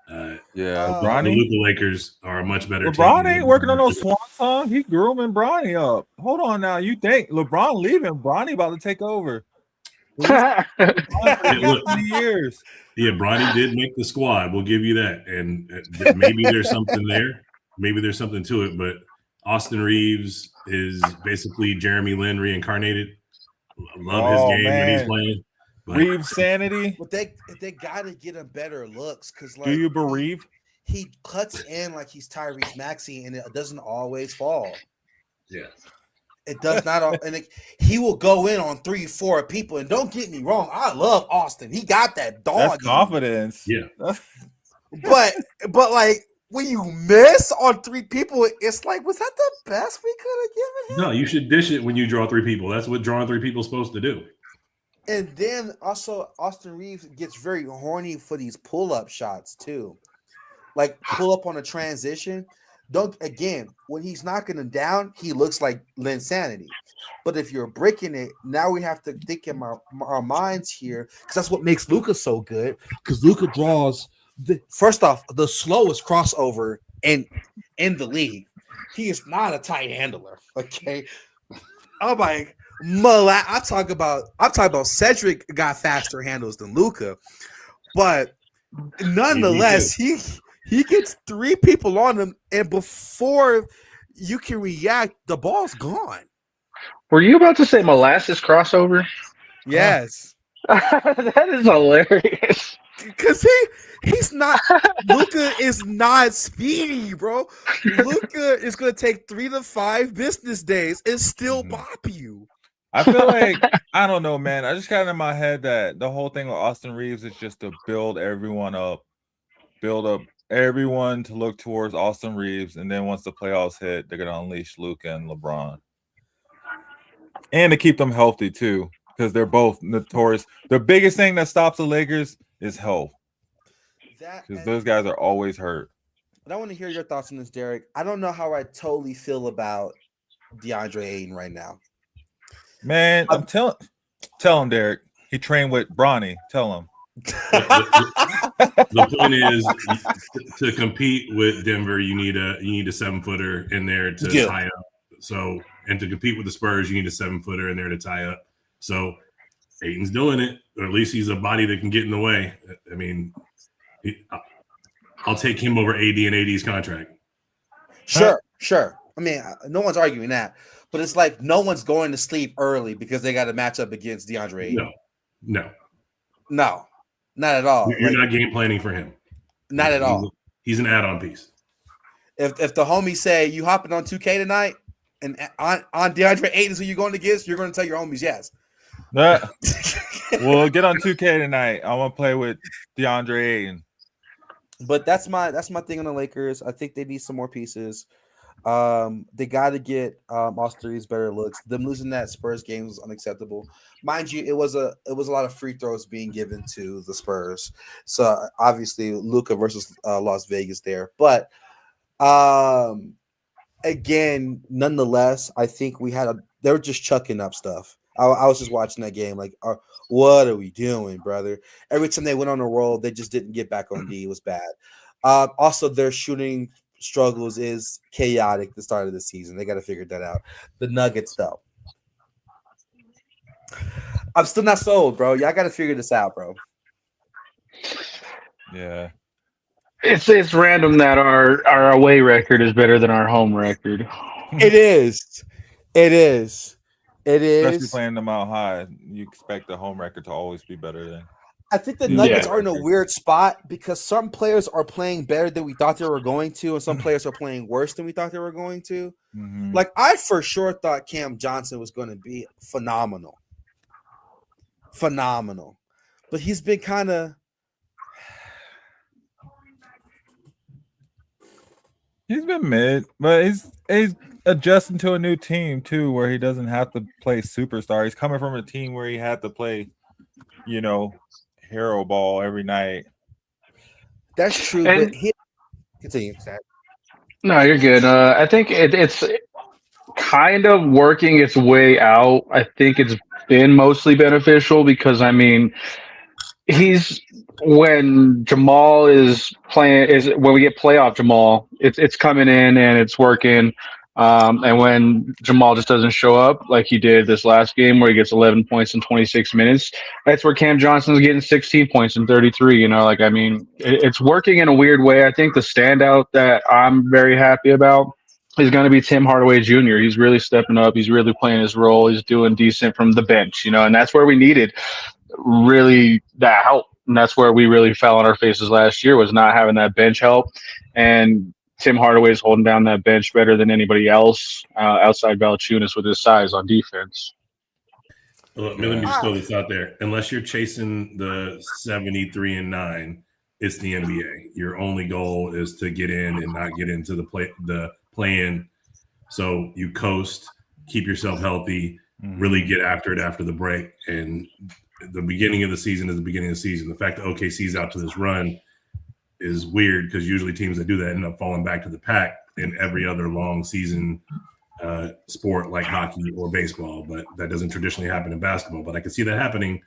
the Luka Lakers are a much better. LeBron ain't working on no swan song. He grooming Bronny up. Hold on now. You think LeBron leaving? Bronny about to take over. Years. Yeah, Bronny did make the squad. We'll give you that. And maybe there's something there. Maybe there's something to it. But Austin Reeves is basically Jeremy Lin reincarnated. I love his game when he's playing. But Reeves sanity. But they gotta get him better looks, because do you bereave? He cuts in like he's Tyrese Maxey, and it doesn't always fall. Yeah. It does not, and he will go in on 3-4 people. And don't get me wrong, I love Austin. He got that dog. That's confidence. Yeah. But like when you miss on 3 people, it's like, was that the best we could have given him? No, you should dish it when you draw 3 people. That's what drawing 3 people is supposed to do. And then also Austin Reeves gets very horny for these pull-up shots too. Like pull up on a transition. When he's knocking them down, he looks like Linsanity. But if you're breaking it, now we have to think in our minds here, because that's what makes Luka so good. Because Luka draws first off the slowest crossover in the league. He is not a tight handler. Okay, I'm like, I'm talking about Cedric got faster handles than Luka, but nonetheless, he gets 3 people on him, and before you can react, the ball's gone. Were you about to say molasses crossover? Yes. That is hilarious. Because he's not Luka is not speedy, bro. Luka is gonna take 3 to 5 business days and still bop you. I feel like I don't know, man. I just got in my head that the whole thing with Austin Reeves is just to build everyone up, build up everyone to look towards Austin Reeves, and then once the playoffs hit, they're gonna unleash Luka and LeBron, and to keep them healthy too, because they're both notorious. The biggest thing that stops the Lakers is health, because those guys are always hurt. But I want to hear your thoughts on this, Derek. I don't know how I totally feel about DeAndre Ayton right now. Man, I'm tell him, Derek. He trained with Bronny. Tell him. The point is, to compete with Denver, you need a 7-footer in there to tie up. So, and to compete with the Spurs, you need a 7-footer in there to tie up. So, Ayton's doing it, or at least he's a body that can get in the way. I mean, I'll take him over AD and AD's contract. Sure. I mean, no one's arguing that, but it's like no one's going to sleep early because they got to match up against DeAndre Ayton. No, not at all. You're not game planning for him. Not at all. He's an add-on piece. If the homies say you hopping on 2K tonight and on DeAndre Ayton is who you're going against, you're going to tell your homies yes. We'll get on 2K tonight. I want to play with DeAndre Ayton. But that's my thing on the Lakers. I think they need some more pieces. They got to get Austin Reeves better looks. Them losing that Spurs game was unacceptable. Mind you, it was a lot of free throws being given to the Spurs. So obviously Luka versus Las Vegas there. But again, nonetheless, I think they were just chucking up stuff. I was just watching that game like, what are we doing, brother? Every time they went on a roll, they just didn't get back on D. It was bad. Also, their shooting struggles is chaotic the start of the season. They got to figure that out. The Nuggets, though. I'm still not sold, bro. Y'all got to figure this out, bro. Yeah. It's random that our away record is better than our home record. It is. Especially playing them out high. You expect the home record to always be better than. I think the Nuggets are in a weird spot because some players are playing better than we thought they were going to, and some players are playing worse than we thought they were going to. Mm-hmm. Like, I for sure thought Cam Johnson was going to be phenomenal. But he's been kind of... He's been mid, but he's adjusting to a new team too, where he doesn't have to play superstar. He's coming from a team where he had to play, hero ball every night. That's true. But continue. No, you're good. I think it's kind of working its way out. I think it's been mostly beneficial because, I mean, when Jamal is playing, when we get playoff Jamal, it's coming in and it's working. And when Jamal just doesn't show up like he did this last game where he gets 11 points in 26 minutes, that's where Cam Johnson's getting 16 points in 33. It's working in a weird way. I think the standout that I'm very happy about is going to be Tim Hardaway Jr. He's really stepping up. He's really playing his role. He's doing decent from the bench, and that's where we needed really that help. And that's where we really fell on our faces last year, was not having that bench help. And Tim Hardaway's holding down that bench better than anybody else outside Valanciunas with his size on defense. Well, let me just throw this out there. Unless you're chasing the 73-9, it's the NBA. Your only goal is to get in and not get into the play-in. So you coast, keep yourself healthy, really get after it after the break. And the beginning of the season is the beginning of the season. The fact that OKC's out to this run is weird because usually teams that do that end up falling back to the pack in every other long season sport like hockey or baseball, but that doesn't traditionally happen in basketball. But I can see that happening,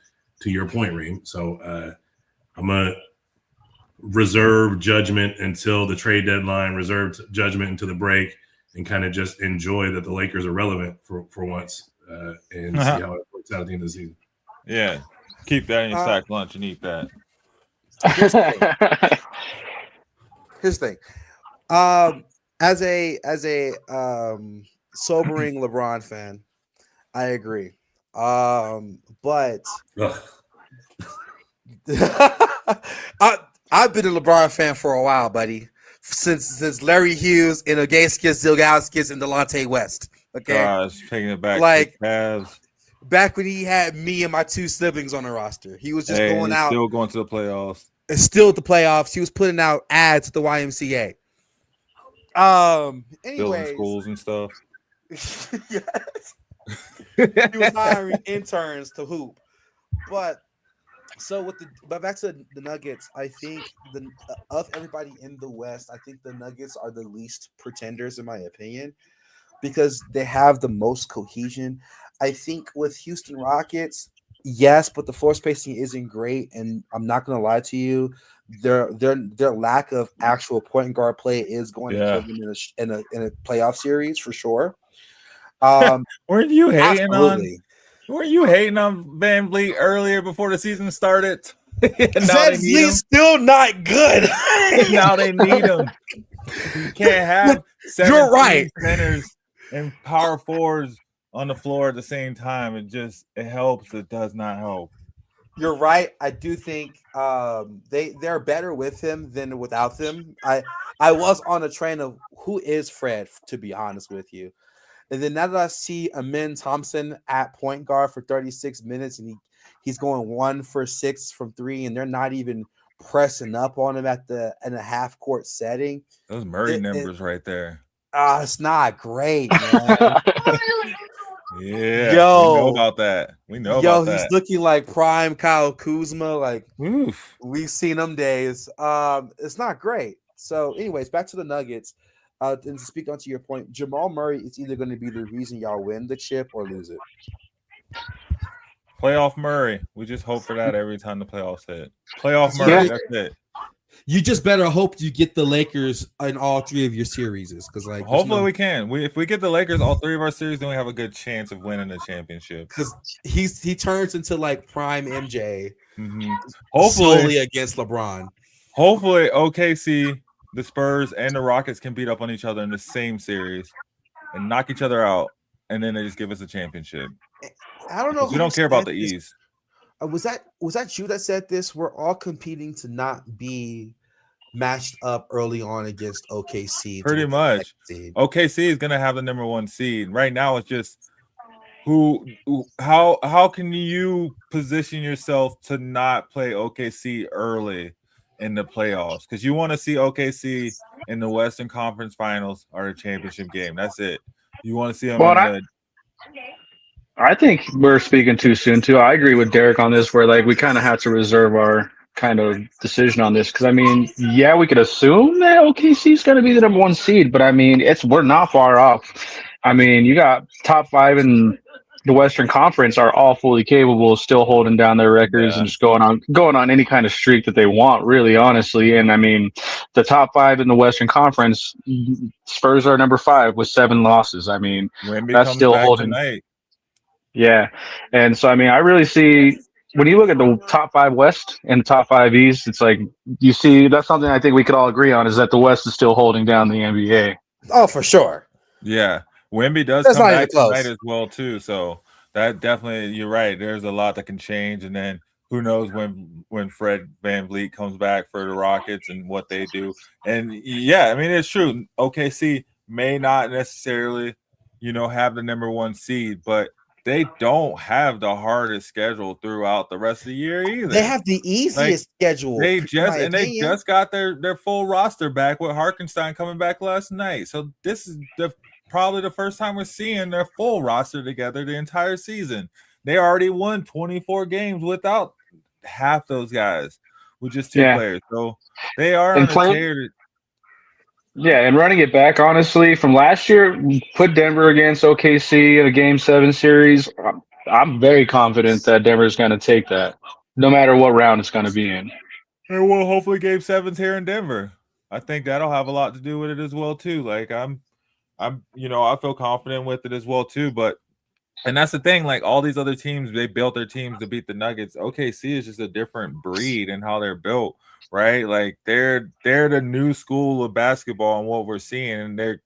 to your point, Reem. So I'm going to reserve judgment until the trade deadline, reserve judgment until the break, and kind of just enjoy that the Lakers are relevant for once and see how it works out at the end of the season. Yeah, keep that in your sack lunch and eat that. Here's the thing. As a sobering LeBron fan, I agree. But I've been a LeBron fan for a while, buddy. Since Larry Hughes and Ogaskis, Zilgauskas, and Delonte West. Okay, gosh, taking it back, like to the Cavs. Back when he had me and my two siblings on the roster, he was just going out, still going to the playoffs. Still at the playoffs. He was putting out ads at the YMCA. Anyways, building schools and stuff. Yes. He was hiring interns to hoop. But back to the Nuggets, I think of everybody in the West, I think the Nuggets are the least pretenders in my opinion because they have the most cohesion. I think with Houston Rockets, yes, but the floor spacing isn't great, and I'm not going to lie to you, their lack of actual point guard play is going to kill them in a playoff series for sure. Weren't you hating absolutely. Were you hating on Van Vliet earlier before the season started? Van Vliet's still not good. Now they need him. You can't have 17 centers and power forwards on the floor at the same time. It helps. It does not help. You're right. I do think they're better with him than without him. I was on a train of who is Fred, to be honest with you. And then now that I see Amin Thompson at point guard for 36 minutes and he's going 1 for 6 from 3, and they're not even pressing up on him in a half court setting. Those Murray numbers right there. It's not great, man. Yeah, we know about that. He's looking like prime Kyle Kuzma. Like, oof. We've seen them days. It's not great. So, anyways, back to the Nuggets. And to speak onto your point, Jamal Murray is either going to be the reason y'all win the chip or lose it. Playoff Murray. We just hope for that every time the playoffs hit. Playoff Murray, that's it. You just better hope you get the Lakers in all 3 of your series, because hopefully we can. If we get the Lakers all 3 of our series, then we have a good chance of winning the championship. Because he turns into like prime MJ, hopefully solely against LeBron. Hopefully OKC, the Spurs, and the Rockets can beat up on each other in the same series and knock each other out, and then they just give us a championship. I don't know. We don't care about the East. Was that you that said this? We're all competing to not be matched up early on against OKC. Pretty much. OKC is going to have the number 1 seed. Right now, it's just how can you position yourself to not play OKC early in the playoffs? Because you want to see OKC in the Western Conference Finals or a championship game. That's it. You want to see them I think we're speaking too soon too. I agree with Derek on this, where like we kind of have to reserve our kind of decision on this, because I mean, yeah, we could assume that OKC is going to be the number 1 seed, but I mean, we're not far off. I mean, you got top 5 in the Western Conference are all fully capable of still holding down their records and just going on any kind of streak that they want, really, honestly. And I mean, the top 5 in the Western Conference, Spurs are number 5 with 7 losses. I mean, that's still holding. Tonight. Yeah. And so, I mean, I really see when you look at the top 5 West and the top 5 East, it's like you see that's something I think we could all agree on, is that the West is still holding down the NBA. Oh, for sure. Yeah. Wemby does come back tonight as well, too. So that definitely, you're right. There's a lot that can change. And then who knows when Fred VanVleet comes back for the Rockets and what they do. And, yeah, I mean, it's true. OKC may not necessarily, have the number 1 seed, but they don't have the hardest schedule throughout the rest of the year either. They have the easiest schedule. They just got their full roster back with Harkenstein coming back last night. So this is probably the first time we're seeing their full roster together the entire season. They already won 24 games without half those guys, with just 2 players. So they are on a tear. Yeah, and running it back, honestly, from last year, put Denver against OKC in a Game 7 series. I'm very confident that Denver's going to take that, no matter what round it's going to be in. And well, hopefully Game 7's here in Denver. I think that'll have a lot to do with it as well, too. Like, I feel confident with it as well, too. But And that's the thing. Like all these other teams, they built their teams to beat the Nuggets. OKC is just a different breed in how they're built, right? Like they're the new school of basketball and what we're seeing, and they're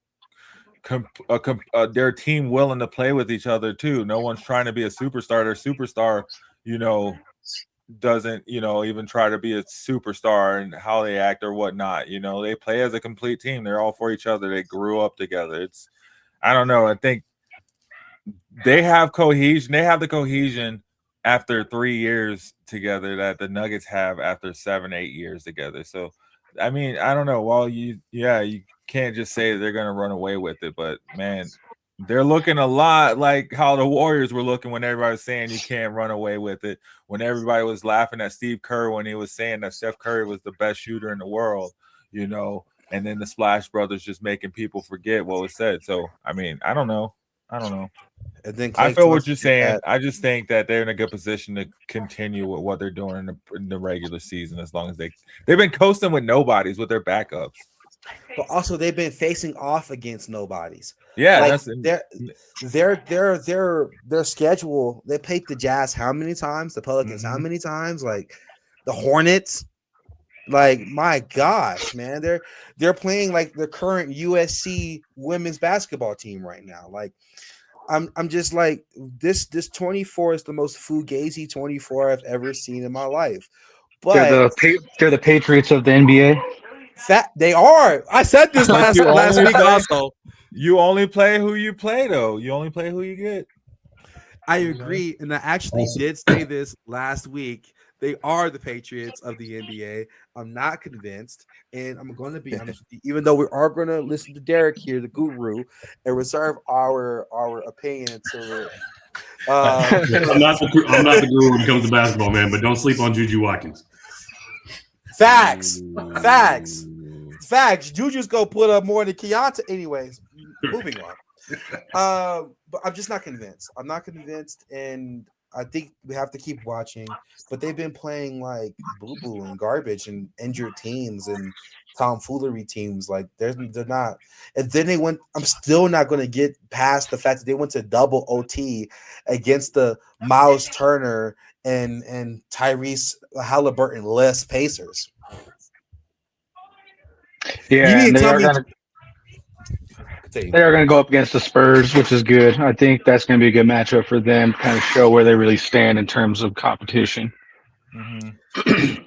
their team willing to play with each other too. No one's trying to be a superstar. Their superstar, doesn't even try to be a superstar and how they act or whatnot. They play as a complete team. They're all for each other. They grew up together. I don't know. I think they have cohesion. They have the cohesion after 3 years together that the Nuggets have after 7-8 years together. So, I mean, I don't know. Well, you can't just say they're going to run away with it, but man, they're looking a lot like how the Warriors were looking when everybody was saying you can't run away with it. When everybody was laughing at Steve Kerr when he was saying that Steph Curry was the best shooter in the world, and then the Splash Brothers just making people forget what was said. So, I mean, I don't know. And then I feel what you're saying. I just think that they're in a good position to continue with what they're doing in the regular season as long as they've been coasting with nobodies with their backups. But also they've been facing off against nobodies. Yeah, like that's their schedule. They played the Jazz how many times? The Pelicans how many times? Like the Hornets. Like my gosh, man, they're playing like the current USC women's basketball team right now. Like I'm just like this 24 is the most fugazi 24 I've ever seen in my life. But they're the Patriots of the NBA. They are. I said this last week also. You only play who you play, though. You only play who you get. I agree, and I actually did say this last week. They are the Patriots of the NBA. I'm not convinced, and I'm going to be honest with you. Even though we are going to listen to Derek here, the guru, and reserve our opinion until. I'm not the guru when it comes to basketball, man. But don't sleep on Juju Watkins. Facts. Juju's go put up more than Keontae. Anyways, moving on. But I'm just not convinced. I'm not convinced, and I think we have to keep watching. But they've been playing like boo-boo and garbage and injured teams and tomfoolery teams. Like they're not. And then they went. I'm still not going to get past the fact that they went to double OT against the Miles Turner and Tyrese Halliburton-less Pacers. Yeah, they are going to go up against the Spurs, which is good. I think that's going to be a good matchup for them to kind of show where they really stand in terms of competition. Mm-hmm.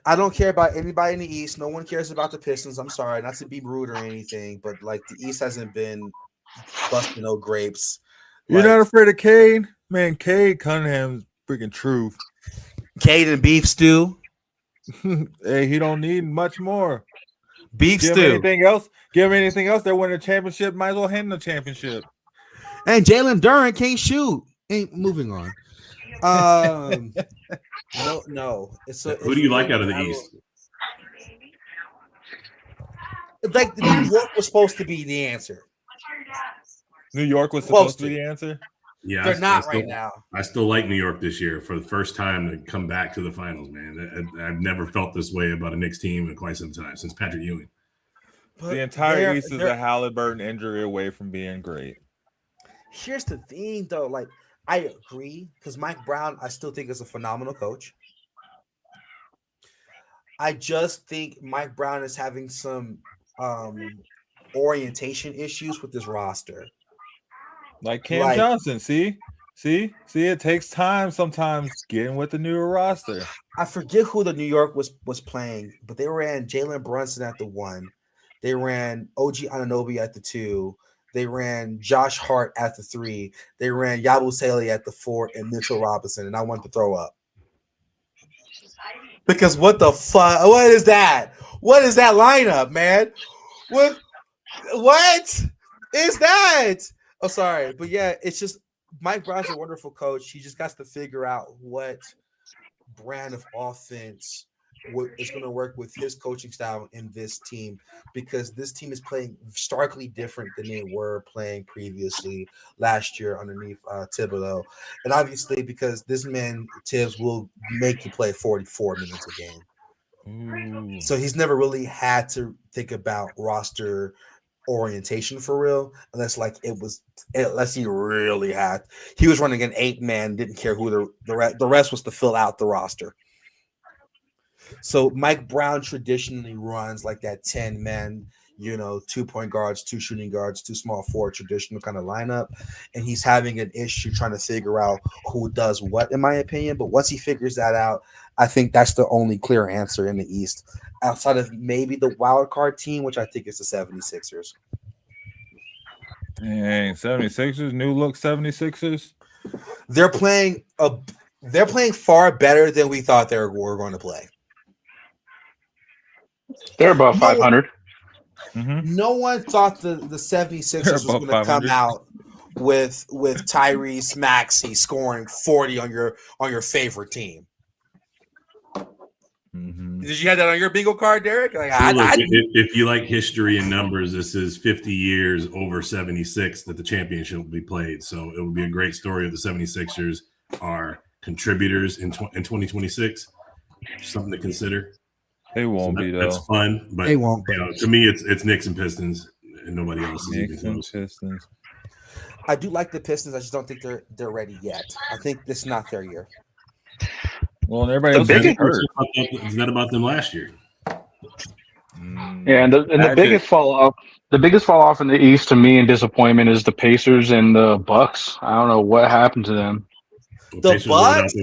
I don't care about anybody in the East. No one cares about the Pistons. I'm sorry, not to be rude or anything, but like the East hasn't been busting no grapes. You're not afraid of Cade? Man, Cade Cunningham's freaking truth. Cade and beef stew. Hey, he don't need much more. Beef Give stew. him anything else? Give him anything else? They're winning a championship. Might as well hand the championship. And Jalen Duren can't shoot. Ain't moving on. No. Who do you like out of the East? Like New York was supposed to be the answer. New York was supposed to be the answer. Yeah, they're not right now. I still like New York this year for the first time to come back to the finals, man. I've never felt this way about a Knicks team in quite some time since Patrick Ewing. But the entire East is a Halliburton injury away from being great. Here's the thing, though. Like, I agree because Mike Brown, I still think is a phenomenal coach. I just think Mike Brown is having some orientation issues with this roster. Like Cam Johnson, see, it takes time sometimes getting with the newer roster. I forget who the New York was playing, but they ran Jalen Brunson at the 1. They ran OG Anunoby at the 2. They ran Josh Hart at the 3. They ran Yabusele at the 4 and Mitchell Robinson, and I wanted to throw up. Because what the fuck? What is that? What is that lineup, man? What is that? Oh, sorry. But yeah, it's just Mike Brown's a wonderful coach. He just got to figure out what brand of offense is going to work with his coaching style in this team, because this team is playing starkly different than they were playing previously last year underneath Thibodeau. And obviously because this man Tibbs will make you play 44 minutes a game. So he's never really had to think about roster orientation for real, unless like unless he really had. He was running an 8-man, didn't care who the rest was to fill out the roster. So Mike Brown traditionally runs like that 10-man, 2 point guards, 2 shooting guards, 2 small forward traditional kind of lineup. And he's having an issue trying to figure out who does what, in my opinion. But once he figures that out, I think that's the only clear answer in the East, outside of maybe the wild card team, which I think is the 76ers. Dang, 76ers, new look 76ers. They're playing far better than we thought they were going to play. They're about 500. No one thought the 76ers was going to come out with Tyrese Maxey scoring 40 on your favorite team. Did you have that on your bingo card, Derek? Like, if you like history and numbers, this is 50 years over 76 that the championship will be played. So it would be a great story if the 76ers are contributors in 2026. Something to consider. They won't be, though. That's fun, but they won't. To me, it's Knicks and Pistons, and nobody else. Knicks and Pistons. I do like the Pistons. I just don't think they're ready yet. I think this is not their year. Well, everybody else is hurt. It's not about them last year. Yeah, and the biggest fall off in the East to me and disappointment is the Pacers and the Bucks. I don't know what happened to them. The Bucks.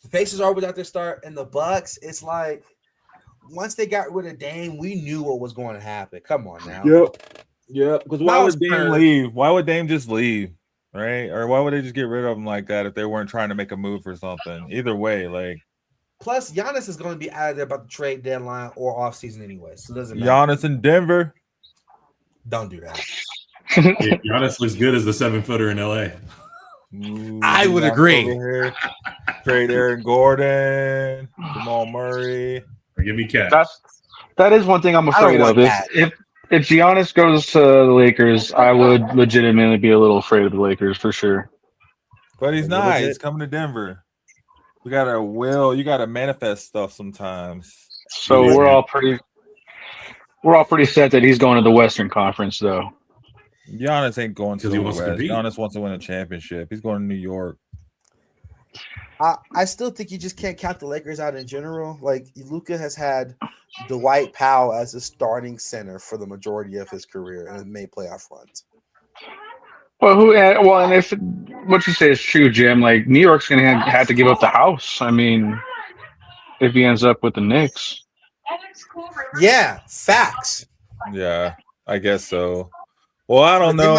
The Pacers are without their start, and the Bucks. It's like once they got rid of Dame, we knew what was going to happen. Come on now. Yep. Because why would Dame leave? Why would Dame just leave? Right? Or why would they just get rid of him like that if they weren't trying to make a move or something? Either way, like. Plus, Giannis is going to be out of there about the trade deadline or offseason anyway, so it doesn't matter. Giannis in Denver. Don't do that. Giannis looks good as the 7-footer in LA. Ooh, I would agree. Trade Aaron Gordon, Jamal Murray. Or give me Cat. That is one thing I'm afraid of. If Giannis goes to the Lakers, I would legitimately be a little afraid of the Lakers for sure. But he's not. He's coming to Denver. You gotta manifest stuff sometimes. So we're all pretty set that he's going to the Western Conference, though. Giannis ain't going to the West. compete. Giannis wants to win a championship. He's going to New York. I still think you just can't count the Lakers out in general. Like, Luka has had Dwight Powell as a starting center for the majority of his career and made playoff runs. And if what you say is true, Jim, like New York's going to have to give up the house. I mean, if he ends up with the Knicks. Yeah, facts. Yeah, I guess so. Well, I don't know.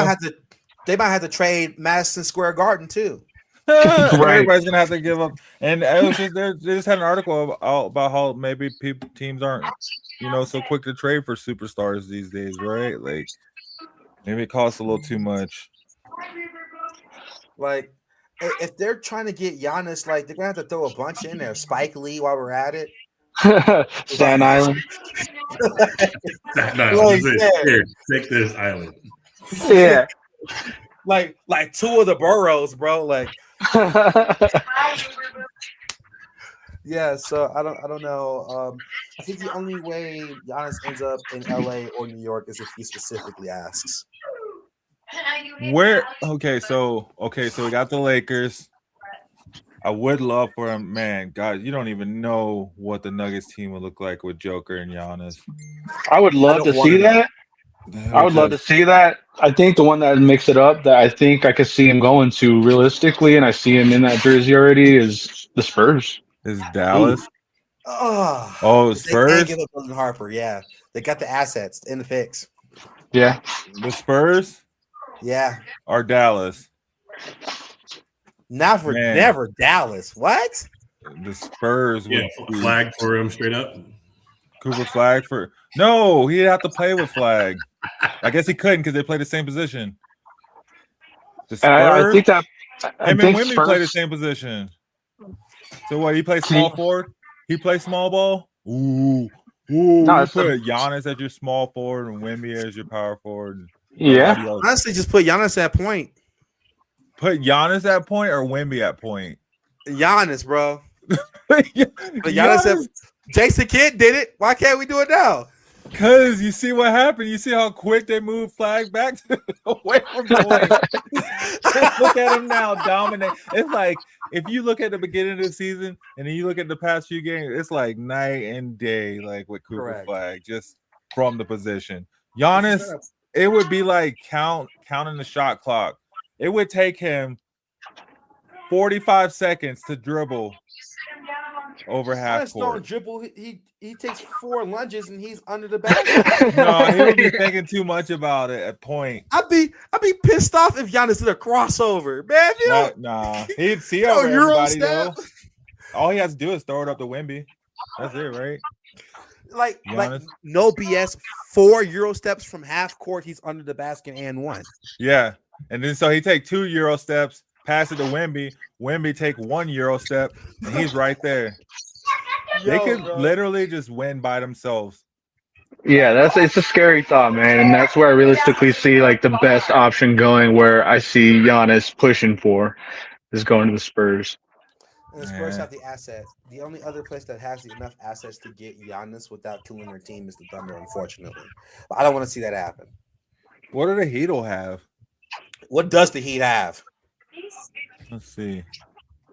They might have to trade Madison Square Garden too. Everybody's gonna have to give up. And it was just, they just had an article about how maybe teams aren't, so quick to trade for superstars these days, right? Like maybe it costs a little too much. Like if they're trying to get Giannis, like they're gonna have to throw a bunch in there. Spike Lee while we're at it. Staten Island. Here, take this island. Yeah. like 2 of the boroughs, bro. Like yeah, so I don't know. I think the only way Giannis ends up in LA or New York is if he specifically asks. Where so we got the Lakers. I would love for him, man. God, you don't even know what the Nuggets team would look like with Joker and Giannis. I would love to see that. I would love to see that. I think the one that mix it up that I think I could see him going to realistically, and I see him in that jersey already, is the Spurs. Is Dallas? Spurs? They can't give up on Harper. Yeah, they got the assets in the picks. Yeah, the Spurs. Yeah, or Dallas. Never Dallas. What? The Spurs. Yeah, flag for him straight up. Cooper Flag for no, he'd have to play with Flag. I guess he couldn't because they play the same position. The Spurs, I think that him and Wemby play the same position. So what? He plays small forward. He plays small ball. Ooh. No, put Giannis as your small forward and Wemby as your power forward. Yeah. Honestly, just put Giannis at point. Put Giannis at point or Wemby at point. Giannis, bro. But Giannis. Jason Kidd did it. Why can't we do it now? Because you see what happened. You see how quick they moved flag back away from point. Just look at him now, dominate. It's like if you look at the beginning of the season and then you look at the past few games, it's like night and day, like with Cooper Correct. Flag, just from the position. Giannis, it would be like counting the shot clock. It would take him 45 seconds to dribble over half Giannis court. don't dribble. He takes 4 lunges and he's under the basket. No, he would be thinking too much about it at point. I'd be pissed off if Giannis did a crossover, man. You know, Nah, he'd see no over Euro everybody step. though. All he has to do is throw it up to Wemby. That's it, right? Like Giannis. no BS. 4 Euro steps from half court, he's under the basket and 1. Yeah, and then so he take 2 Euro steps, pass it to Wemby. Wemby take 1 Euro step, and he's right there. They could literally just win by themselves. Yeah, it's a scary thought, man, and that's where I realistically see like the best option going. Where I see Giannis pushing for is going to the Spurs. And the Spurs have the asset. The only other place that has enough assets to get Giannis without killing their team is the Thunder, unfortunately. But I don't want to see that happen. What do the Heat have? What does the Heat have? Let's see.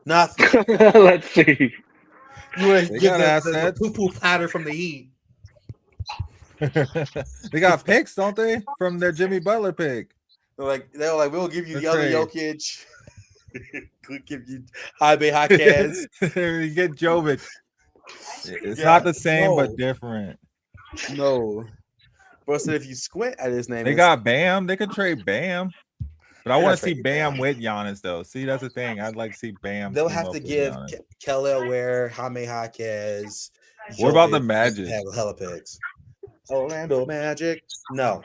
Nothing. Let's see. You want to They get got the assets. poo-poo platter from the Heat. They got picks, don't they? From their Jimmy Butler pick. They're like, we'll give you Let's the other trade. Jokic. We'll give you Jaime Jaquez. You get Jovic. It's Yeah, not the same, no. but different. No. Bro said if you squint at his name, They got Bam. They could trade Bam. But I They're want not to see trading Bam Bam. with Giannis, though. See, that's the thing. I'd like to see Bam. they'll team have up to with give Giannis. Kelly Ware, Jaime Jaquez. What about the Jovic, Magic? Have hella picks. Orlando Magic. No,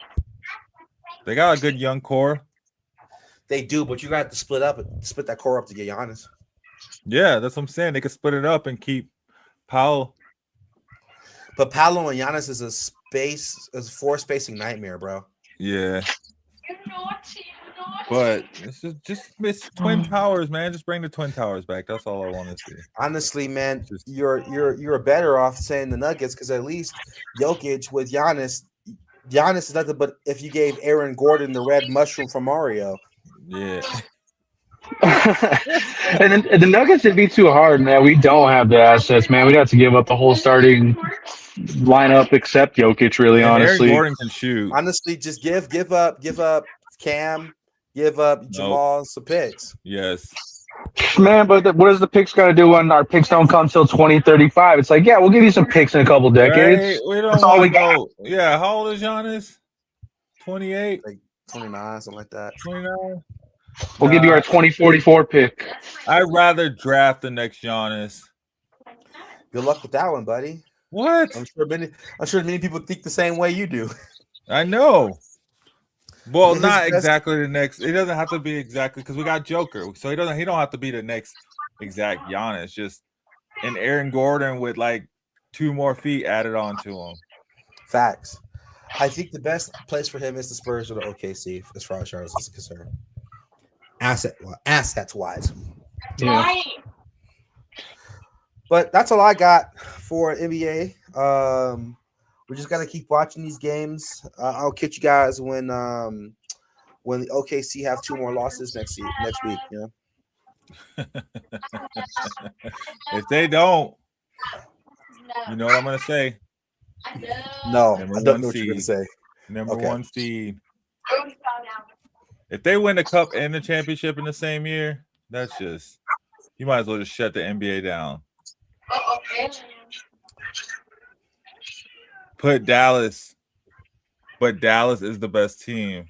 They got a good young core. they do, but you got to split that core up to get Giannis. Yeah, that's what I'm saying. They could split it up and keep Powell. But Paolo and Giannis is a floor spacing nightmare, bro. Yeah. But it's just miss Twin Towers, man. Just bring the Twin Towers back. That's all I want to see. Honestly, man, you're better off saying the Nuggets because at least Jokic with Giannis is nothing but if you gave Aaron Gordon the red mushroom from Mario. Yeah. And then the Nuggets, it'd be too hard, man. We don't have the assets, man. We'd have to give up the whole starting lineup except Jokic, really, And honestly. Aaron Gordon can shoot. Honestly, just give up Cam, give up Jamal and some picks. Yes. Man, but what does the picks got to do when our picks don't come till 2035? It's like, yeah, we'll give you some picks in a couple decades. Right? We don't That's all we want got. to go. Yeah, how old is Giannis? 28? Like 29, something like that. 29? We'll give you our 2044 pick. I'd rather draft the next Giannis. Good luck with that one, buddy. What? I'm sure many people think the same way you do. I know. Well, His not best- exactly the next. It doesn't have to be exactly because we got Joker, so he don't have to be the next exact Giannis. Just an Aaron Gordon with like 2 more feet added on to him. Facts. I think the best place for him is the Spurs or the OKC as far as Charles is concerned. Assets wise. Yeah. But that's all I got for NBA. We just gotta keep watching these games. I'll catch you guys when the OKC have 2 more losses next week. You know, If they don't, you know what I'm gonna say. no, Number I don't one know what you're gonna seed. say. Number Okay. 1 seed. If they win the cup and the championship in the same year, that's just you might as well just shut the NBA down. Put Dallas, but Dallas is the best team.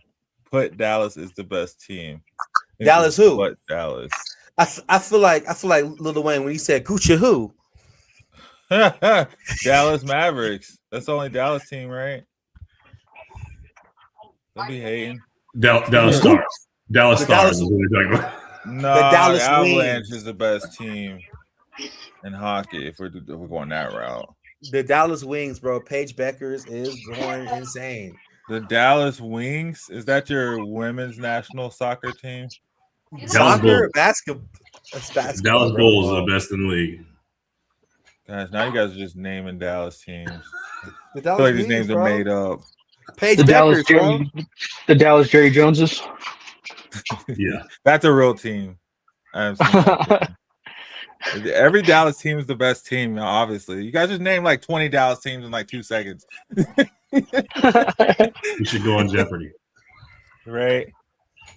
Put Dallas is the best team. Dallas who? But Dallas. I feel like Lil Wayne when he said Gucci who. Dallas Mavericks. That's the only Dallas team, right? Don't be hating. Dallas Stars. Dallas The Stars Dallas- is what we're talking about. No, The Dallas Avalanche Wings. is the best team in hockey if we're going that route. The Dallas Wings, bro. Paige Beckers is going insane. The Dallas Wings, is that your women's national soccer team? Dallas Soccer, Bulls. basketball. That's basketball. Dallas bro. Bulls are the best in the league. Guys, now you guys are just naming Dallas teams. The I Dallas feel like these memes, names are bro. made up. Paige The Beckers, bro. Dallas Jerry Joneses. Yeah. That's a real team. Every Dallas team is the best team, obviously. You guys just named like 20 Dallas teams in like 2 seconds. You should go on Jeopardy. Right?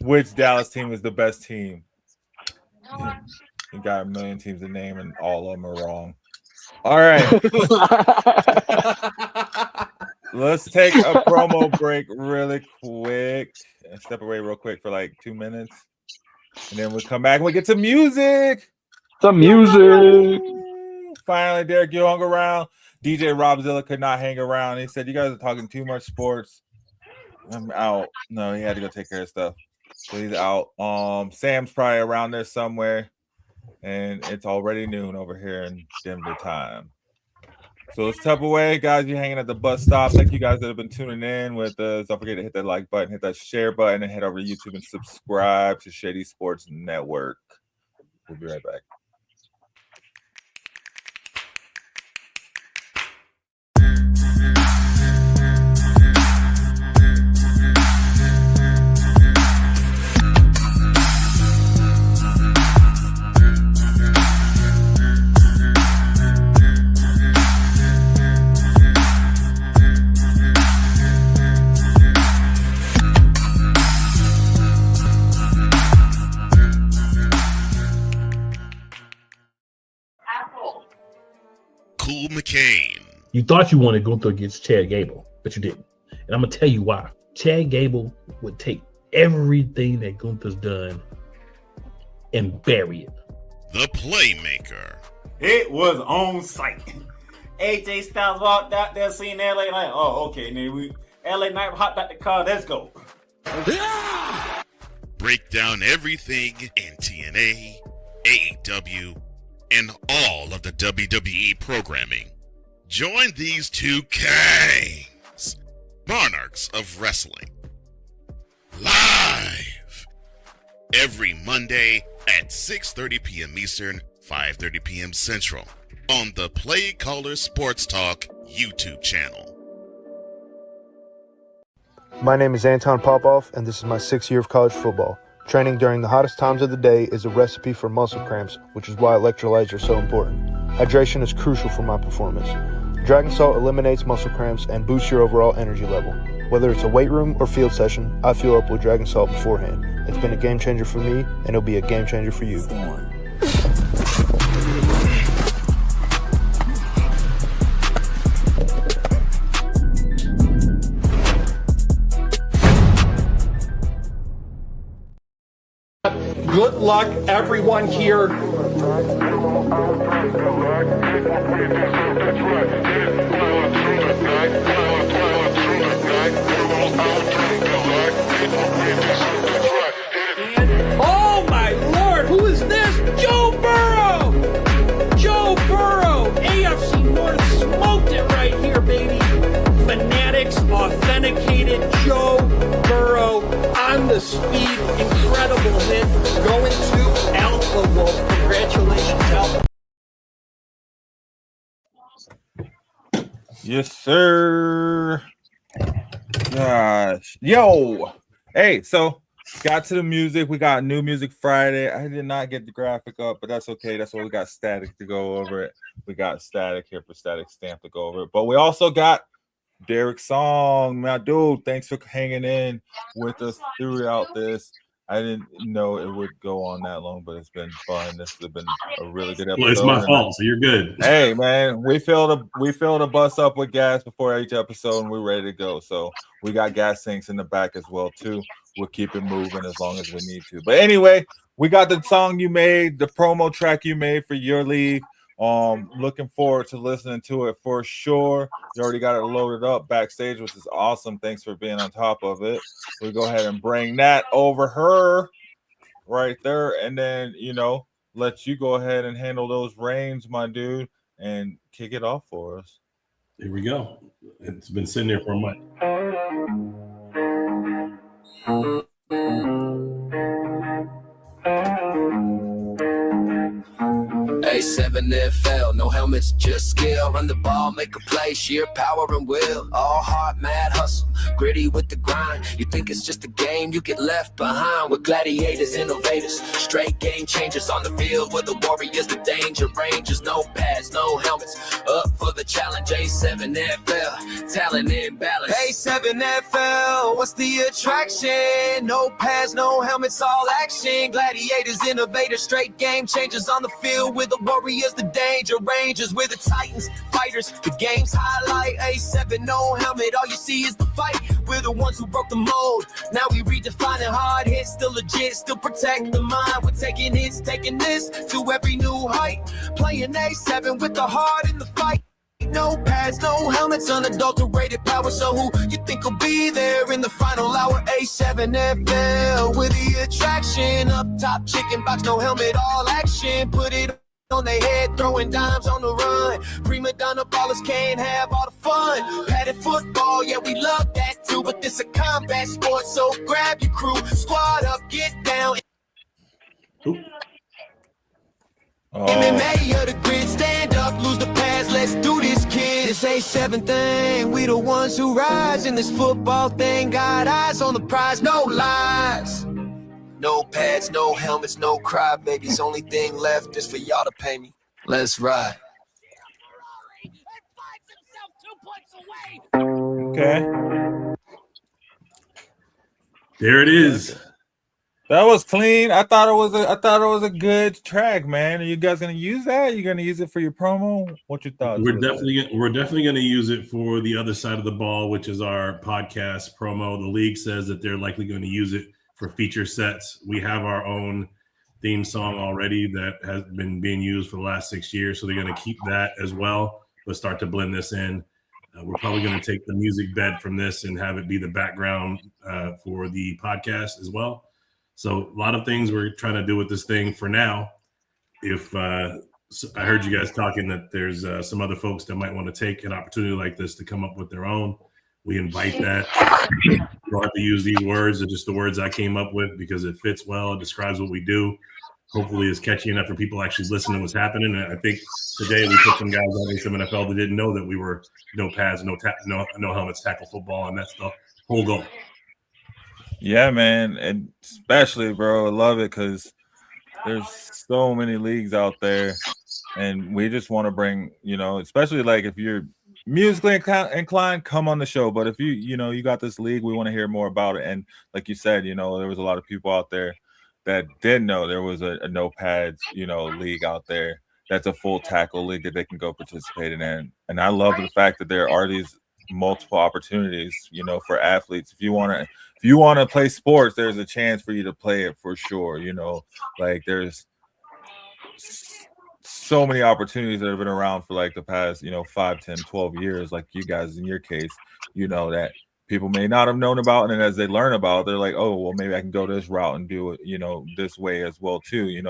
Which Dallas team is the best team? You got a million teams to name, and all of them are wrong. All right. Let's take a promo break really quick. Step away real quick for like 2 minutes. And then we'll come back and we get some music. Some music. Finally, Derek, you hung around. DJ Robzilla could not hang around. He said, "You guys are talking too much sports. I'm out." No, he had to go take care of stuff. So he's out. Sam's probably around there somewhere. And it's already noon over here in Denver time. So let's step away, guys. You're hanging at the bus stop. Thank you guys that have been tuning in with us. Don't forget to hit that like button, hit that share button, and head over to YouTube and subscribe to Shady Sports Network. We'll be right back. Cool McCain. You thought you wanted Gunther against Chad Gable, but you didn't. And I'm going to tell you why. Chad Gable would take everything that Gunther's done and bury it. The Playmaker. It was on site. AJ Styles walked out there, seen LA like, oh, okay, then we LA Knight hopped out the car, let's go. Break down everything in TNA, AEW, and all of the WWE programming. Join these two kings, monarchs of wrestling, live every Monday at 6:30 p.m. Eastern, 5:30 p.m. Central on the Play Caller Sports Talk YouTube channel. My name is Anton Popoff, and this is my 6th year of college football. Training during the hottest times of the day is a recipe for muscle cramps, which is why electrolytes are so important. Hydration is crucial for my performance. Dragon Salt eliminates muscle cramps and boosts your overall energy level. Whether it's a weight room or field session, I fuel up with Dragon Salt beforehand. It's been a game changer for me, and it'll be a game changer for you. Good luck, everyone here. Oh my Lord, who is this? Joe Burrow! Joe Burrow! AFC North smoked it right here, baby. Fanatics, authenticated Joe Burrow on the speed, incredible hit, going to Alpha Wolf. Congratulations, Alpha. Yes, sir. Gosh. Yo. Hey, so got to the music. We got new music Friday. I did not get the graphic up, but that's okay. That's why we got Static to go over it. We got Static here for Static Stamp to go over it. But we also got Derek's song. My dude, thanks for hanging in with us throughout this. I didn't know it would go on that long, but it's been fun. This has been a really good episode. Well, it's my fault, so you're good. Hey, man, we fill the bus up with gas before each episode, and we're ready to go. So we got gas tanks in the back as well too. We'll keep it moving as long as we need to. But anyway, we got the song you made, the promo track you made for your league. Looking forward to listening to it for sure. You already got it loaded up backstage, which is awesome. Thanks for being on top of it. We go ahead and bring that over her right there, and then let you go ahead and handle those reins, my dude, and kick it off for us. Here we go. It's been sitting there for a month. A7FL, no helmets, just skill. Run the ball, make a play, sheer power and will. All heart, mad hustle, gritty with the grind. You think it's just a game, you get left behind. With gladiators, innovators, straight game changers on the field. With the warriors, the danger rangers. No pads, no helmets, up for the challenge. A7FL, talent and balance. A7FL, what's the attraction? No pads, no helmets, all action. Gladiators, innovators, straight game changers on the field. With the warriors, the danger rangers. We're the titans, fighters, the game's highlight. A7, no helmet, all you see is the fight. We're the ones who broke the mold. Now we redefining hard hits, still legit, still protect the mind. We're taking hits, taking this to every new height. Playing A7 with the heart in the fight. No pads, no helmets, unadulterated power. So who you think will be there in the final hour? A7FL with the attraction. Up top, chicken box, no helmet, all action. Put it on their head, throwing dimes on the run. Prima donna ballers can't have all the fun. Padded football, yeah, we love that too. But this a combat sport, so grab your crew. Squad up, get down. MMA of the grid, stand up, lose the pass, let's do this, kid. This A7 thing, we the ones who rise in this football thing. Got eyes on the prize, no lies. No pads, no helmets, no cry babies. Only thing left is for y'all to pay me. Let's ride. Okay. There it is. That was clean. I thought it was a good track, man. Are you guys gonna use that? You gonna use it for your promo? What your thoughts? We're definitely gonna use it for the other side of the ball, which is our podcast promo. The league says that they're likely going to use it for feature sets. We have our own theme song already that has been being used for the last 6 years, so they're going to keep that as well, but start to blend this in. We're probably going to take the music bed from this and have it be the background for the podcast as well. So a lot of things we're trying to do with this thing for now. If I heard you guys talking that there's some other folks that might want to take an opportunity like this to come up with their own, we invite that. You don't have to use these words. They're just the words I came up with because it fits well. It describes what we do. Hopefully it's catchy enough for people actually listening to what's happening. And I think today we put some guys on some NFL that didn't know that we were no pads, no helmets, tackle football, and that's the whole goal. Yeah, man, and especially, bro, I love it because there's so many leagues out there, and we just want to bring, especially like if you're musically inclined, come on the show. But if you got this league, we want to hear more about it. And like you said, there was a lot of people out there that didn't know there was a no pads, league out there. That's a full tackle league that they can go participate in. And I love the fact that there are these multiple opportunities, for athletes. If you want to play sports, there's a chance for you to play it for sure. Like there's so many opportunities that have been around for like the past, 5, 10, 12 years, like you guys in your case, that people may not have known about. And as they learn about it, they're like, oh, well, maybe I can go this route and do it, this way as well too,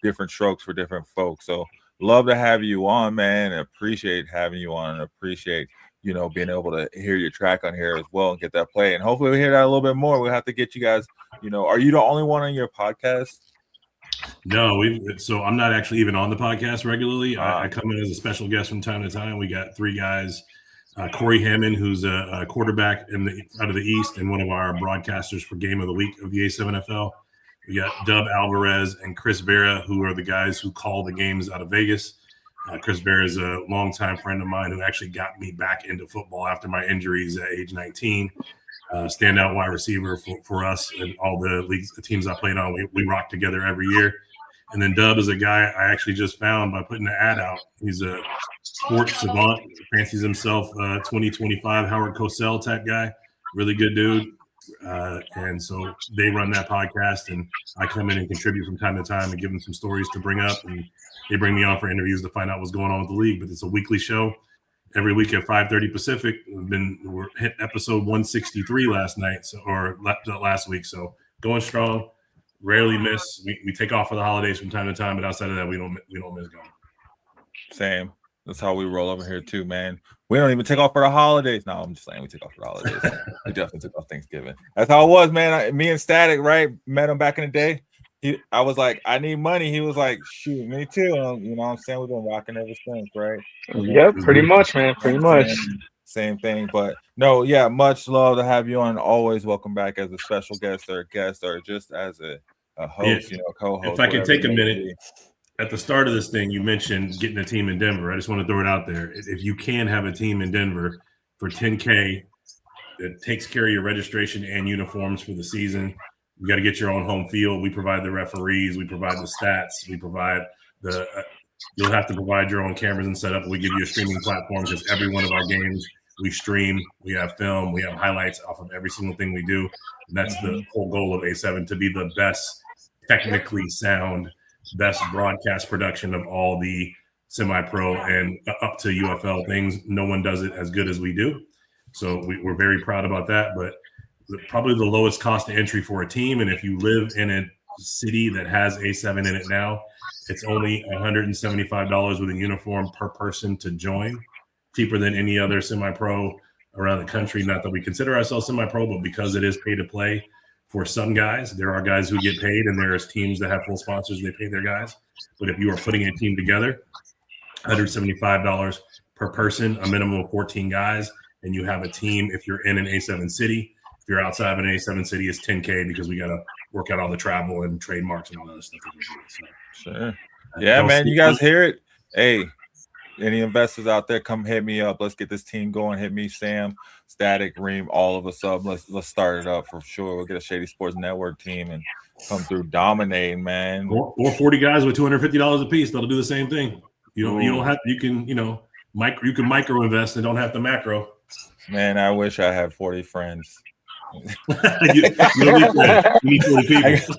different strokes for different folks. So love to have you on, man. I appreciate having you on and appreciate, being able to hear your track on here as well and get that play. And hopefully we hear that a little bit more. We'll have to get you guys, are you the only one on your podcast? No, so I'm not actually even on the podcast regularly. I come in as a special guest from time to time. We got 3 guys, Corey Hammond, who's a quarterback out of the East and one of our broadcasters for Game of the Week of the A7FL. We got Dub Alvarez and Chris Vera, who are the guys who call the games out of Vegas. Chris Vera is a longtime friend of mine who actually got me back into football after my injuries at age 19. Standout wide receiver for us and all the teams I played on. We rock together every year. And then Dub is a guy I actually just found by putting the ad out. He's a sports savant, fancies himself 2025 Howard Cosell type guy. Really good dude. And so they run that podcast, and I come in and contribute from time to time and give them some stories to bring up. And they bring me on for interviews to find out what's going on with the league. But it's a weekly show. Every week at 5:30 Pacific. We're hit episode 163 last week. So going strong, rarely miss. We take off for the holidays from time to time, but outside of that, we don't miss going. Same. That's how we roll over here too, man. We don't even take off for the holidays. No, I'm just saying we take off for the holidays. We definitely took off Thanksgiving. That's how it was, man. Me and Statik, right? Met him back in the day. I was like, I need money. He was like, shoot, me too. You know what I'm saying? We've been rocking ever since, right? Yep, pretty much, man. Pretty much. Same thing. But no, yeah, much love to have you on. Always welcome back as a special guest or just as a host, co-host. If I can take a minute, at the start of this thing, you mentioned getting a team in Denver. I just want to throw it out there. If you can have a team in Denver for $10K that takes care of your registration and uniforms for the season, you got to get your own home field. We provide the referees. We provide the stats. We provide you'll have to provide your own cameras and setup. We give you a streaming platform because every one of our games we stream. We have film. We have highlights off of every single thing we do. And that's the whole goal of A7, to be the best, technically sound, best broadcast production of all the semi-pro and up to UFL things. No one does it as good as we do. So we're very proud about that. But probably the lowest cost of entry for a team. And if you live in a city that has A7 in it now, it's only $175 with a uniform per person to join, cheaper than any other semi-pro around the country. Not that we consider ourselves semi-pro, but because it is pay to play for some guys, there are guys who get paid, and there's teams that have full sponsors, they pay their guys. But if you are putting a team together, $175 per person, a minimum of 14 guys, and you have a team, if you're in an A7 city, if you're outside of an A7 city, it's $10K because we got to work out all the travel and trademarks and all that stuff. Sure. Yeah, man, you guys hear it? Hey, any investors out there, come hit me up. Let's get this team going. Hit me, Sam, Statik, Reem, all of us up. Let's start it up for sure. We'll get a Shady Sports Network team and come through dominating, man. Or 40 guys with $250 a piece that'll do the same thing. You don't have, you can micro invest and don't have to macro. Man, I wish I had 40 friends. you need 40 people.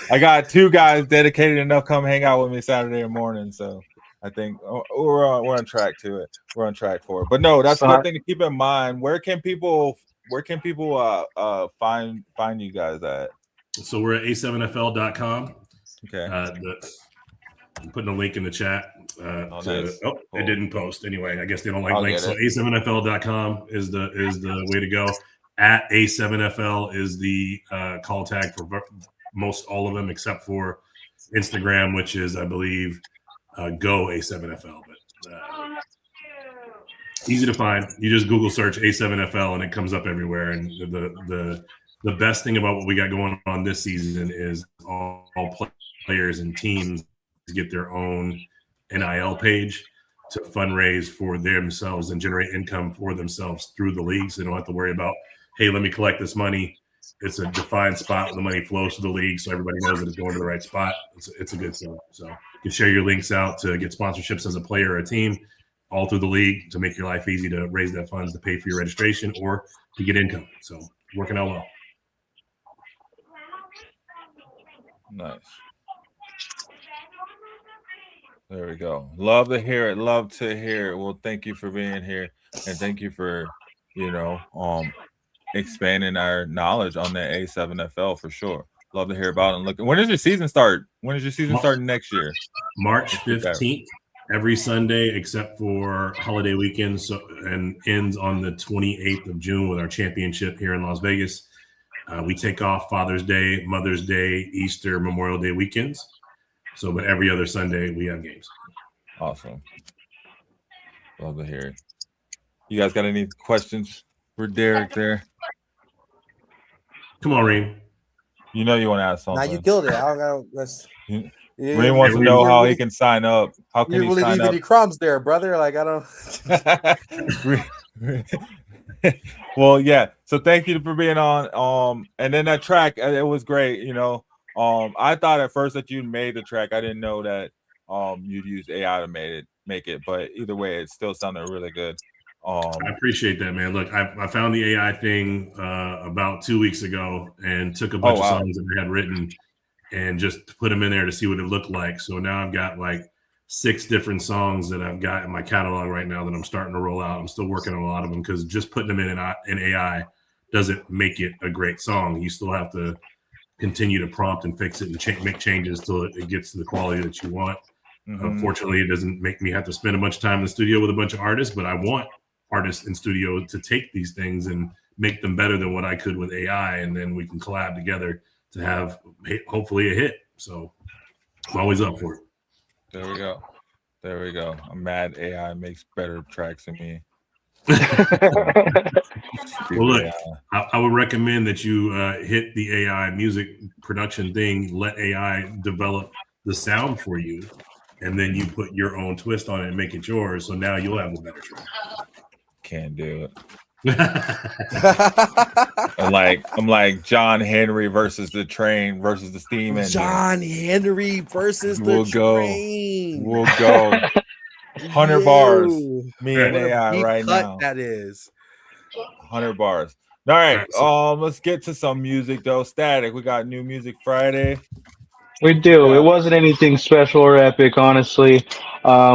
I got 2 guys dedicated enough come hang out with me Saturday morning, so I think we're on track to it. We're on track for it. But no, that's a good thing to keep in mind. Where can people find you guys at? So we're at a7fl.com. Okay. I'm putting a link in the chat. Nice. Cool. It didn't post. Anyway, I guess they don't like links. So a7fl.com is the way to go. At A7FL is the call tag for most all of them, except for Instagram, which is, I believe, Go A7FL. But easy to find. You just Google search A7FL and it comes up everywhere. And the best thing about what we got going on this season is all players and teams get their own NIL page to fundraise for themselves and generate income for themselves through the league. So they don't have to worry about, hey, let me collect this money. It's a defined spot where the money flows to the league, so everybody knows that it's going to the right spot. It's a good thing. So you can share your links out to get sponsorships as a player or a team all through the league to make your life easy to raise that funds to pay for your registration or to get income. So working out well. Nice. There we go. Love to hear it. Love to hear it. Well, thank you for being here, and thank you for, expanding our knowledge on that A7FL for sure. Love to hear about it. And look, when does your season start? When is your season starting next year? March 15th, every Sunday except for holiday weekends, and ends on the 28th of June with our championship here in Las Vegas. We take off Father's Day, Mother's Day, Easter, Memorial Day weekends. So, but every other Sunday we have games. Awesome. Love to hear it. You guys got any questions for Derek there? Come on, Reem. You know you want to ask something. Now you killed it. I don't know. Reem wants to know how he can sign up. How can he sign up? Any crumbs there, brother? Like I don't. Well, yeah. So thank you for being on. And then that track, it was great. I thought at first that you made the track. I didn't know that you'd use AI to make it. But either way, it still sounded really good. I appreciate that, man. Look, I found the AI thing about 2 weeks ago and took a bunch of songs that I had written and just put them in there to see what it looked like. So now I've got like 6 different songs that I've got in my catalog right now that I'm starting to roll out. I'm still working on a lot of them because just putting them in AI doesn't make it a great song. You still have to continue to prompt and fix it and make changes till it gets to the quality that you want. Unfortunately, it doesn't make me have to spend a bunch of time in the studio with a bunch of artists, but I want artists in studio to take these things and make them better than what I could with AI, and then we can collab together to have hopefully a hit. So I'm always up for it. There we go. There we go. I'm mad AI makes better tracks than me. Well, look, I would recommend that you hit the AI music production thing, let AI develop the sound for you, and then you put your own twist on it and make it yours. So now you'll have a better track. Can't do it. I'm like John Henry versus the train versus the steam engine. John Henry versus the train. We'll go. 100 bars. Me and AI right now. That is 100 bars. All right. Let's get to some music though. Static. We got new music Friday. We do. It wasn't anything special or epic, honestly.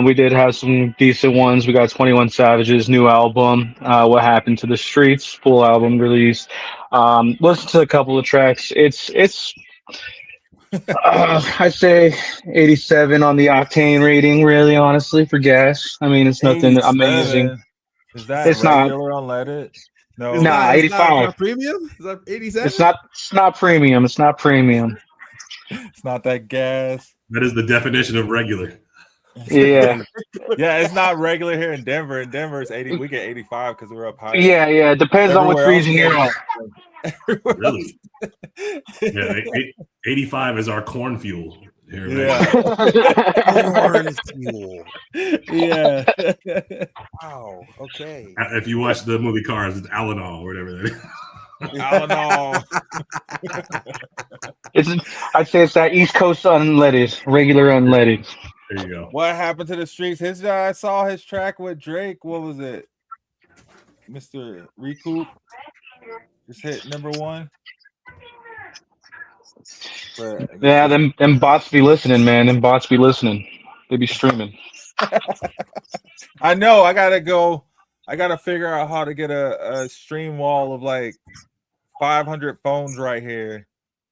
We did have some decent ones. We got 21 Savage's new album, What Happened to the Streets, full album release. Listen to a couple of tracks. It's I'd say 87 on the octane rating, really, honestly, for gas. I mean, it's nothing 87. amazing. Is that it's regular unleaded? No, nah, 85. Not premium? Is that 87? It's not premium. It's not premium. It's not that gas. That is the definition of regular. Yeah. Yeah, it's not regular here in Denver. In Denver, it's 80. We get 85 because we're up high. Yeah. It depends on which region you're on. Really? Yeah, 85 is our corn fuel here. Yeah. Corn fuel. Yeah. Wow. Okay. If you watch the movie Cars, it's Alanol or whatever that is. Alanol. I'd say it's that East Coast unleaded, regular unleaded. There you go. What happened to the streets? I saw his track with Drake. What was it? Mr. Recoup just hit #1. Yeah, them bots be listening, man. Them bots be listening. They be streaming. I know. I gotta figure out how to get a stream wall of like 500 phones right here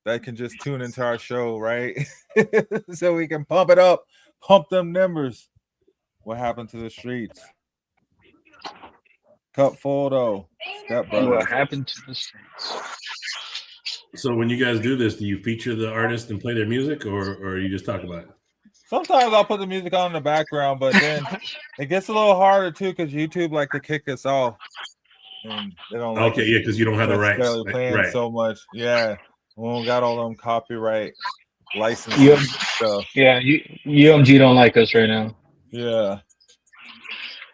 that can just tune into our show, right? So we can pump it up, pump them numbers. What happened to the streets? Cup full though. Step brother. What happened to the streets? So when you guys do this, do you feature the artist and play their music, or you just talk about it? Sometimes I'll put the music on in the background, but then it gets a little harder too because YouTube like to kick us off. And they don't like yeah, because you don't have the rights. Playing Right. so much. Yeah. We don't got all them copyright licenses stuff. Yeah, UMG don't like us right now. Yeah.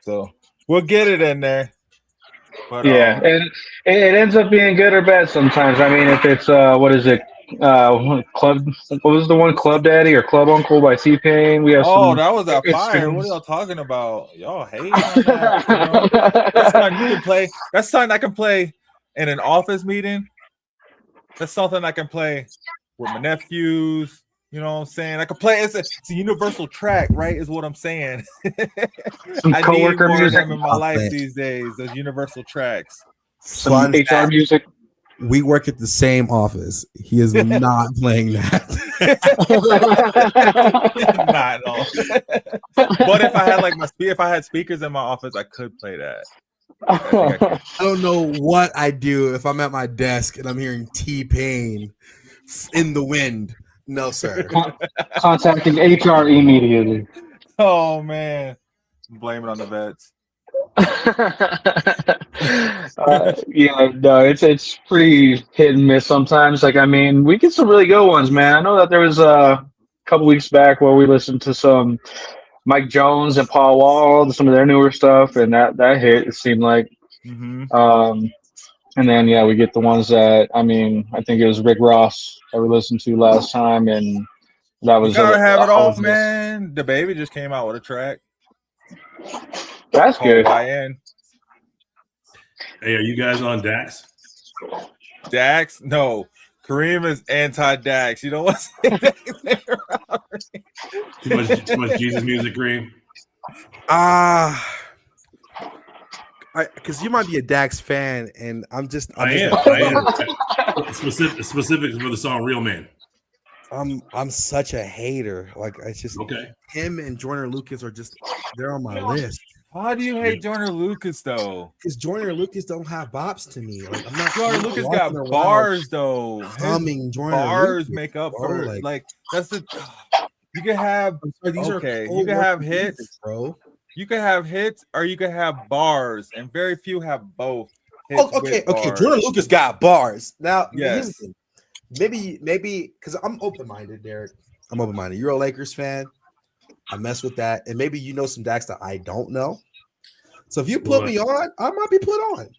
So we'll get it in there. But, yeah, and it ends up being good or bad sometimes. I mean, if it's what is it? Club. What was the one? Club Daddy or Club Uncle by T-Pain. We have. That was a fire. What are y'all talking about? Y'all hate on that. You know? That's something you can play. That's something I can play in an office meeting. That's something I can play with my nephews. You know what I'm saying? I can play. It's a universal track, right? Is what I'm saying. Some I coworker need more of music them in my life these days. Those universal tracks. Some HR music. We work at the same office. He is not playing that. Not at all. But if I had speakers in my office, I could play that. I don't know what I do if I'm at my desk and I'm hearing T-Pain in the wind. No, sir. Contacting HR immediately. Oh man, blame it on the vets. Yeah, no, it's pretty hit and miss sometimes. Like, I mean, we get some really good ones, man. I know that there was a couple weeks back where we listened to some Mike Jones and Paul Wall, some of their newer stuff, and that hit. It seemed like, and then we get the ones that I think it was Rick Ross that we listened to last time, and that was. You gotta have it all, man. The Baby just came out with a track. That's good. Hey, are you guys on Dax? Dax? No. Kareem is anti-Dax. You know what's too much Jesus music, Kareem? Because you might be a Dax fan, and I am. Specifics for the song "Real Man." I'm such a hater. Like, it's just okay. Him and Joyner Lucas are they're on my list. Why do you hate Joyner Lucas though? Because Joyner Lucas don't have bops to me. Like I'm not. Joyner Lucas got bars though. Humming Joyner bars Lucas, make up bro, for like that's the. You can have these are you can have hits, music, bro. You can have hits or you can have bars, and very few have both. Okay. Joyner Lucas got bars. Now, yes, maybe because I'm open-minded, Derek. I'm open-minded. You're a Lakers fan. I mess with that, and maybe you know some Dax that I don't know. So if you put me on, I might be put on.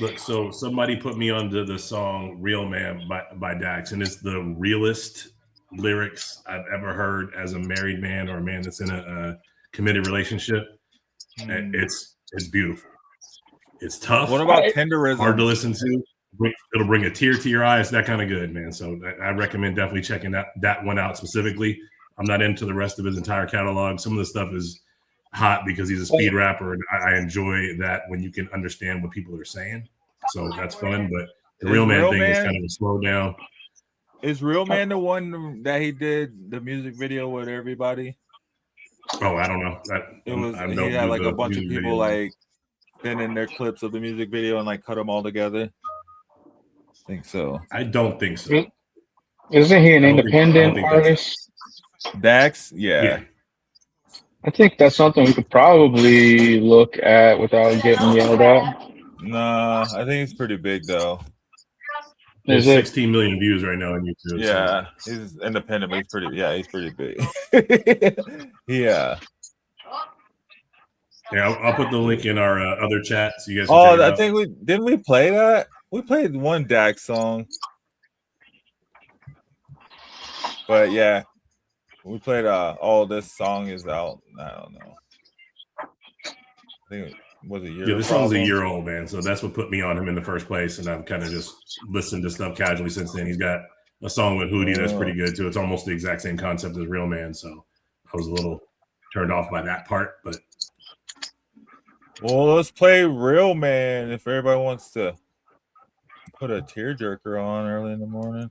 Look, so somebody put me onto the song "Real Man" by Dax, and it's the realest lyrics I've ever heard as a married man or a man that's in a committed relationship. And it's beautiful. It's tough. What about tenderism? Hard to listen to. It'll bring a tear to your eye. It's that kind of good, man. So I recommend definitely checking that one out specifically. I'm not into the rest of his entire catalog. Some of the stuff is hot because he's a speed rapper, and I enjoy that when you can understand what people are saying. So that's fun. But the Real Man thing is kind of a slow down. Is Real Man the one that he did the music video with everybody? Oh, I don't know. He had like a bunch of people like been in their clips of the music video and like cut them all together. I think so. I don't think so. Isn't he an independent artist? Dax? Yeah. I think that's something we could probably look at without getting yelled at. Nah, I think it's pretty big though. There's 16 million views right now on YouTube. Yeah, so. He's independent, but he's pretty big. Yeah. Yeah, I'll put the link in our other chat so you guys. I think didn't we play that? We played one Dax song, but yeah, we played. This song is out. I don't know. I think was a year. Yeah, this song's a year old, man. So that's what put me on him in the first place, and I've kind of just listened to stuff casually since then. He's got a song with Hootie that's pretty good too. It's almost the exact same concept as Real Man, so I was a little turned off by that part. But well, let's play Real Man if everybody wants to put a tearjerker on early in the morning.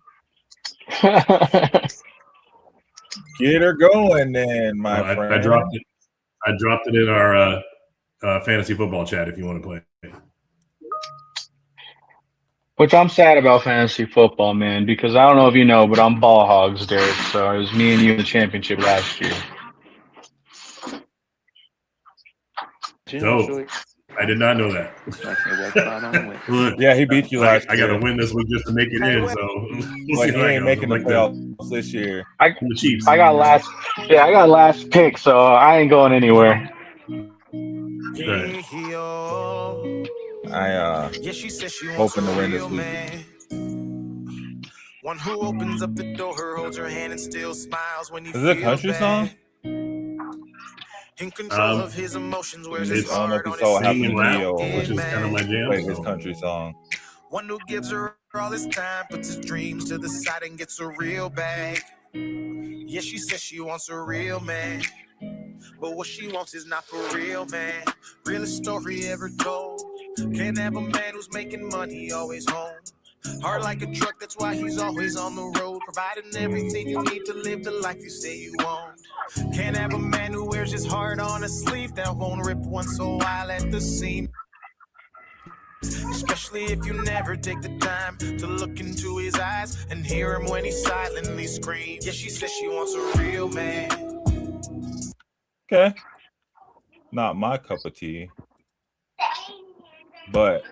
Get her going, then, my friend. I dropped it. I dropped it in our fantasy football chat if you want to play. Which I'm sad about fantasy football, man, because I don't know if you know, but I'm ball hogs, Derek. So it was me and you in the championship last year. Dope. I did not know that. Look, yeah, he beat you last year. I got to win this week just to make it in. So we'll he ain't making the playoffs this year. I got last pick, so I ain't going anywhere. Right. Hoping to win this week. One who opens up the door, holds your hand and still smiles when you Is it a country song? In control of his emotions, wears his heart on his video, which is kind of my jam. Play his country song. One who gives her all his time, puts his dreams to the side and gets a real bag. Yeah, she says she wants a real man, but what she wants is not for real, man. Realest story ever told. Can't have a man who's making money always home. Hard like a truck, that's why he's always on the road, providing everything you need to live the life you say you want. Can't have a man who wears his heart on a sleeve that won't rip once a while at the seam. Especially if you never take the time to look into his eyes and hear him when he silently screams. Yeah, she says she wants a real man. Okay. Not my cup of tea, but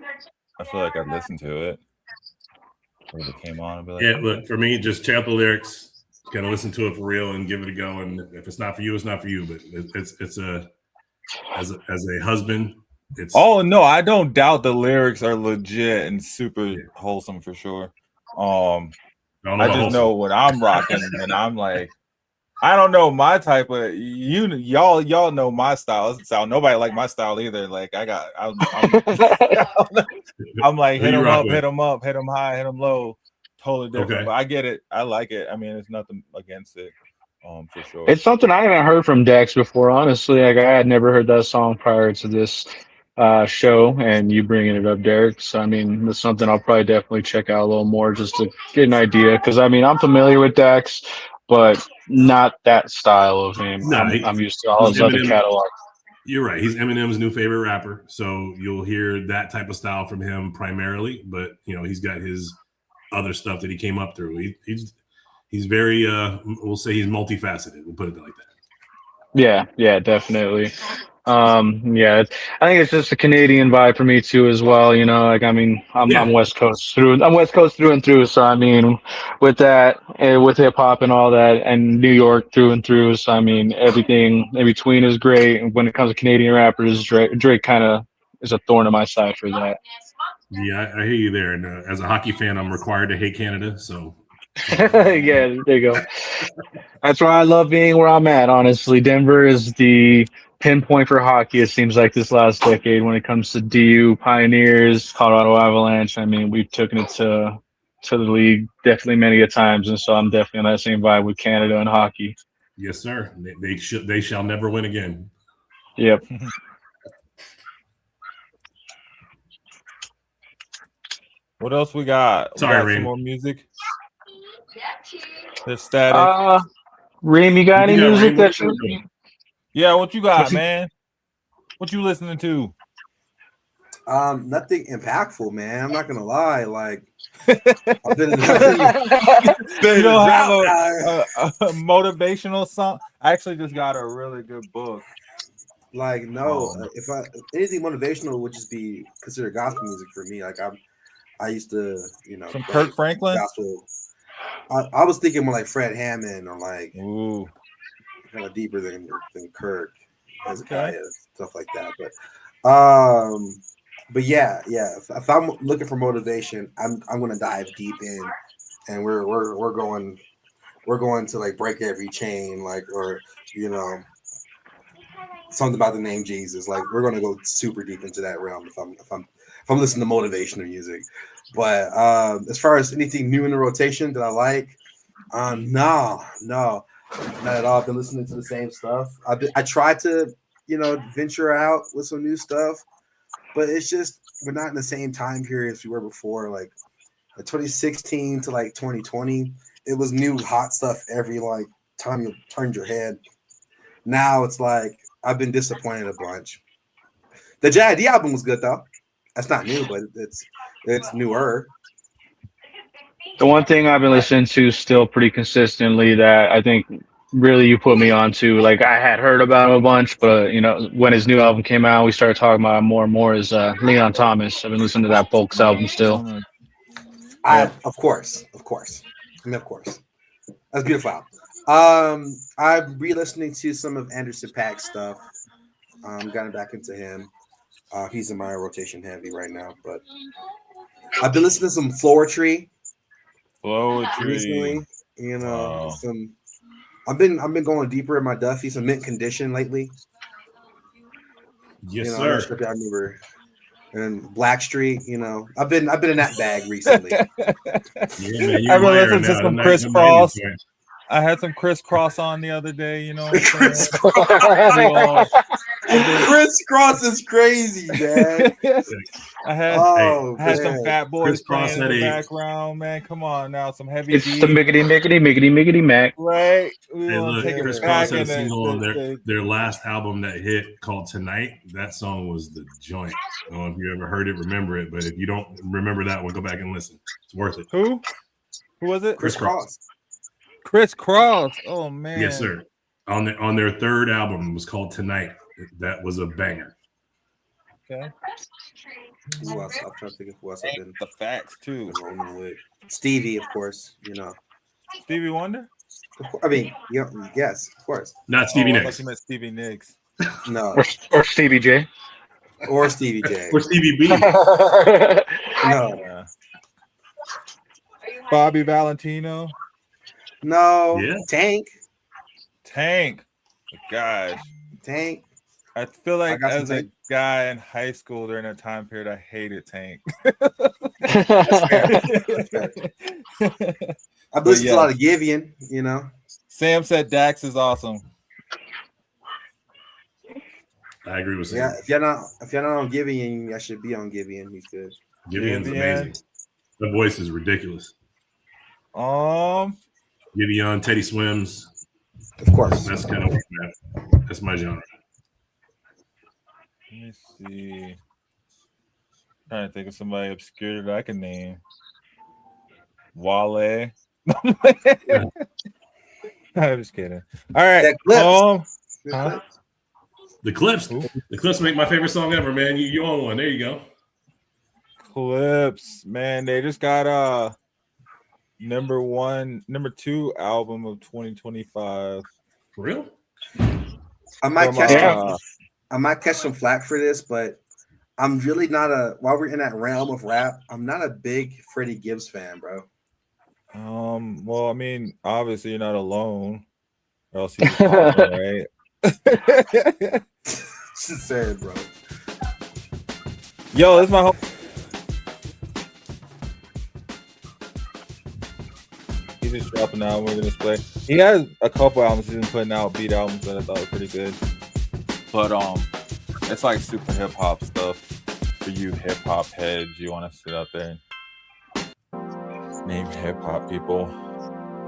I feel like I'd listen to it. Or if it came on and be like, yeah, look, for me, just check out the lyrics. Gotta listen to it for real and give it a go. And if it's not for you, it's not for you. But it's as a husband, it's. Oh no, I don't doubt the lyrics are legit and super wholesome for sure. I just know what I'm rocking, and I'm like, I don't know my type of y'all know my style. It doesn't sound nobody like my style either. Like I'm like hit him up, hit him up, hit him high, hit him low. Totally different. Okay. But I get it. I like it. I mean, there's nothing against it. For sure. It's something I haven't heard from Dax before, honestly. Like I had never heard that song prior to this show, and you bringing it up, Derek. So I mean, it's something I'll probably definitely check out a little more just to get an idea. Because I mean, I'm familiar with Dax, but not that style of him. No, I'm used to all his other catalog. You're right. He's Eminem's new favorite rapper, so you'll hear that type of style from him primarily. But he's got his other stuff that he came up through. He's very we'll say he's multifaceted. We'll put it like that. Yeah, definitely. Yeah, I think it's just a Canadian vibe for me too, as well. I'm West Coast through. I'm West Coast through and through. So I mean, with that, with hip hop and all that, and New York through and through. So I mean, everything in between is great. And when it comes to Canadian rappers, Drake kind of is a thorn in my side for that. Yeah, I hear you there. And as a hockey fan, I'm required to hate Canada. So yeah, there you go. That's why I love being where I'm at. Honestly, Denver is the pinpoint for hockey. It seems like this last decade when it comes to DU, Pioneers, Colorado Avalanche. I mean, we've taken it to the league definitely many a times, and so I'm definitely on that same vibe with Canada and hockey. Yes, sir. They shall never win again. Yep. What else we got? Sorry, we got Reem. some more music. There's Static. Reem, you got any music that you? Yeah, what you got, man? What you listening to? Nothing impactful, man. I'm not gonna lie. Like, you don't have a motivational song? I actually just got a really good book. Like, no, if anything motivational would just be considered gospel music for me. Like, I used to, some Kirk Franklin. Gospel. I was thinking more like Fred Hammond or like kind of deeper than Kirk, Hezekiah, stuff like that. But yeah. If I'm looking for motivation, I'm gonna dive deep in, and we're going to like break every chain, like, or something about the name Jesus. Like, we're gonna go super deep into that realm if I'm listening to motivational music. But as far as anything new in the rotation that I like, no, not at all. I've been listening to the same stuff. I tried to, venture out with some new stuff, but it's just we're not in the same time period as we were before. Like 2016 to like 2020, it was new hot stuff every like time you turned your head. Now it's like I've been disappointed a bunch. The JID album was good though. That's not new, but it's newer. The one thing I've been listening to still pretty consistently that I think really you put me on to, like, I had heard about him a bunch, but when his new album came out, we started talking about him more and more, is Leon Thomas. I've been listening to that Folks album still. Of course. I mean, of course. That's a beautiful album. I'm re-listening to some of Anderson .Paak's stuff. Gotten back into him. He's in my rotation heavy right now, but I've been listening to some Floetry recently. I've been going deeper in my Duffy, some Mint Condition lately. Yes, sir. I remember, and Blackstreet. I've been in that bag recently. I've been listening to some Criss Cross. I had some Criss Cross on the other day, Criss Cross is crazy, man. I had some Fat Boys playing in the background, man. Come on now, some heavy. It's the miggity mac. Right. Hey, look, Criss Cross had a single on their last album that hit called Tonight. That song was the joint. I don't know if you ever heard it, remember it, but if you don't remember that one, go back and listen. It's worth it. Who was it? Criss Cross. Criss Cross. Oh man. Yes, sir. On their third album, it was called Tonight. That was a banger. Okay. Who else? I'm trying to think of who else I've been. The facts too. With Stevie, of course. Stevie Wonder. I mean, yes, of course. Not Stevie Nicks. I thought you meant Stevie Nicks. No. Or Stevie J. Or Stevie J. Or Stevie B. No. Bobby Valentino. No. Yeah. Tank. Gosh. Tank. I feel like as a guy in high school during that time period, I hated Tank. That's fair. I've listened to a lot of Giveon, Sam said Dax is awesome. I agree with Sam. Yeah, if you're not on Giveon, I should be on Giveon. He's good. Giveon's amazing. The voice is ridiculous. Giveon, Teddy Swims. Of course. That's kind of that's my genre. Let me see. Trying to think of somebody obscure that I can name. Wale. I'm just kidding. All right. The Clips. The Clips make my favorite song ever, man. You own one. There you go. Clips, man. They just got number 2 album of 2025. For real? I might catch some flack for this, but I'm really not while we're in that realm of rap, I'm not a big Freddie Gibbs fan, bro. Well, I mean, obviously you're not alone, or else you'd be talking, right? Just saying, bro. Yo, this is my whole. He's just dropping out. We're gonna play. He has a couple albums he's been putting out, beat albums that I thought were pretty good. But it's like super hip hop stuff for you hip hop heads. You want to sit out there and name hip hop people.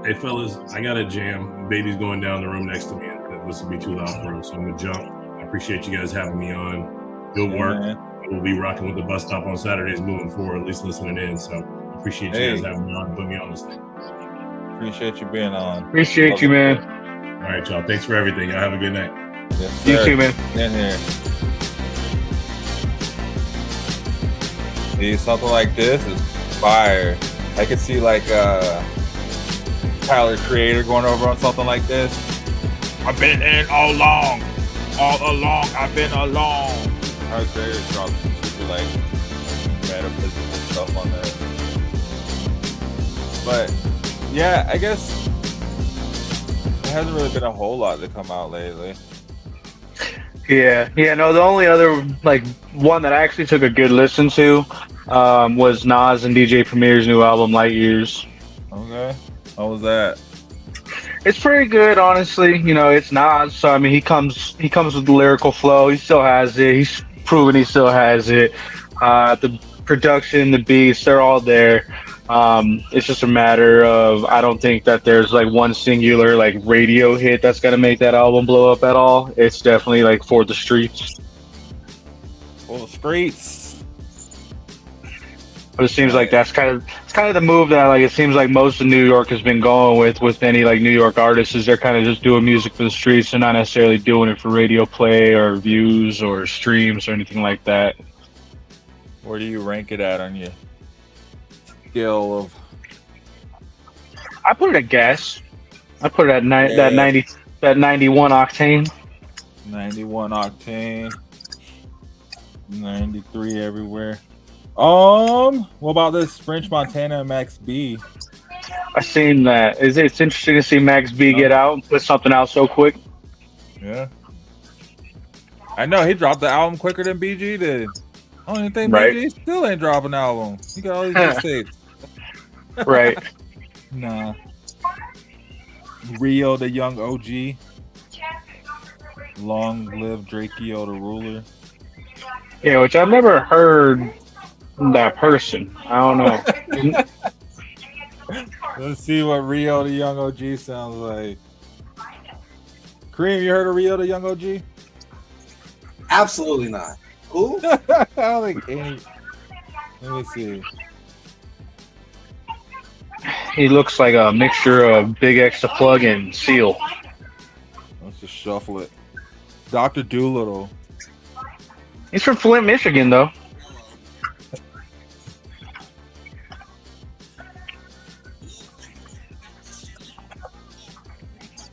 Hey fellas, I got a jam. Baby's going down the room next to me. This will be too loud for him, so I'm gonna jump. I appreciate you guys having me on. Good work. Man. We'll be rocking with the bus stop on Saturdays moving forward, at least listening in. So appreciate you guys having me on and putting me on this thing. Appreciate you being on. Appreciate you, man. All right, y'all. Thanks for everything. Y'all have a good night. Yes, you too, man. In here. See, something like this is fire. I could see like Tyler Creator going over on something like this. I've been in all along. I've been along. Tyler Creator dropped super like metaphysical stuff on there. But yeah, I guess there hasn't really been a whole lot to come out lately. Yeah. No, the only other like one that I actually took a good listen to was Nas and DJ Premier's new album, Light Years. Okay. How was that? It's pretty good, honestly. You know, it's Nas, so I mean, he comes with the lyrical flow. He still has it. He's proven he still has it. The production, the beats, they're all there. It's just a matter of, I don't think that there's like one singular like radio hit that's gonna make that album blow up at all. It's definitely like for the streets. For the streets. But it seems like it's kind of the move that like it seems like most of New York has been going with any like New York artists, is they're kind of just doing music for the streets. They're not necessarily doing it for radio play or views or streams or anything like that. Where do you rank it at on your scale of? I put it at gas. I put it at that 91 octane. 91 octane. 93 everywhere. What about this French Montana and Max B? I seen that. It's interesting to see Max B get out and put something out so quick. Yeah. I know he dropped the album quicker than BG did. I don't even think Right. BG still ain't dropping an album. He got all these mistakes. Right. Nah. Rio the young OG. Long live Drakeo the ruler. Yeah, which I've never heard that person. I don't know. Let's see what Rio the young OG sounds like. Kareem, you heard of Rio the young OG? Absolutely not. Who? I don't think any. Let me see. He looks like a mixture of Big X the Plug and Seal. Let's just shuffle it. Dr. Doolittle. He's from Flint, Michigan, though.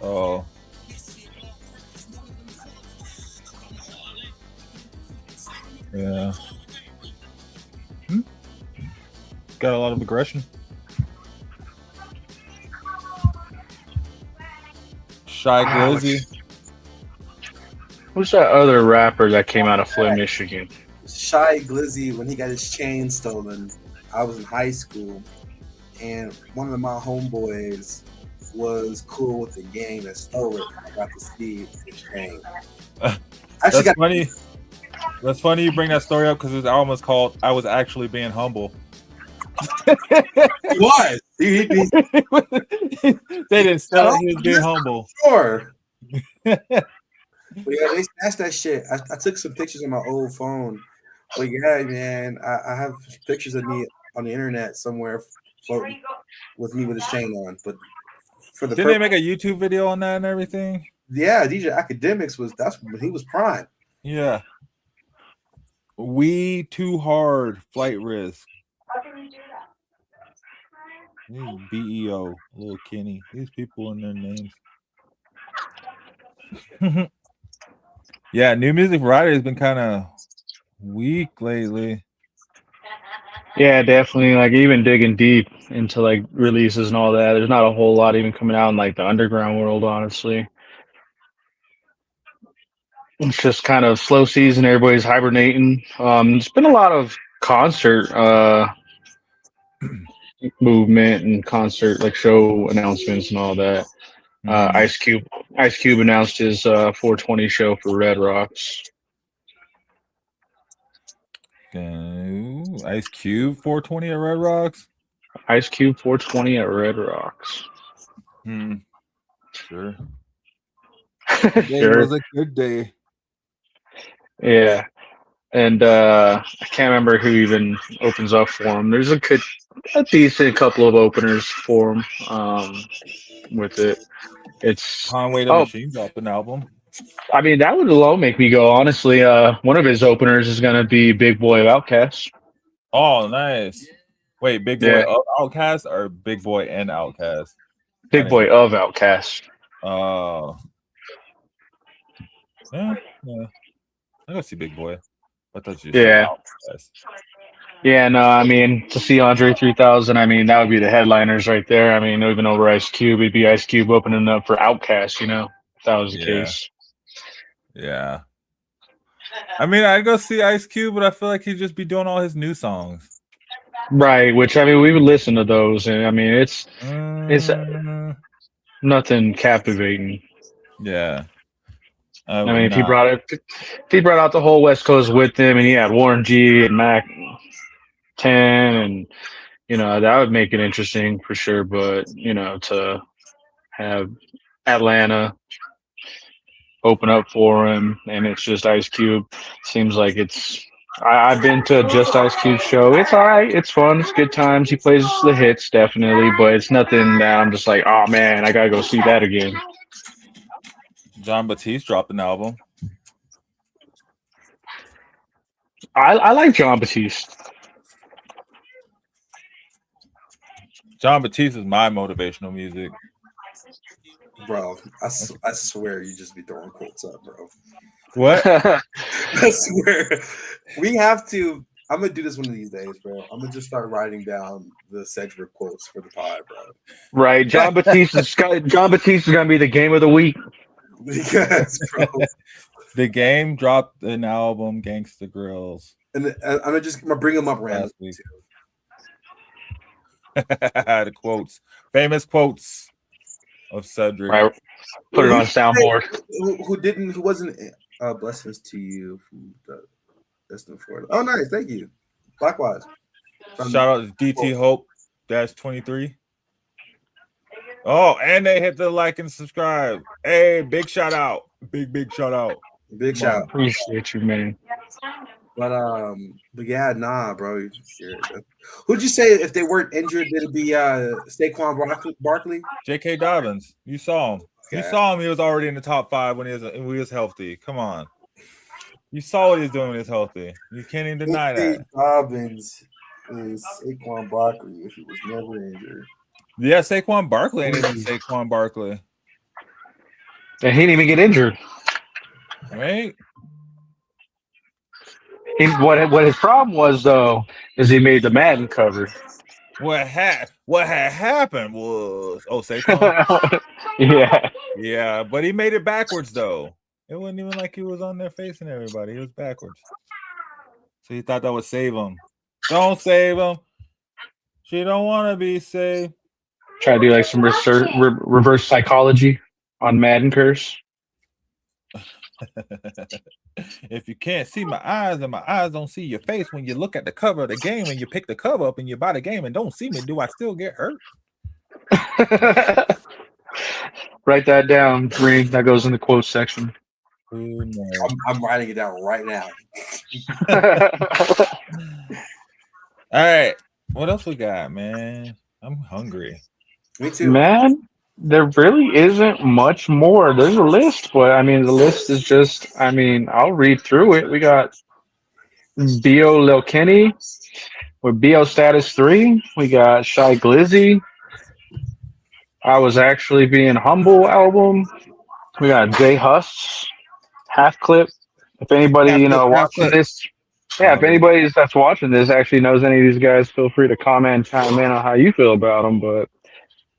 Oh. Yeah. Got a lot of aggression. Shy Glizzy. Who's that other rapper that came out of Flint, Michigan? Shy Glizzy, when he got his chain stolen, I was in high school, and one of my homeboys was cool with the gang that stole it. I got to see his chain. That's funny. That's funny you bring that story up because his album is called "I Was Actually Being Humble." He was. They didn't steal it. He was being humble. Sure. But yeah, they snatched that shit. I took some pictures on my old phone. But yeah, man, I have pictures of me on the internet somewhere floating with me with a chain on. But for the Didn't they purpose, make a YouTube video on that and everything? yeah, DJ Academics that's when he was prime. Yeah. We Too Hard, Flight Risk. BEO, Little Kenny. These people and their names. Yeah, New Music Friday has been kind of weak lately. Yeah, definitely. Like even digging deep into like releases and all that. There's not a whole lot even coming out in like the underground world, honestly. It's just kind of slow season. Everybody's hibernating. There's been a lot of concert movement and concert like show announcements and all that. Ice Cube announced his 420 show for Red Rocks. Ice Cube 420 at Red Rocks. Ice Cube 420 at Red Rocks. Sure. Sure. It was a good day. Yeah. And I can't remember who even opens up for him. There's a decent couple of openers for him with it. It's Conway the Machine dropped an album. I mean, that would alone make me go, honestly. One of his openers is going to be Big Boy of Outkast. Oh, nice. Wait, Big Boy of Outkast or Big Boy and Outkast? Big Boy of Outkast. Oh. Yeah. I go see Big Boy. I thought you said Outkast. Yeah, no, I mean, to see Andre 3000, I mean, that would be the headliners right there. I mean, even over Ice Cube, it'd be Ice Cube opening up for Outkast, if that was the case. Yeah. I mean, I'd go see Ice Cube, but I feel like he'd just be doing all his new songs. Right, which, I mean, we would listen to those, and I mean, it's nothing captivating. Yeah. I mean, if he brought out the whole West Coast with him, and he had Warren G and Mac 10, and that would make it interesting for sure. But to have Atlanta open up for him, and it's just Ice Cube, seems like it's. I've been to a Just Ice Cube show. It's all right. It's fun. It's good times. He plays the hits definitely, but it's nothing that I'm just like, oh man, I gotta go see that again. John Batiste dropped an album. I like John Batiste. John Batiste is my motivational music. Bro, I swear you just be throwing quotes up, bro. What? I swear. We have to. I'm going to do this one of these days, bro. I'm going to just start writing down the Cedric quotes for the pod, bro. Right. John Batiste is going to be the game of the week. Yes, bro. The Game dropped an album, Gangsta Grills. And I'm going to bring them up randomly. The quotes. Famous quotes of Cedric. Right. Put it on soundboard. Who wasn't blessings to you from the Destin Florida. Oh, nice. Thank you. Likewise. Shout out to DT Hope -23. Oh, and they hit the like and subscribe. Hey, big shout out. Big shout out. Big shout out. Appreciate you, man. But yeah, nah, bro. Who'd you say if they weren't injured, it'd be Saquon Barkley? J.K. Dobbins. You saw him. Okay. You saw him. He was already in the top 5 when he was healthy. Come on. You saw what he was doing when he was healthy. You can't even deny that. Dobbins is Saquon Barkley if he was never injured. Yeah, Saquon Barkley ain't even Saquon Barkley. And he didn't even get injured. Right? What his problem was though is he made the Madden cover. What had happened was Saquon. Yeah, but he made it backwards though. It wasn't even like he was on there facing everybody. He was backwards. So he thought that would save him. Don't save him. She don't want to be saved. Try to do like some reverse psychology on Madden curse. If you can't see my eyes and my eyes don't see your face when you look at the cover of the game and you pick the cover up and you buy the game and don't see me, do I still get hurt? Write that down, Reem. That goes in the quote section. Who knows? I'm writing it down right now. All right. What else we got, man? I'm hungry. Me too. Man, there really isn't much more. There's a list, but I mean, the list is just, I mean, I'll read through it. We got B.O. Lil Kenny with B.O. Status 3. We got Shy Glizzy. I Was Actually Being Humble album. We got Jay Huss, Half Clip. If anybody, Half clip, half watching clip. this, if anybody that's watching this actually knows any of these guys, feel free to comment and chime in on how you feel about them. But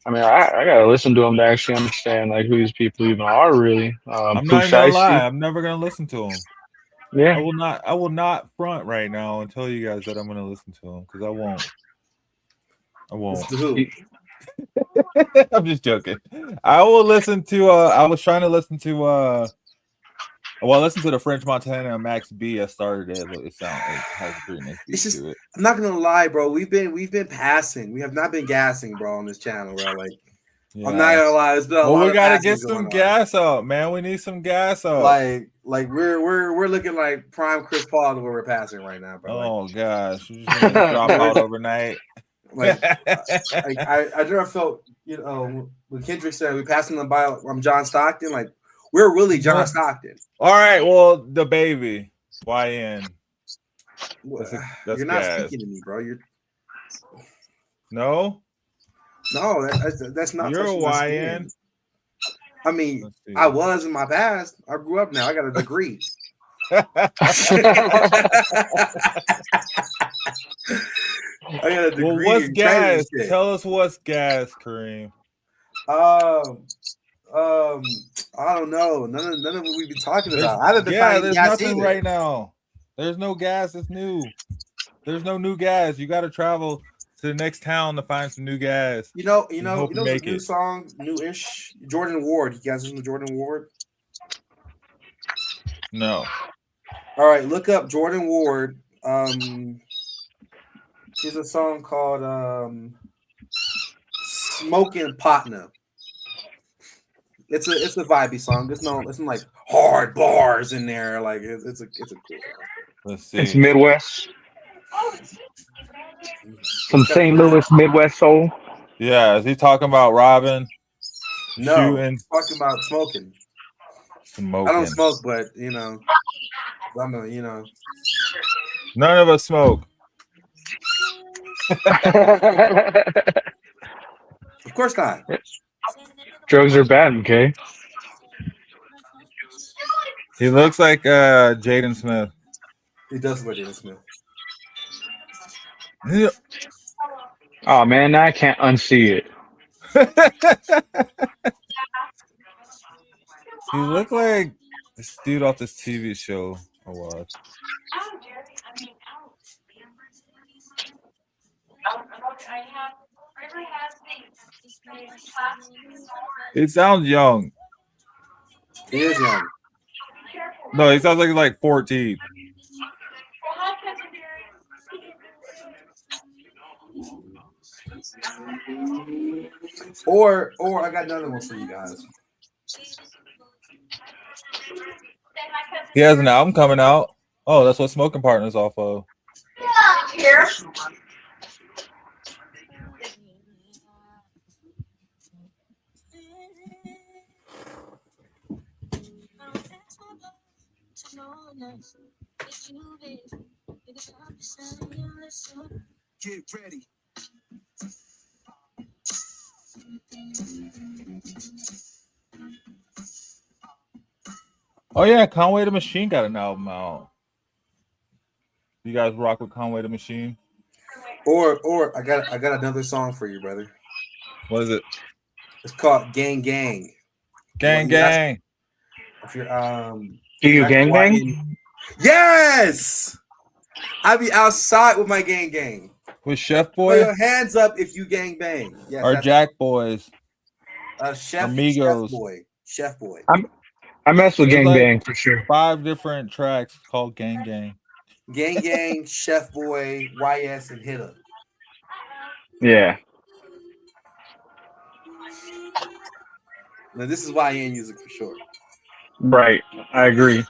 I mean, I gotta listen to them to actually understand like who these people even are really. I'm Pooh not even gonna lie. Shiesty. I'm never gonna listen to him. Yeah. I will not front right now and tell you guys that I'm gonna listen to him because I won't. I'm just joking. I will listen to I was trying to listen to I listened to the French Montana and Max B. I started it. It has a pretty nice beat It's just to it. I'm not gonna lie, bro. We've been passing. We have not been gassing, bro, on this channel, bro. Like I'm not gonna lie, it's been a lot we of gotta passing get some going on. gas up, man. We need some gas up. Like we're looking like prime Chris Paul where we're passing right now, bro. Oh gosh, you just gonna drop out overnight. Like I never felt, when Kendrick said we passing the by from John Stockton, like we're really John Stockton. All right, well, the baby YN. That's You're not gas. speaking to me, bro. No, that's not. You're a touching my YN. skin. I mean, I was in my past. I grew up now. I got a degree. I got a degree. Well, what's in gas? shit. Tell us what's gas, Kareem. I don't know. None of what we've been talking about. I haven't been finding There's gas nothing either. right now. There's no gas. It's new. There's no new gas. You got to travel to the next town to find some new gas. You know, make new it. song, new-ish. Jordan Ward. You guys listen to Jordan Ward? No. All right, look up Jordan Ward. There's a song called "Smoking Partner." It's a vibey song. There's no like hard bars in there. Like it's a cool song. Let's see. It's Midwest. Some St. Louis Midwest soul. Yeah, is he talking about robbing? No, shooting? he's talking about smoking. Smoking. I don't smoke, but I'm None of us smoke. Of course not. Drugs are bad, okay? He looks like Jaden Smith. He does look like Jaden Smith. Yeah. Oh man, now I can't unsee it. He looked like this dude off this TV show I watched. It sounds young. He is young. No, he sounds like he's like 14. Or I got another one for you guys. He has an album coming out. Oh, that's what Smoking Partner's off of. Here. Get ready. Oh yeah, Conway the Machine got an album out. You guys rock with Conway the Machine? Or I got another song for you, brother. What is it? It's called Gang Gang. Gang Gang. If you're Do you gang bang? Yes. I be outside with my gang gang. With Chef Put Boy? your hands up if you gang bang. Yes, Or that's- Jack Boys? Chef Amigos. Chef Boy. I mess with There's gang like bang for sure. 5 different tracks called Gang Gang. Gang Gang, Chef Boy, YS, and Hitter. Yeah. Now this is YN music for sure. Right. I agree.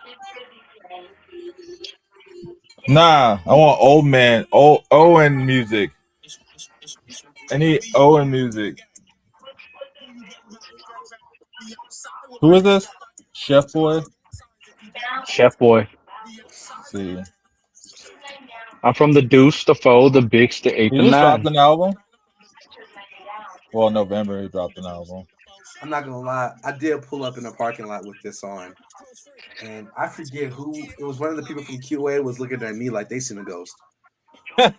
Nah, I want old man, Owen music. I need Owen music. Who is this? Chef Boy? Chef Boy. Let's see. I'm from the Deuce, the Foe, the Bix, the 8, He the just 9. dropped an album. Well, November he dropped an album. I'm not gonna lie. I did pull up in the parking lot with this on, and I forget who it was. One of the people from QA was looking at me like they seen a ghost. It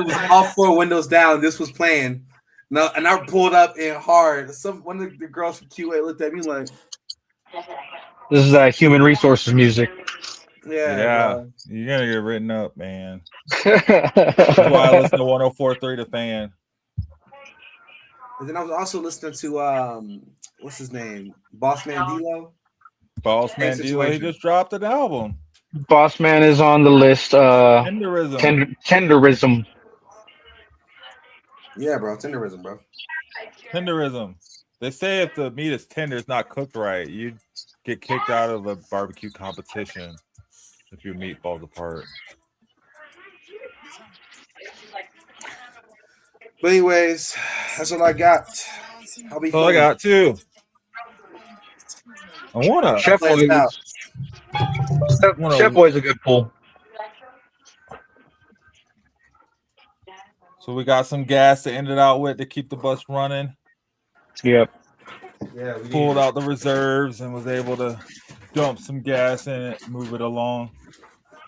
was all 4 windows down. This was playing. No, and I pulled up in hard. One of the girls from QA looked at me like, This is human resources music. Yeah, bro. You're gonna get written up, man. That's why I listen to 104.3 The Fan. And then I was also listening to what's his name? Boss Man D-Lo. Boss Man D-Lo, he just dropped an album. Boss Man is on the list. Tenderism. Tenderism. Yeah, bro. Tenderism, bro. Tenderism. They say if the meat is tender, it's not cooked right. You get kicked out of a barbecue competition if your meat falls apart. But anyways, that's all I got. That's all I got too. I wanna Chef Boy's a good pull. So we got some gas to end it out with to keep the bus running. Yep. Yeah, Pulled out the reserves and was able to dump some gas in it, move it along.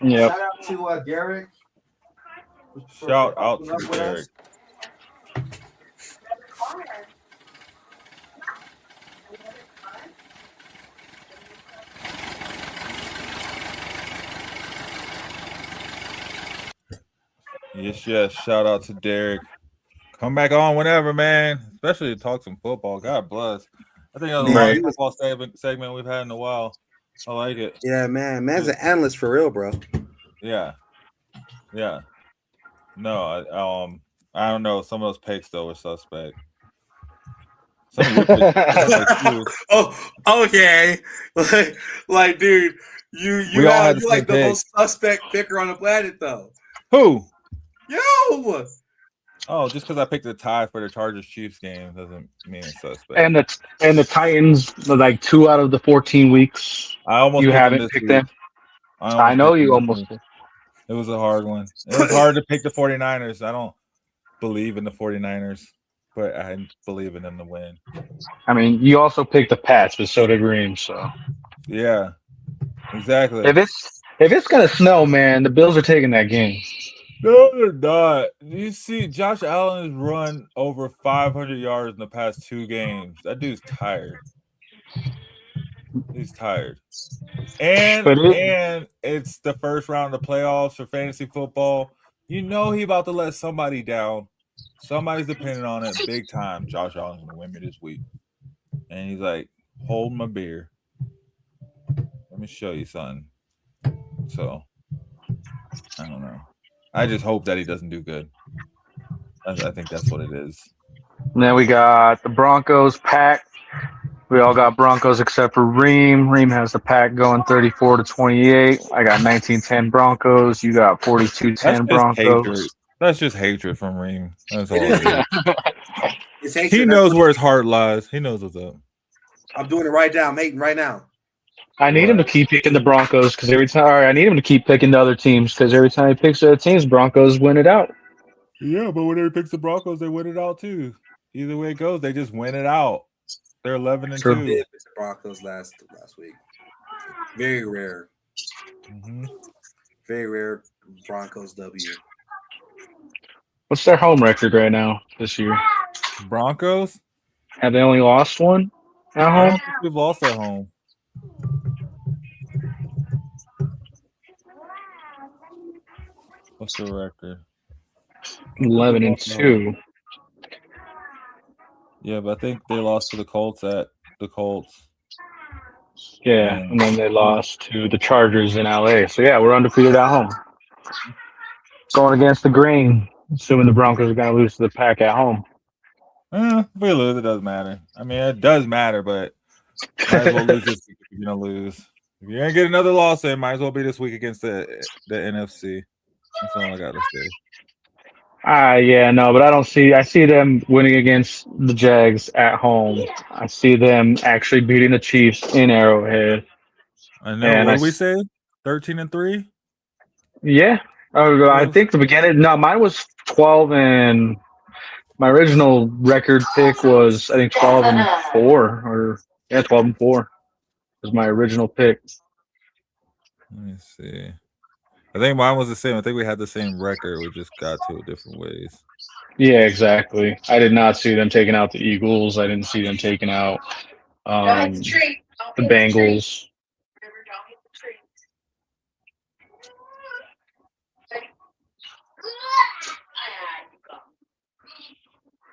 Yep. Shout out to Derek. Shout out to Derek. Yes. Shout out to Derek. Come back on whenever, man. Especially to talk some football. God bless. I think that was the longest football segment we've had in a while. I like it. Yeah, man. Man's an analyst for real, bro. Yeah. No, I don't know. Some of those picks though were suspect. Some of your picks, oh, okay. Like, dude, you have like the most suspect picker on the planet, though. Who? You. Oh, just because I picked a tie for the Chargers Chiefs game doesn't mean it's suspect. And the Titans, like 2 out of the 14 weeks, I almost you haven't picked them. I know you almost did. It was a hard one. It was hard to pick the 49ers. I don't believe in the 49ers, but I believe in them to win. I mean, you also picked the Pats, but so did Reem. So yeah, exactly. If it's gonna snow, man, the Bills are taking that game. No, they're not. You see, Josh Allen has run over 500 yards in the past 2 games. That dude's tired. He's tired. And it's the first round of the playoffs for fantasy football. You know he about to let somebody down. Somebody's depending on it big time. Josh Allen's going to win me this week. And he's like, hold my beer. Let me show you something. So, I don't know. I just hope that he doesn't do good. I think that's what it is. And then we got the Broncos pack. We all got Broncos except for Reem. Reem has the pack going 34-28. I got 19-10 Broncos. You got 42-10 Broncos. Hatred. That's just hatred from Reem. That's all it is. He knows where his heart lies. He knows what's up. I'm doing it right now, mate. Right now. I need him to keep picking the Broncos because every time. I need him to keep picking the other teams because every time he picks the other teams, Broncos win it out. Yeah, but whenever he picks the Broncos, they win it out too. Either way it goes, they just win it out. They're 11-2. The Broncos last week. Very rare. Mm-hmm. Very rare Broncos W. What's their home record right now this year? Broncos? Have they only lost one at home? I don't think we've lost at home. What's the record? 11-2. Yeah, but I think they lost to the Colts at the Colts. Yeah, and then they lost to the Chargers in LA. So yeah, we're undefeated at home. Going against the grain, assuming the Broncos are going to lose to the Pack at home. If we lose, it doesn't matter. I mean, it does matter, but Might as well lose this week if you're gonna lose. If you're gonna get another loss, then might as well be this week against the NFC. That's all I gotta say. Yeah, no, but I see them winning against the Jags at home. I see them actually beating the Chiefs in Arrowhead. I know. And what did we say? 13-3? Yeah. I think the beginning. No, mine was 12, and my original record pick was, I think, 12-4, or 12-4 was my original pick. Let me see. I think mine was the same. I think we had the same record. We just got to it different ways. Yeah, exactly. I did not see them taking out the Eagles. I didn't see them taking out the Bengals.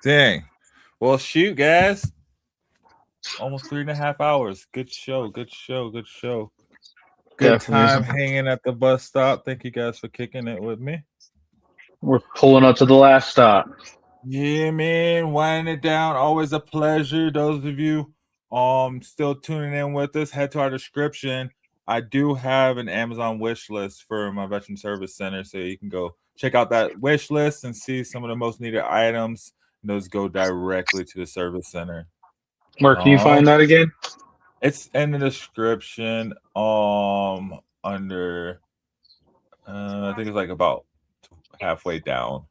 Dang. Well, shoot, guys. Almost 3.5 hours. Good show. Good Definitely. Time hanging at the bus stop. Thank you guys for kicking it with me. We're pulling up to the last stop. Yeah, man. Winding it down. Always a pleasure. Those of you still tuning in with us, head to our description. I do have an Amazon wish list for my Veteran Service Center, so you can go check out that wish list and see some of the most needed items. Those go directly to the service center. Where can you find that again? It's in the description. Under I think it's like about halfway down.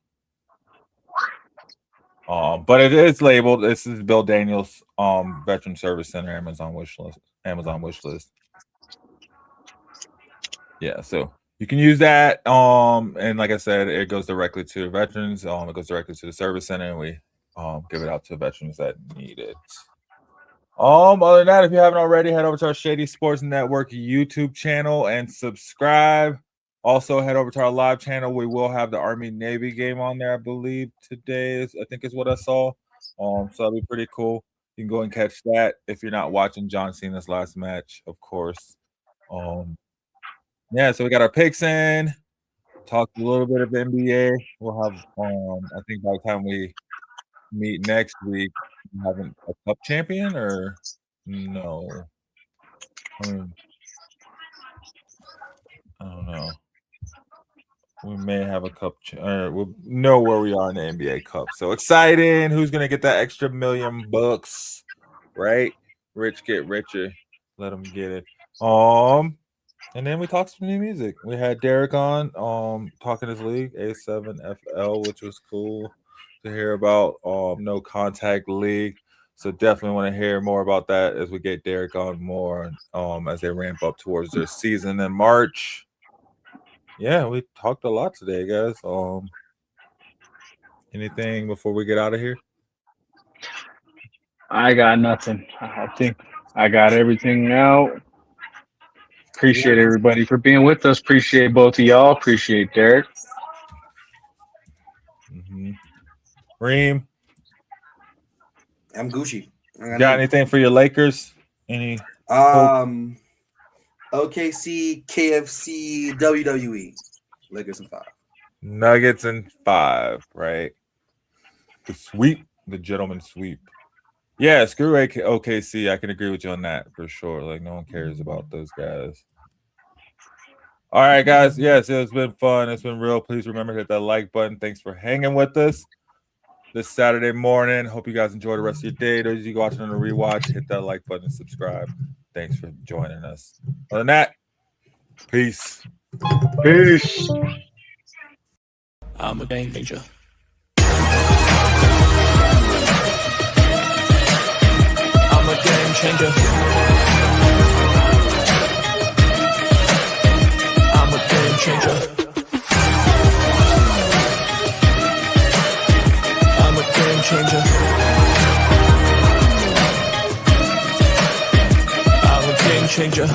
But it is labeled. This is Bill Daniels Veteran Service Center Amazon wish list. Yeah, so you can use that. And like I said, it goes directly to the veterans. It goes directly to the service center, and we give it out to veterans that need it. Other than that, if you haven't already, head over to our Shady Sports Network YouTube channel and subscribe. Also, head over to our live channel. We will have the Army-Navy game on there, I believe, today. I think is what I saw. So that'll be pretty cool. You can go and catch that if you're not watching John Cena's last match, of course. Yeah, so we got our picks in. Talked a little bit of NBA. We'll have, I think by the time we meet next week, we have a cup champion or no? I don't know. We may have a cup. We'll know where we are in the NBA Cup. So exciting! Who's gonna get that extra $1 million? Right? Rich get richer. Let them get it. And then we talked some new music. We had Derek on talking his league, A7FL, which was cool to hear about. No Contact League. So definitely want to hear more about that as we get Derek on more as they ramp up towards their season in March. Yeah, we talked a lot today, guys. Anything before we get out of here? I got nothing. I think I got everything out. Appreciate everybody for being with us. Appreciate both of y'all. Appreciate Derek. Reem, I'm Gucci. got anything for your Lakers? Any? OKC, KFC, WWE. Lakers in 5. Nuggets in 5, right? The sweep, the gentleman sweep. Yeah, screw OKC. I can agree with you on that for sure. Like, no one cares about those guys. All right, guys. Yes, it's been fun. It's been real. Please remember to hit that like button. Thanks for hanging with us this Saturday morning. Hope you guys enjoy the rest of your day. Those of you watching on the rewatch, hit that like button and subscribe. Thanks for joining us. Other than that, peace. Peace. I'm a game changer. I'm a game changer. I'm a game changer. I'm a game changer. I'm a game changer.